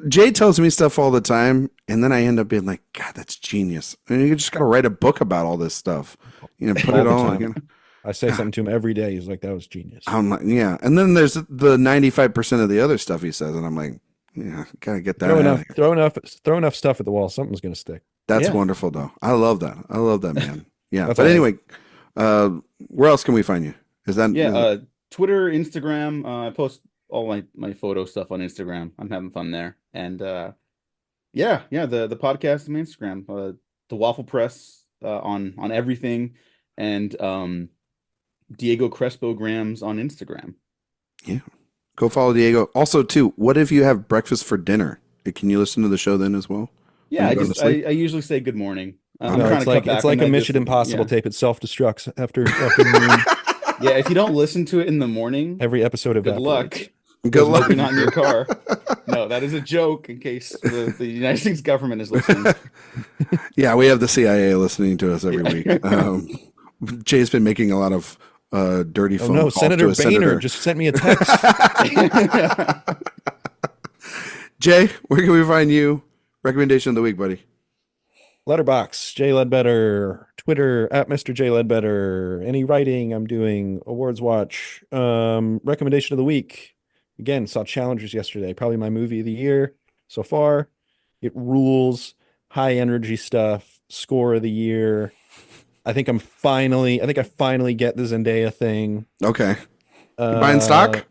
Jay tells me stuff all the time, and then I end up being like, God, that's genius. And you just got to write a book about all this stuff. Put it all again. I say something to him every day. He's like, that was genius. I'm like, yeah. And then there's the 95% of the other stuff he says. And I'm like, yeah, gotta get that. Throw enough stuff at the wall. Something's going to stick. That's wonderful, though. I love that. Man. Yeah. But anyway, where else can we find you? Is that Twitter, Instagram. I post all my photo stuff on Instagram. I'm having fun there. And the podcast on Instagram. The Waffle Press on everything, and Diego Crespo Grams on Instagram. Yeah, go follow Diego. Also, too, what if you have breakfast for dinner? Can you listen to the show then as well? Yeah, I usually say good morning. It's like a Mission Impossible tape. It self-destructs after noon. Yeah, if you don't listen to it in the morning, every episode of good luck. Good luck. Not in your car. No, that is a joke in case the United States government is listening. Yeah, we have the CIA listening to us every week. Jay's been making a lot of dirty phone calls. Senator Boehner just sent me a text. Jay, where can we find you? Recommendation of the week, buddy. Letterboxd, J Ledbetter, Twitter at Mr. J Ledbetter. Any writing I'm doing, AwardsWatch. Recommendation of the week. Again, saw Challengers yesterday. Probably my movie of the year so far. It rules. High energy stuff. Score of the year. I think I finally get the Zendaya thing. Okay. Buying stock?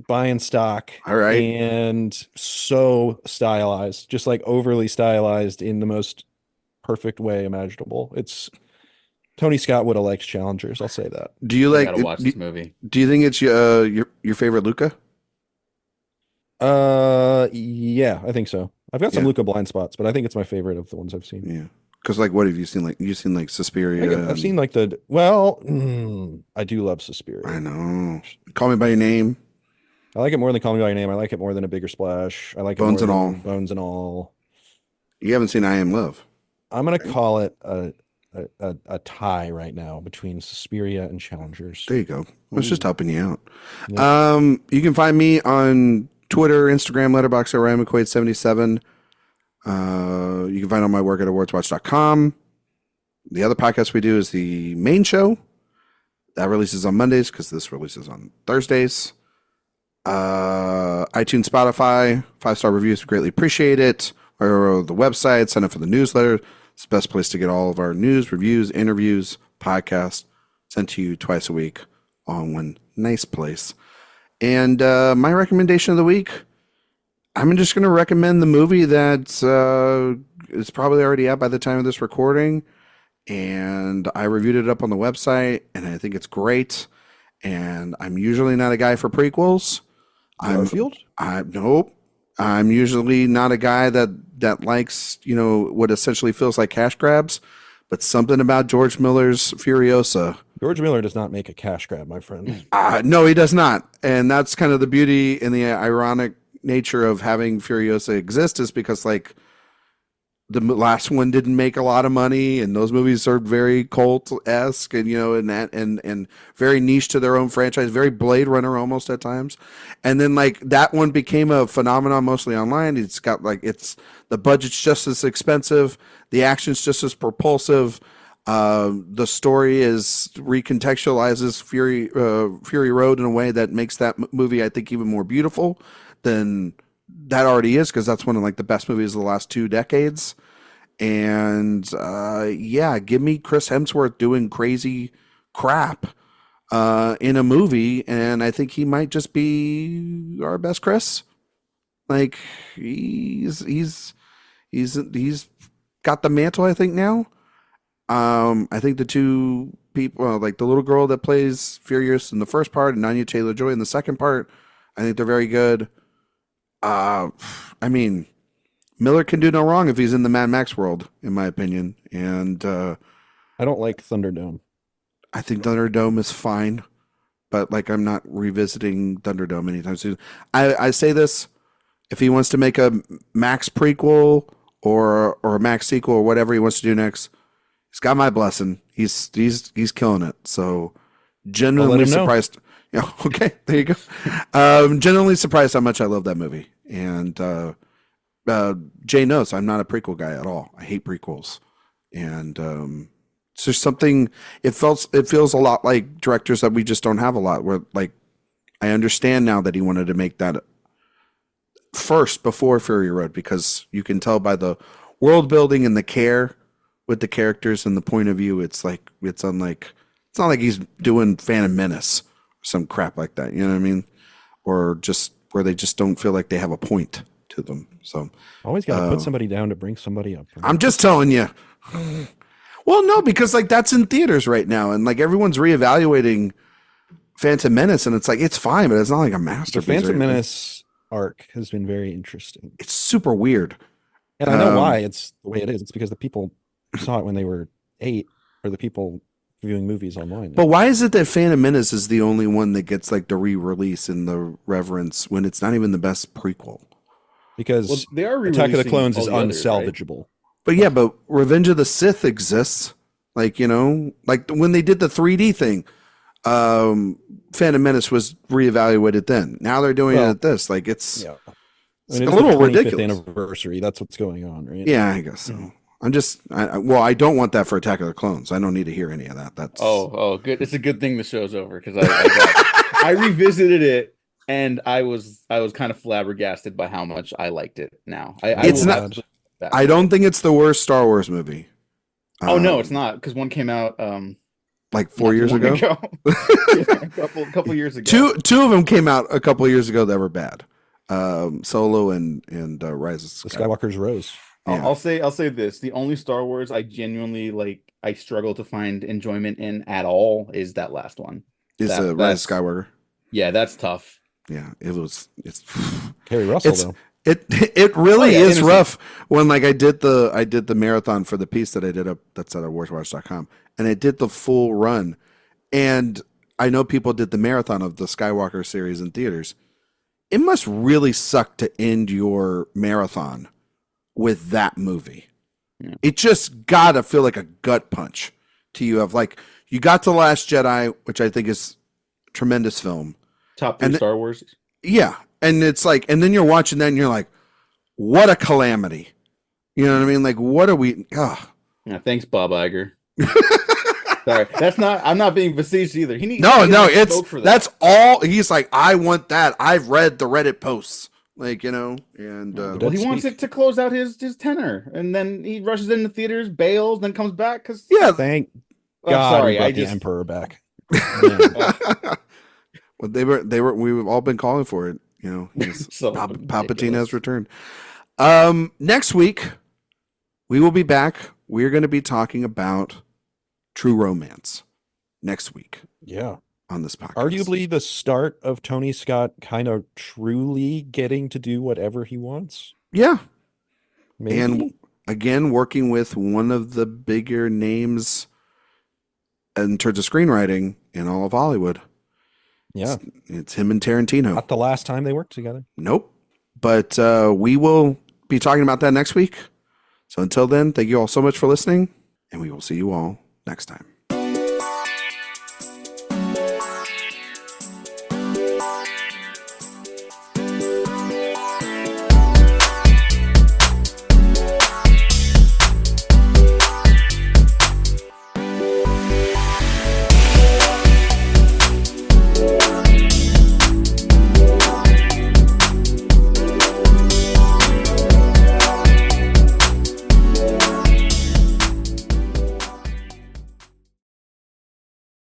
Buying stock. All right. And so stylized, just like overly stylized in the most perfect way imaginable. It's Tony Scott would have liked Challengers. I'll say that. Do you like? Gotta watch this movie. Do you think it's your favorite Luca? Yeah, I think so. I've got some Luca blind spots, but I think it's my favorite of the ones I've seen. Yeah. Because like, what have you seen? Like, you've seen like Suspiria. I've seen like I do love Suspiria. I know. Call Me by Your Name. I like it more than Call Me by Your Name. I like it more than A Bigger Splash. I like Bones it more and than All. Bones and All. You haven't seen I Am Love. I'm gonna call it a tie right now between Suspiria and Challengers. There you go. I was just helping you out. Yeah. You can find me on Twitter, Instagram, Letterboxd, or McQuade77. You can find all my work at awardswatch.com. The other podcast we do is the main show. That releases on Mondays because this releases on Thursdays. iTunes, Spotify, 5-star reviews, we greatly appreciate it. Or the website, sign up for the newsletter. It's the best place to get all of our news, reviews, interviews, podcasts sent to you twice a week, all in one nice place. And my recommendation of the week, I'm just going to recommend the movie that is probably already out by the time of this recording. And I reviewed it up on the website, and I think it's great. And I'm usually not a guy for prequels. Garfield? Nope. I'm usually not a guy that likes, what essentially feels like cash grabs, but something about George Miller's Furiosa. George Miller does not make a cash grab, my friend. No, he does not. And that's kind of the beauty and the ironic nature of having Furiosa exist, is because like the last one didn't make a lot of money, and those movies are very cult-esque and and very niche to their own franchise, very Blade Runner almost at times. And then like that one became a phenomenon mostly online. It's got like the budget's just as expensive, the action's just as propulsive. The story recontextualizes Fury Road in a way that makes that movie, I think, even more beautiful than that already is, because that's one of like the best movies of the last 2 decades. And give me Chris Hemsworth doing crazy crap in a movie, and I think he might just be our best Chris. Like he's got the mantle, I think, now. I think the two people, like the little girl that plays Furious in the first part and Anya Taylor-Joy in the second part, I think they're very good. I mean, Miller can do no wrong if he's in the Mad Max world, in my opinion. And I don't like Thunderdome. I think Thunderdome is fine, but like I'm not revisiting Thunderdome anytime soon. I say this: if he wants to make a Max prequel or a Max sequel or whatever he wants to do next, he's got my blessing. He's killing it. So genuinely surprised. Yeah, okay, there you go. Genuinely surprised how much I love that movie. And Jay knows I'm not a prequel guy at all. I hate prequels. And it's just something, it feels a lot like directors that we just don't have a lot, where like I understand now that he wanted to make that first before Fury Road, because you can tell by the world building and the care with the characters and the point of view, it's unlike It's not like he's doing Phantom Menace or some crap like that. You know what I mean? Or just where they just don't feel like they have a point to them. So always got to put somebody down to bring somebody up. I'm just telling you. Well, no, because like that's in theaters right now, and like everyone's reevaluating Phantom Menace, and it's like it's fine, but it's not like a masterpiece. The Phantom Menace arc has been very interesting. It's super weird, and I know why it's the way it is. It's because the people saw it when they were 8, or the people viewing movies online. But why is it that Phantom Menace is the only one that gets like the re-release and the reverence when it's not even the best prequel? Because they are Attack of the Clones is others, unsalvageable. Right? But yeah, but Revenge of the Sith exists. Like, you know, like when they did the 3D thing, Phantom Menace was reevaluated then. Now they're doing it at this. Like it's, it's a little ridiculous. Anniversary. That's what's going on, right? Yeah, I guess so. I'm just, I don't want that for Attack of the Clones. I don't need to hear any of that. That's good. It's a good thing the show's over because I revisited it and I was kind of flabbergasted by how much I liked it. Now it's not. I don't think it's the worst Star Wars movie. Oh no, it's not because one came out like 4 years ago. A couple years ago. Two of them came out a couple of years ago that were bad. Solo and Rise of Skywalker's Rose. Yeah. I'll say this: the only Star Wars I genuinely like, I struggle to find enjoyment in at all is that last one. Rise of Skywalker. Yeah, that's tough. Yeah, it's Kerry Russell though. It really is rough when like I did the marathon for the piece that I did that's at AwardsWatch.com, and I did the full run, and I know people did the marathon of the Skywalker series in theaters. It must really suck to end your marathon with that movie. Yeah. It just gotta feel like a gut punch to you of like you got to Last Jedi, which I think is a tremendous film. Top 3 Star Wars. Yeah. And it's like, and then you're watching that and you're like, what a calamity. You know what I mean? Like, what are we? Oh. Yeah, thanks, Bob Iger. Sorry, I'm not being facetious either. That's all. He's like, I want that. I've read the Reddit posts. Like, you know, and he wants it to close out his tenor, and then he rushes into theaters, bails, then comes back because thank God, sorry, I the Emperor back. Well, we've all been calling for it. You know, Palpatine has returned. Next week we will be back. We're going to be talking about True Romance next week. Yeah. On this podcast. Arguably the start of Tony Scott kind of truly getting to do whatever he wants. Yeah. Maybe. And again, working with one of the bigger names in terms of screenwriting in all of Hollywood. Yeah. It's him and Tarantino. Not the last time they worked together. Nope. But we will be talking about that next week. So until then, thank you all so much for listening, and we will see you all next time.